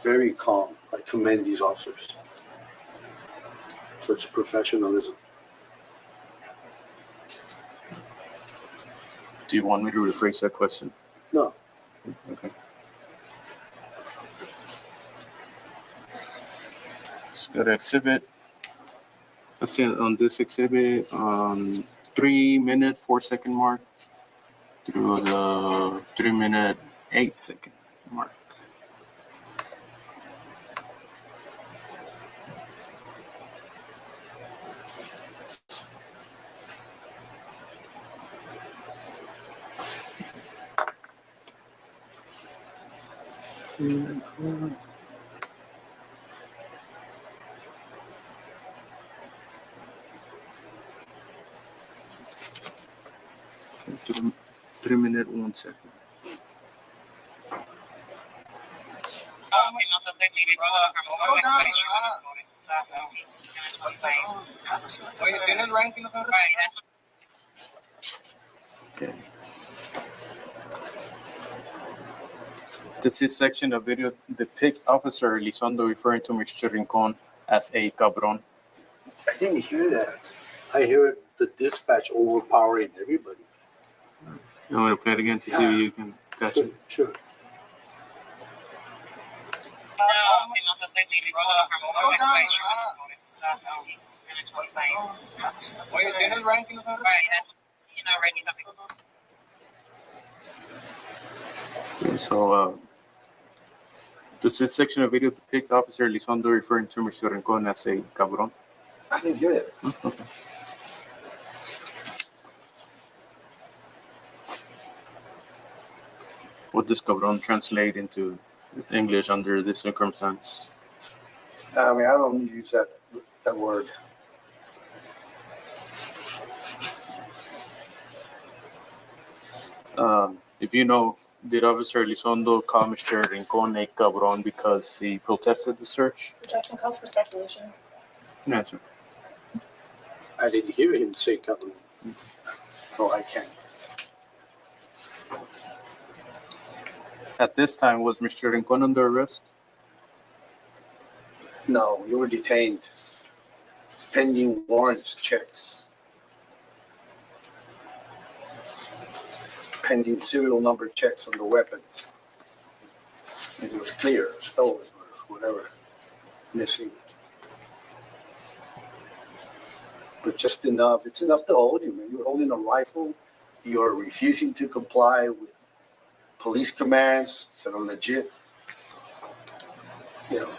Very calm. I commend these officers. Such professionalism. Do you want me to rephrase that question? No. Okay. Let's go to exhibit. Let's see on this exhibit, 3-minute 4-second mark through the 3-minute 8-second mark. To the 3-minute 1 second. Okay. Does this section of video depict Officer Elizondo referring to Mr. Rincon as a cabron? I didn't hear that. I hear the dispatch overpowering everybody. You want me to play it again to see if you can catch it? Sure. Okay, so does this section of video depict Officer Elizondo referring to Mr. Rincon as a cabron? I didn't hear that. Okay. What does cabron translate into English under this circumstance? I mean, I don't use that word. If you know, did Officer Elizondo call Mr. Rincon a cabron because he protested the search? Objection calls for speculation. An answer. I didn't hear him say cabron, so I can't. At this time, was Mr. Rincon under arrest? No, you were detained. Pending warrants checks. Pending serial number checks on the weapon. It was clear, stolen, or whatever. missing. But just enough. It's enough to hold you, man. You're holding a rifle. You're refusing to comply with police commands that are legit. You know,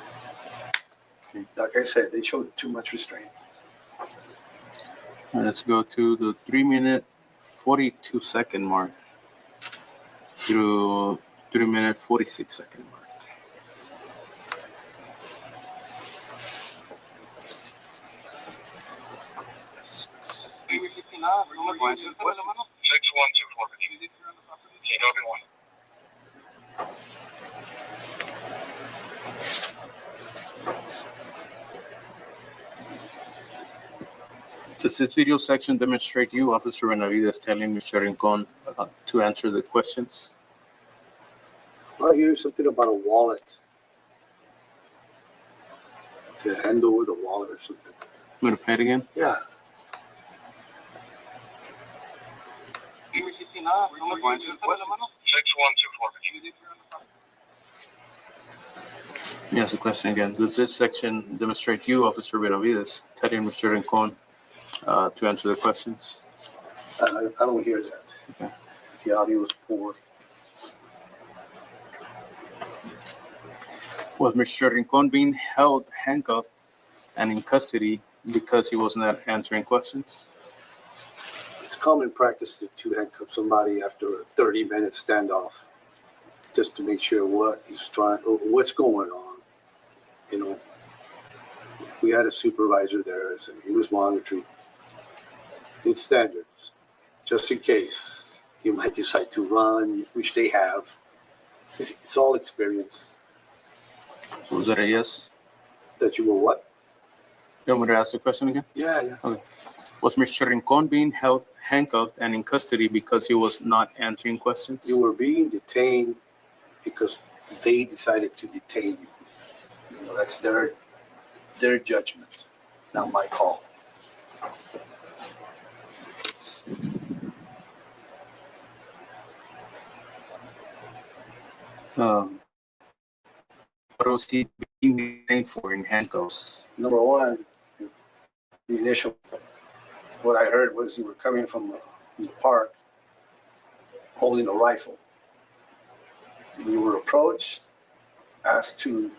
like I said, they showed too much restraint. And let's go to the 3-minute 42-second mark through 3-minute 46-second mark. Does this video section demonstrate you, Officer Benavides, telling Mr. Rincon to answer the questions? I hear something about a wallet. To hand over the wallet or something. I'm going to play it again? Yeah. Yes, the question again. Does this section demonstrate you, Officer Benavides, telling Mr. Rincon to answer the questions? I don't hear that. Okay. The audio is poor. Was Mr. Rincon being held, handcuffed, and in custody because he was not answering questions? It's common practice to handcuff somebody after a 30-minute standoff, just to make sure what's going on. You know, we had a supervisor there, so he was monitoring. It's standards, just in case you might decide to run, which they have. It's all experience. So was that a yes? That you were what? You want me to ask the question again? Yeah. Okay. Was Mr. Rincon being held, handcuffed, and in custody because he was not answering questions? You were being detained because they decided to detain you. You know, that's their judgment, not my call. What was he being detained for in handcuffs? Number one, the initial, what I heard was you were coming from the park holding a rifle. You were approached, asked to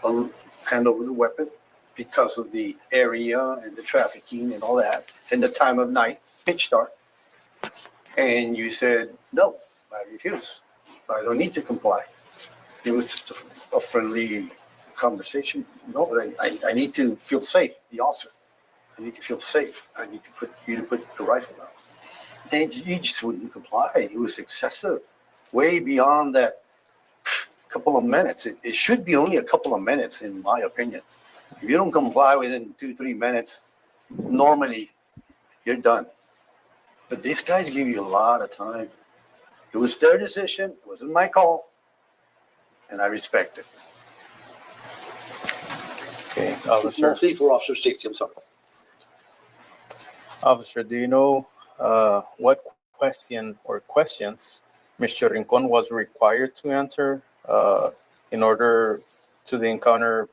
hand over the weapon because of the area and the trafficking and all that, and the time of night, pitch dark. And you said, no, I refuse. I don't need to comply. It was just a friendly conversation. No, but I need to feel safe, the officer. I need to feel safe. I need to put the rifle down. And you just wouldn't comply. It was excessive, way beyond that couple of minutes. It should be only a couple of minutes, in my opinion. If you don't comply within 2-3 minutes, normally you're done. But these guys give you a lot of time. It was their decision. It wasn't my call. And I respect it. Okay, It's officer. mostly for officer safety. I'm sorry. Officer, do you know what question or questions Mr. Rincon was required to answer in order to the encounter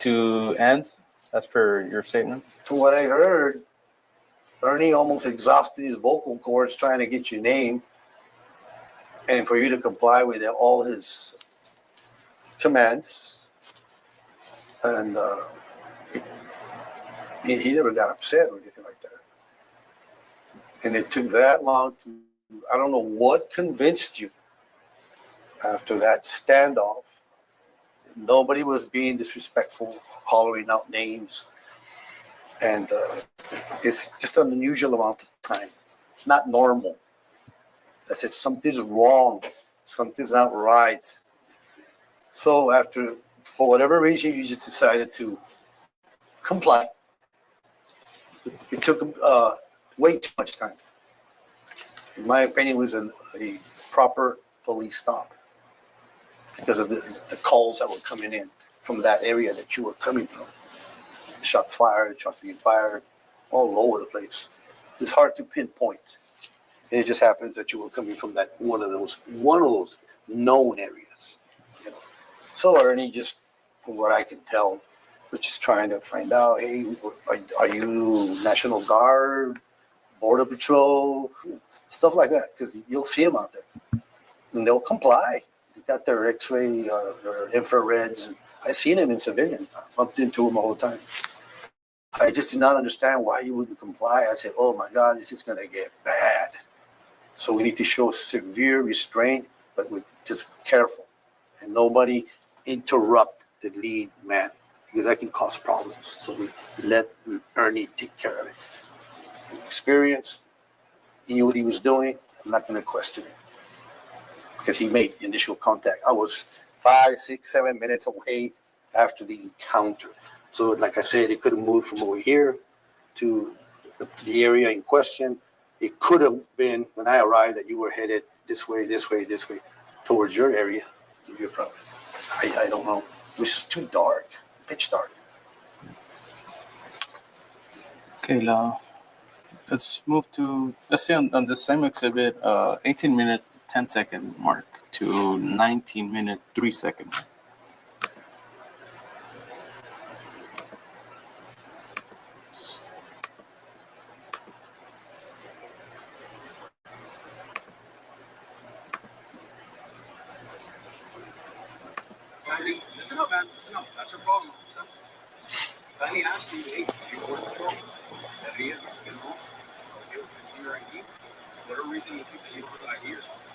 to end, as per your statement? From what I heard, Ernie almost exhausted his vocal cords trying to get your name and for you to comply with all his commands. And he never got upset or anything like that. And it took that long to, I don't know what convinced you after that standoff. Nobody was being disrespectful, hollering out names. And it's just an unusual amount of time. It's not normal. I said, something's wrong. Something's not right. So after, for whatever reason, you just decided to comply. It took way too much time. In my opinion, it was a proper police stop because of the calls that were coming in from that area that you were coming from. Shots fired, shots being fired, all over the place. It's hard to pinpoint. And it just happens that you were coming from that one of those known areas. You know. So Ernie just from what I can tell, which is trying to find out, hey, are you National Guard, Border Patrol, stuff like that, because you'll see them out there, and they'll comply. They got their X-ray, their infrareds. I've seen them in civilian. I bumped into them all the time. I just did not understand why you wouldn't comply. I said, oh my God, this is going to get bad. So we need to show severe restraint, but with just careful, and nobody interrupt the lead man, because that can cause problems. So we let Ernie take care of it. Experience, he knew what he was doing. I'm not going to question it, because he made initial contact. I was 5, 6, 7 minutes away after the encounter. So like I said, it could have moved from over here to the area in question. It could have been when I arrived that you were headed this way, towards your area. Your property. I don't know. It was too dark, pitch dark. Okay, let's move to, let's say on the same exhibit, 18-minute, 10-second mark to 19-minute, 3 seconds. Listen up, man. Listen up. That's your problem. Finally asked you, hey, you border patrol? That he is, you know, okay, see your ID. Whatever reason you think that you don't have ID or something.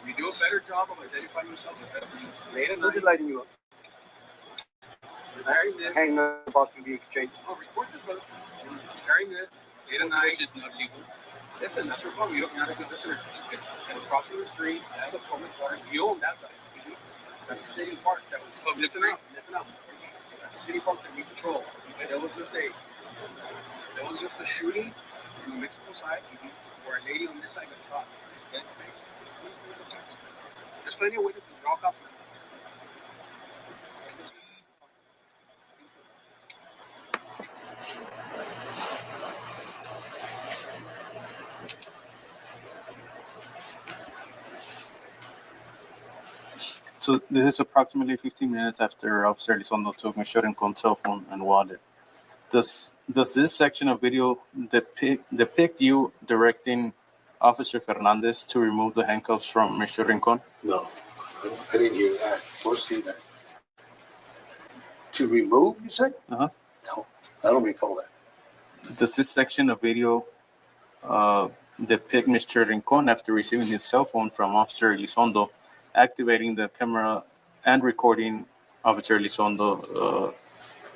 You do a better job of identifying yourself. Late at night. Lighting you up. Carrying this. Hang about to be exchanged. Oh, report this, brother. Carrying this. Late at night is not legal. Listen, that's your problem. You don't have a good listener. And crossing the street, that's a public park. You own that side. That's a city park. That was public. Listen up. That's a city park that we control. And there was just a shooting from the Mexico side where a lady on this side got shot. Okay? There's plenty of witnesses. They're all cops. So this is approximately 15 minutes after Officer Elizondo took Mr. Rincon's cell phone and wallet. Does this section of video depict you directing Officer Fernandez to remove the handcuffs from Mr. Rincon? No, I didn't hear that or see that. To remove, you said? Uh-huh. No, I don't recall that. Does this section of video depict Mr. Rincon after receiving his cell phone from Officer Elizondo, activating the camera and recording Officer Elizondo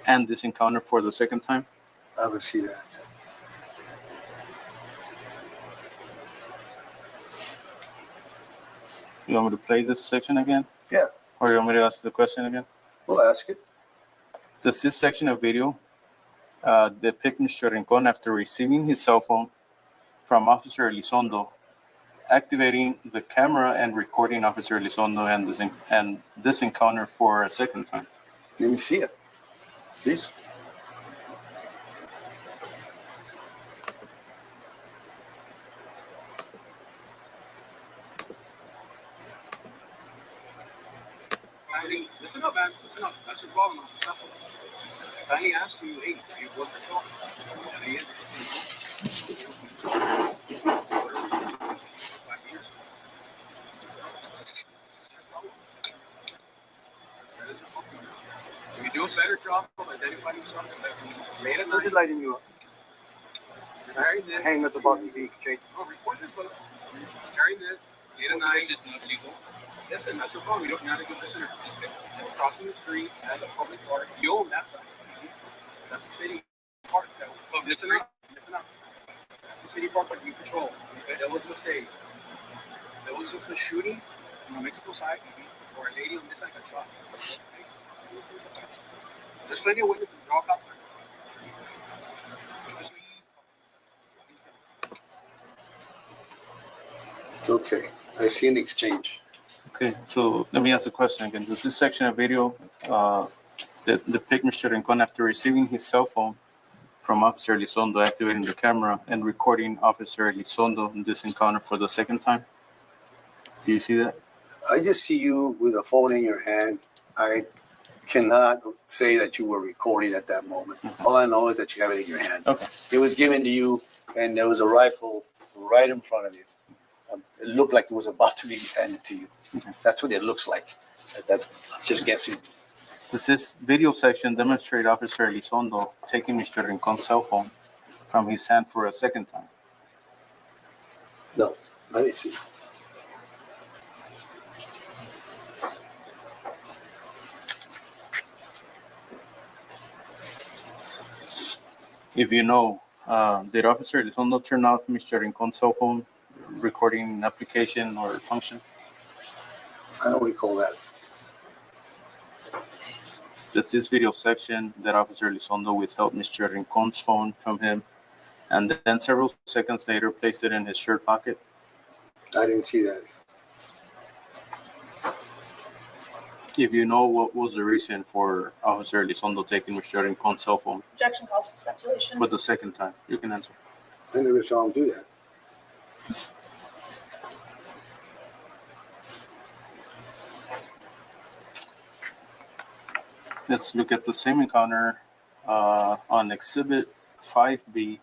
and this encounter for the second time? I would see that. You want me to play this section again? Yeah. Or you want me to ask the question again? We'll ask it. Does this section of video depict Mr. Rincon after receiving his cell phone from Officer Elizondo, activating the camera and recording Officer Elizondo and this encounter for a second time? Let me see it, please. Listen up, man. Listen up. That's your problem. I finally asked you, hey, do you work patrol? That he is. You do a better job of identifying yourself. Late at night. Lighting you up. Hang that's about to be exchanged. Oh, report this, brother. Carrying this. Late at night is not legal. Listen, that's your problem. You don't have a good listener. Okay? Crossing the street, that's a public park. You own that side. That's a city park. Listen up. That's a city park that you control. Okay? There was a mistake. There was just a shooting from the Mexico side where a lady on this side got shot. Okay? There's plenty of witnesses. They're all cops. Okay, I see an exchange. Okay, so let me ask the question again. Does this section of video depict Mr. Rincon after receiving his cell phone from Officer Elizondo, activating the camera and recording Officer Elizondo in this encounter for the second time? Do you see that? I just see you with a phone in your hand. I cannot say that you were recording at that moment. All I know is that you have it in your hand. Okay. It was given to you, and there was a rifle right in front of you. It looked like it was about to be handed to you. Okay. That's what it looks like. I'm just guessing. Does this video section demonstrate Officer Elizondo taking Mr. Rincon's cell phone from his hand for a second time? No, I didn't see. If you know, did Officer Elizondo turn off Mr. Rincon's cell phone recording application or function? I don't recall that. Does this video section that Officer Elizondo withheld Mr. Rincon's phone from him and then several seconds later placed it in his shirt pocket? I didn't see that. If you know, what was the reason for Officer Elizondo taking Mr. Rincon's cell phone Objection calls for speculation. for the second time? You can answer. I never saw him do that. Let's look at the same encounter on Exhibit 5B,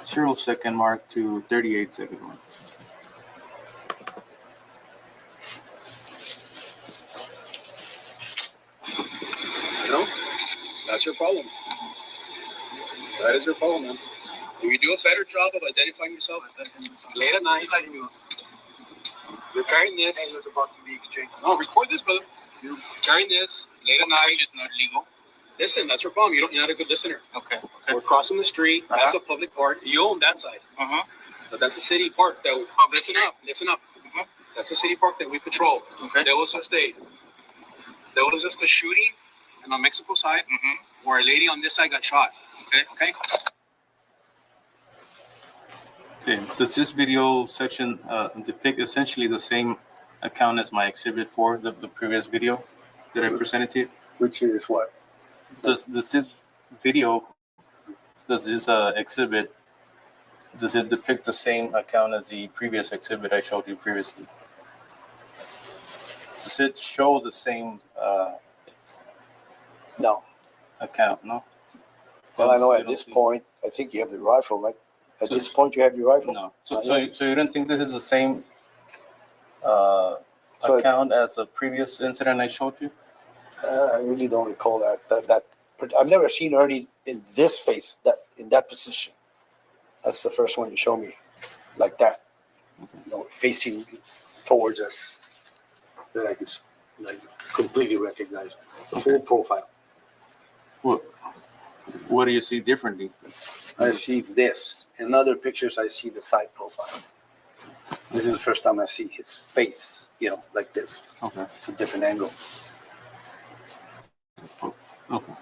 0-second mark to 38-second mark. You know, that's your problem. That is your problem, man. If you do a better job of identifying yourself late at night, you're carrying this. It was about to be exchanged. No, record this, brother. You're carrying this late at night. It's not legal. Listen, that's your problem. You're not a good listener. Okay. We're crossing the street. That's a public park. You own that side. But that's a city park that listen up. That's a city park that we patrol. Okay. There was just a shooting on the Mexico side where a lady on this side got shot. Okay. Okay. Does this video section depict essentially the same account as my Exhibit 4, the previous video that I presented to you? Which is what? Does this exhibit, does it depict the same account as the previous exhibit I showed you previously? Does it show the same No. account? No. Well, I know So at you don't this see- point, I think you have the rifle, right? At this point, you have your rifle? No. So you don't think this is the same account as the previous incident I showed you? I really don't recall that. I've never seen Ernie in this face, in that position. That's the first one you show me, like that, facing towards us, that I can completely recognize the full profile. What do you see differently? I see this. In other pictures, I see the side profile. This is the first time I see his face, like this. Okay. It's a different angle. Okay.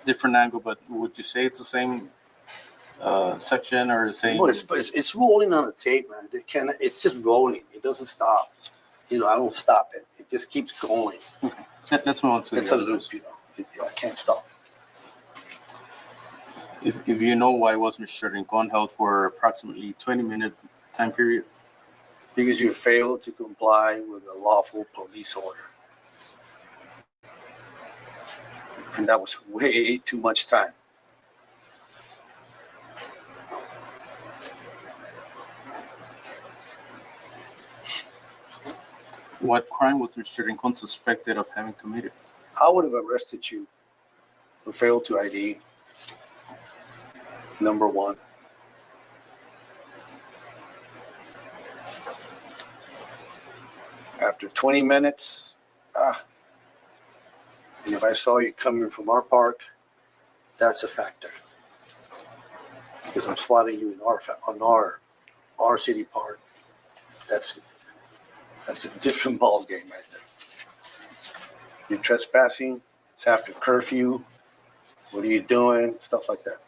Different angle, but would you say it's the same section or the same? No, it's rolling on the tape, man. It's just rolling. It doesn't stop. I don't stop it. It just keeps going. Okay. That's what I want to. It's a loop, I can't stop. If you know why was Mr. Rincon held for approximately 20-minute time period? Because you failed to comply with a lawful police order. And that was way too much time. What crime was Mr. Rincon suspected of having committed? I would have arrested you for failed to ID. Number one. After 20 minutes, and if I saw you coming from our park, that's a factor. Because I'm spotting you on our city park. That's a different ball game right there. You're trespassing. It's after curfew. What are you doing? Stuff like that.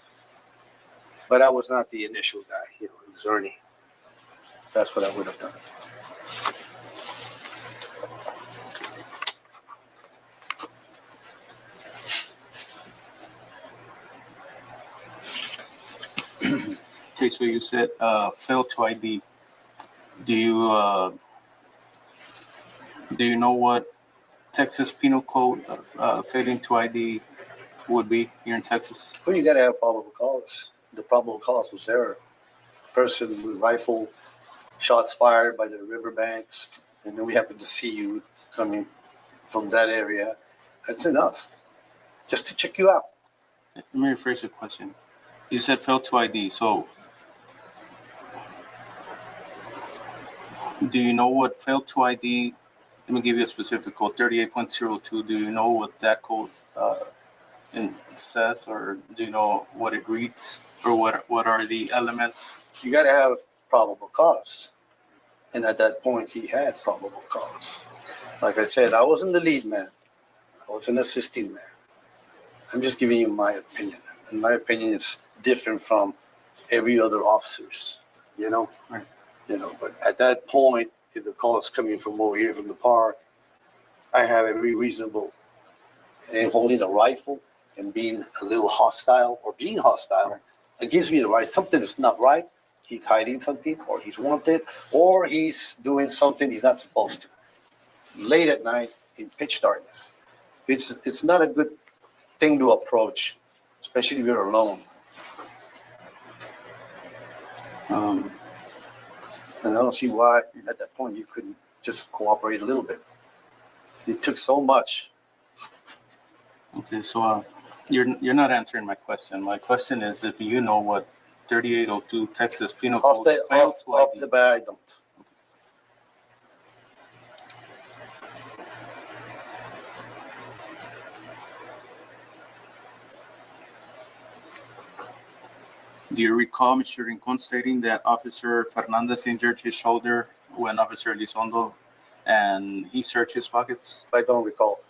But I was not the initial guy. It was Ernie. That's what I would have done. Okay, so you said failed to ID. Do you know what Texas Penal Code failing to ID would be here in Texas? Well, you got to have probable cause. The probable cause was there. Person with rifle, shots fired by the riverbanks, and then we happen to see you coming from that area. That's enough, just to check you out. Let me rephrase the question. You said failed to ID, so do you know what failed to ID? Let me give you a specific code, 38.02. Do you know what that code says, or do you know what it reads, or what are the elements? You got to have probable cause, and at that point, he had probable cause. Like I said, I wasn't the lead man. I was an assisting man. I'm just giving you my opinion, and my opinion is different from every other officer's. Right. But at that point, if the call is coming from over here from the park, I have every reasonable, and holding a rifle and being a little hostile or being hostile, it gives me the right. Something is not right. He's hiding something, or he's wanted, or he's doing something he's not supposed to. Late at night in pitch darkness, it's not a good thing to approach, especially if you're alone. And I don't see why at that point you couldn't just cooperate a little bit. It took so much. Okay, so you're not answering my question. My question is if you know what 3802 Texas Penal Code failed to ID. Off the bat, I don't. Do you recall Mr. Rincon stating that Officer Fernandez injured his shoulder when Officer Elizondo and he searched his pockets? I don't recall.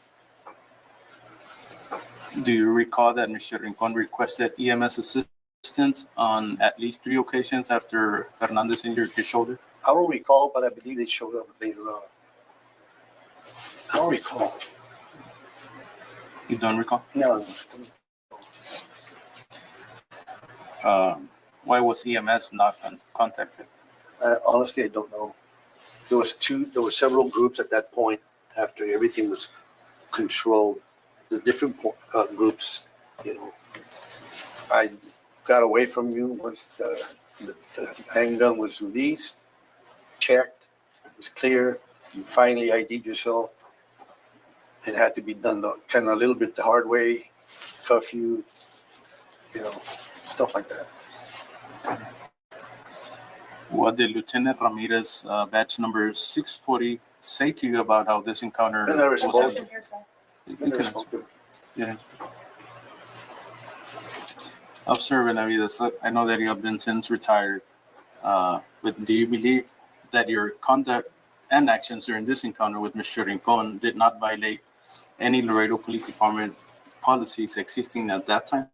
Do you recall that Mr. Rincon requested EMS assistance on at least 3 occasions after Fernandez injured his shoulder? I don't recall, but I believe they showed up later on. I don't recall. You don't recall? No. Why was EMS not contacted? Honestly, I don't know. There were several groups at that point after everything was controlled. The different groups, I got away from you once the handgun was released, checked, it was clear. You finally ID'd yourself. It had to be done kind of a little bit the hard way, cuff you, stuff like that. What did Lieutenant Ramirez, batch number 640, say to you about how this encounter was handled? Yeah. Officer Benavides, I know that you have been since retired, but do you believe that your conduct and actions during this encounter with Mr. Rincon did not violate any Laredo Police Department policies existing at that time?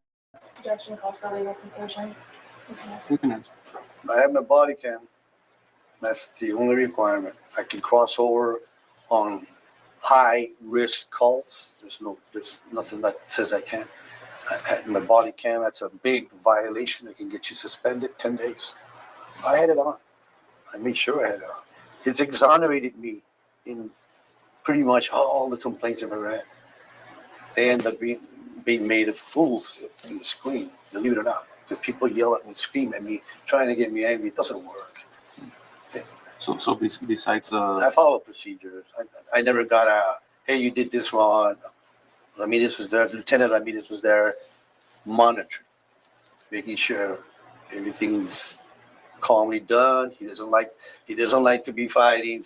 Objection calls for legal conclusion. You can answer. I have my body cam. That's the only requirement. I can cross over on high risk calls. There's nothing that says I can't. I had my body cam. That's a big violation. It can get you suspended 10 days. I had it on. I made sure I had it on. It's exonerated me in pretty much all the complaints I've ever had. They end up being made of fools in the screen, believe it or not. Because people yell at me, scream at me, trying to get me angry. It doesn't work. Yeah. So besides... I follow procedures. I never got hey, you did this wrong. Ramirez was there. Lieutenant Ramirez was there monitoring, making sure everything's calmly done. He doesn't like to be fighting.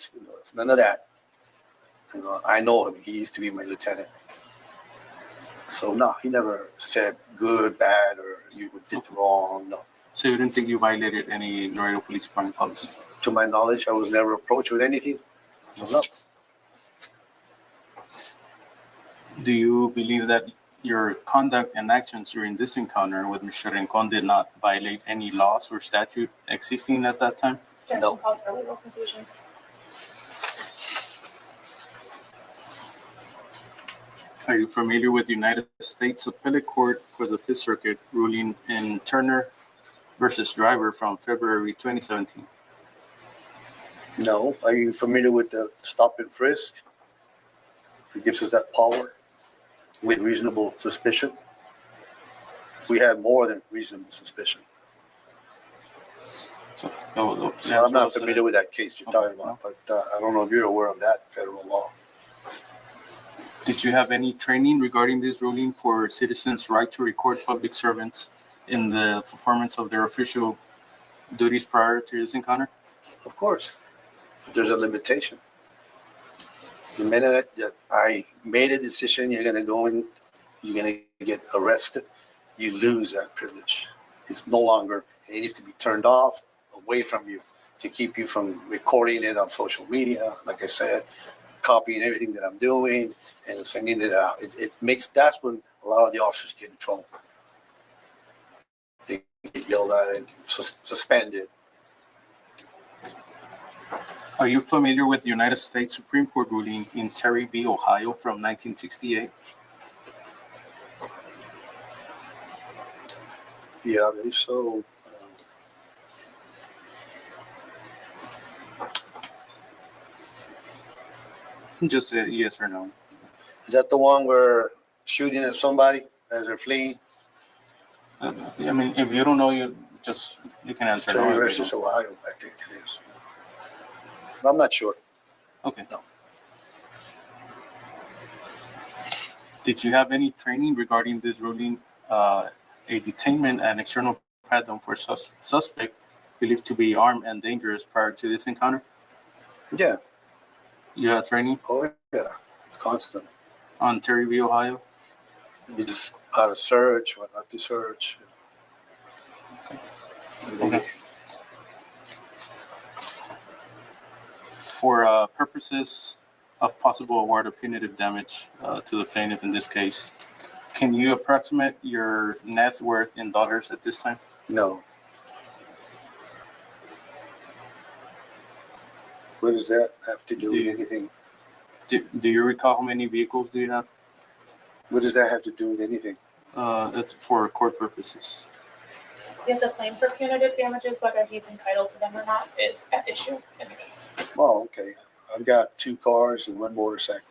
None of that. I know him. He used to be my lieutenant. So no, he never said good, bad, or you did wrong. No. So you didn't think you violated any Laredo Police Department policy? To my knowledge, I was never approached with anything. No. Do you believe that your conduct and actions during this encounter with Mr. Rincon did not violate any laws or statute existing at that time? Objection calls for legal conclusion. Are you familiar with the United States Appellate Court for the Fifth Circuit ruling in Turner versus Driver from February 2017? No. Are you familiar with the stop and frisk? It gives us that power with reasonable suspicion. We had more than reasonable suspicion. So I'm not familiar with that case you're talking about, but I don't know if you're aware of that federal law. Did you have any training regarding this ruling for citizens' right to record public servants in the performance of their official duties prior to this encounter? Of course. There's a limitation. The minute that I made a decision, you're going to go in, you're going to get arrested, you lose that privilege. It's no longer, it needs to be turned off, away from you, to keep you from recording it on social media, like I said, copying everything that I'm doing and sending it out. It makes, that's when a lot of the officers get in trouble. They get yelled at and suspended. Are you familiar with the United States Supreme Court ruling in Terry v. Ohio from 1968? Yeah, I believe so. Just say yes or no. Is that the one where shooting at somebody as they're fleeing? I mean, if you don't know, you can answer no. Terry versus Ohio, I think it is. I'm not sure. Okay. No. Did you have any training regarding this ruling, a detainment and external pat-down for suspect believed to be armed and dangerous prior to this encounter? Yeah. You had training? Oh, yeah. Constant. On Terry v. Ohio? You just how to search, what not to search. Okay. For purposes of possible award of punitive damage to the plaintiff in this case, can you approximate your net worth in dollars at this time? No. What does that have to do with anything? Do you recall how many vehicles do you have? What does that have to do with anything? It's for court purposes. He has a claim for punitive damages, whether he's entitled to them or not is at issue in the case. Oh, okay. I've got 2 cars and 1 motorcycle.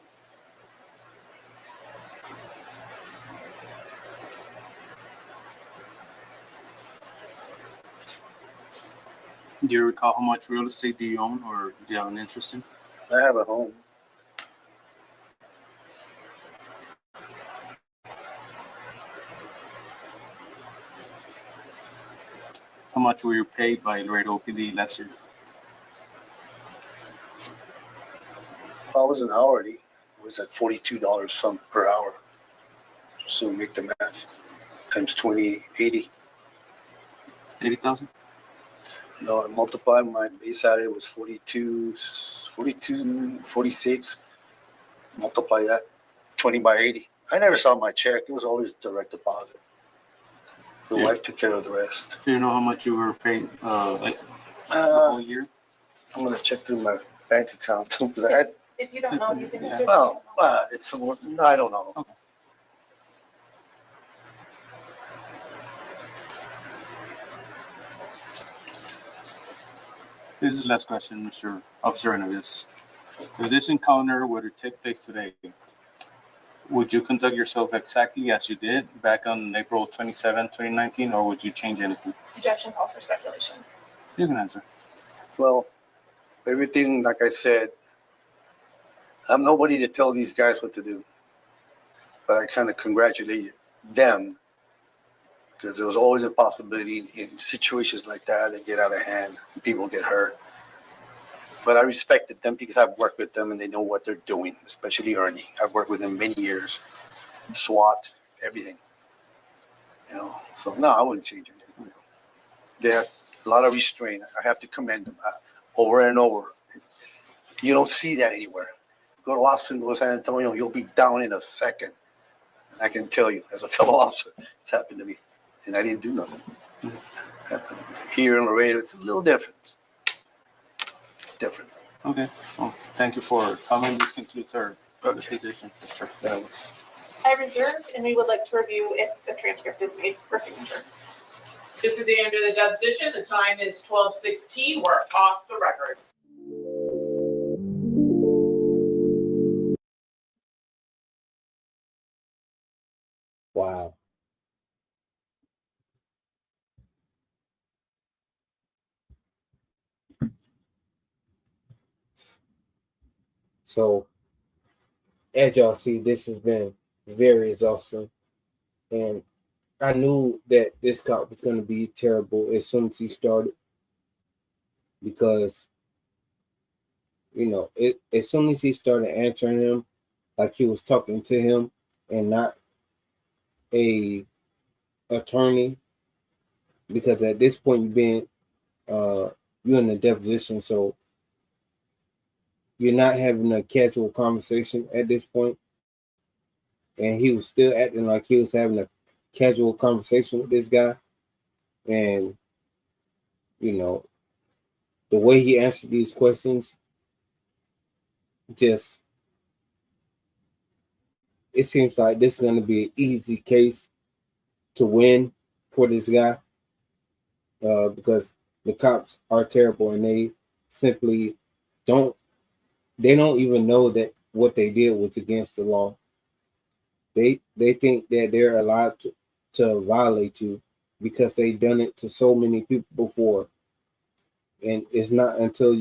Do you recall how much real estate do you own or do you have an interest in? I have a home. How much were you paid by Laredo OPD last year? If I was an hourly, it was at $42 some per hour. So make the math. Times 20, 80. 80,000? No, multiply my base salary was 42, 46. Multiply that 20 by 80. I never saw my check. It was always direct deposit. The wife took care of the rest. Do you know how much you were paid the whole year? I'm gonna check through my bank account. If you don't know, you can answer. Well, it's somewhere. No, I don't know. Okay. This is the last question, Mr. Officer Benavides. If this encounter were to take place today, would you conduct yourself exactly as you did back on April 27, 2019, or would you change anything? Objection calls for speculation. You can answer. Well, everything, like I said, I'm nobody to tell these guys what to do. But I kind of congratulated them because there was always a possibility in situations like that get out of hand and people get hurt. But I respected them because I've worked with them and they know what they're doing, especially Ernie. I've worked with him many years, SWAT, everything. So no, I wouldn't change anything. They have a lot of restraint. I have to commend them over and over. You don't see that anywhere. Go to Austin, go to San Antonio, you'll be down in a second. I can tell you, as a fellow officer, it's happened to me. And I didn't do nothing. Here in Laredo, it's a little different. It's different. Okay. Well, thank you for coming. This concludes our presentation, Mr. Benavides. I reserved, and we would like to review if the transcript is made for signature. This is the end of the deposition. The time is 12:16. We're off the record. Wow. So, as y'all see, this has been very exhausting. And I knew that this cop was going to be terrible as soon as he started because, as soon as he started answering him like he was talking to him and not a attorney, because at this point you're in a deposition, so you're not having a casual conversation at this point. And he was still acting like he was having a casual conversation with this guy. And, the way he answered these questions, it seems like this is going to be an easy case to win for this guy because the cops are terrible and they simply don't even know that what they did was against the law. They think that they're allowed to violate you because they've done it to so many people before. And it's not until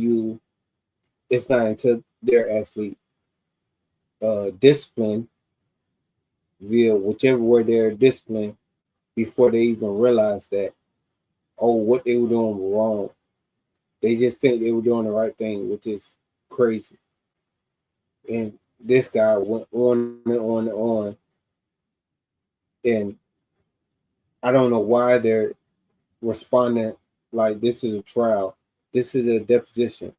they're actually disciplined via whichever way they're disciplined before they even realize that, what they were doing was wrong. They just think they were doing the right thing, which is crazy. And this guy went on and on and on. And I don't know why they're responding like this is a trial. This is a deposition.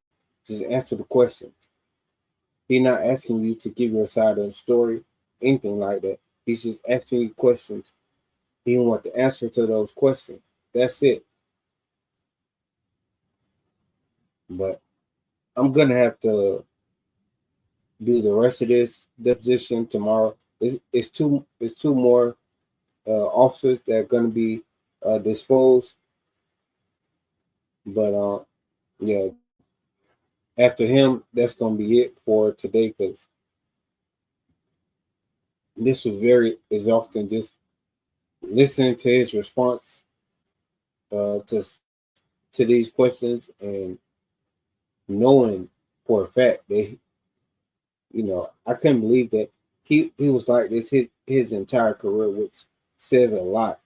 Just answer the questions. He's not asking you to give your side of the story, anything like that. He's just asking you questions. He wants the answer to those questions. That's it. But I'm gonna have to do the rest of this deposition tomorrow. It's two more officers that are gonna be disposed. But yeah, after him, that's gonna be it for today because this was very exhausting. Just listening to his response to these questions and knowing for a fact that I couldn't believe that he was like this his entire career, which says a lot.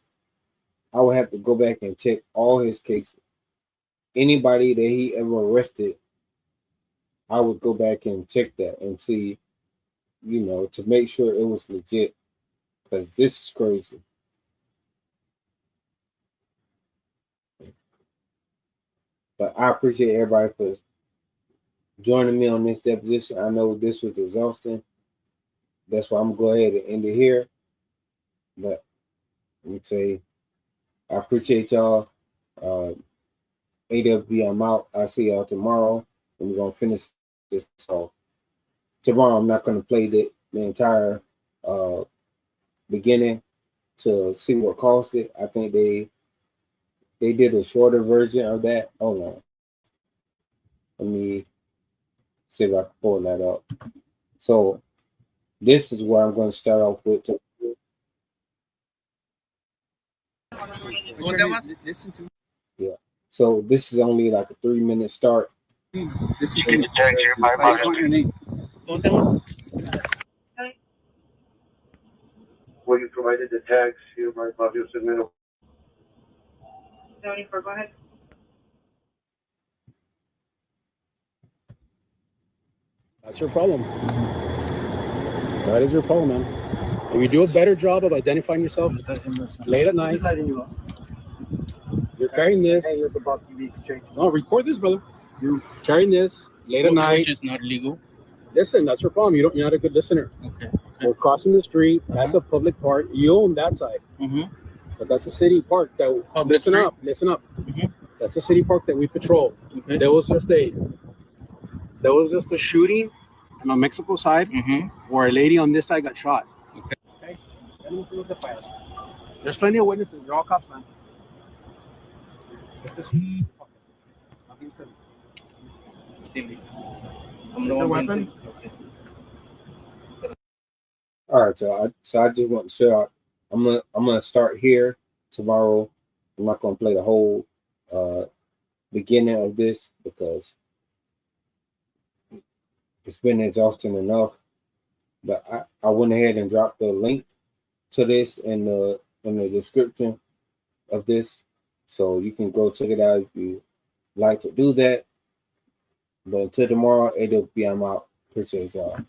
I would have to go back and check all his cases. Anybody that he ever arrested, I would go back and check that and see, to make sure it was legit. Because this is crazy. But I appreciate everybody for joining me on this deposition. I know this was exhausting. That's why I'm going to go ahead and end it here. But let me say, I appreciate y'all. AWB, I'm out. I'll see y'all tomorrow. And we're going to finish this. So tomorrow, I'm not going to play the entire beginning to see what caused it. I think they did a shorter version of that. Hold on. Let me see if I can pull that up. So this is what I'm going to start off with. Listen to me. Yeah. So this is only like a 3-minute start. This is your name. Well, you provided the tags, my Fabio Segmento. 74, go ahead. That's your problem. That is your problem, man. If you do a better job of identifying yourself late at night, you're carrying this. Hey, it's about to be exchanged. No, record this, brother. You're carrying this late at night. Which is not legal. Listen, that's your problem. You're not a good listener. Okay. We're crossing the street. That's a public park. You own that side. But that's a city park that listen up. That's a city park that we patrol. Okay. There was just a shooting on the Mexico side where a lady on this side got shot. Okay. There's plenty of witnesses. They're all cops, man. Silly. The weapon? All right, y'all. So I just want to show out. I'm gonna start here tomorrow. I'm not gonna play the whole beginning of this because it's been exhausting enough. But I went ahead and dropped the link to this in the description of this, so you can go check it out if you like to do that. But until tomorrow, it'll be I'm out. Appreciate y'all.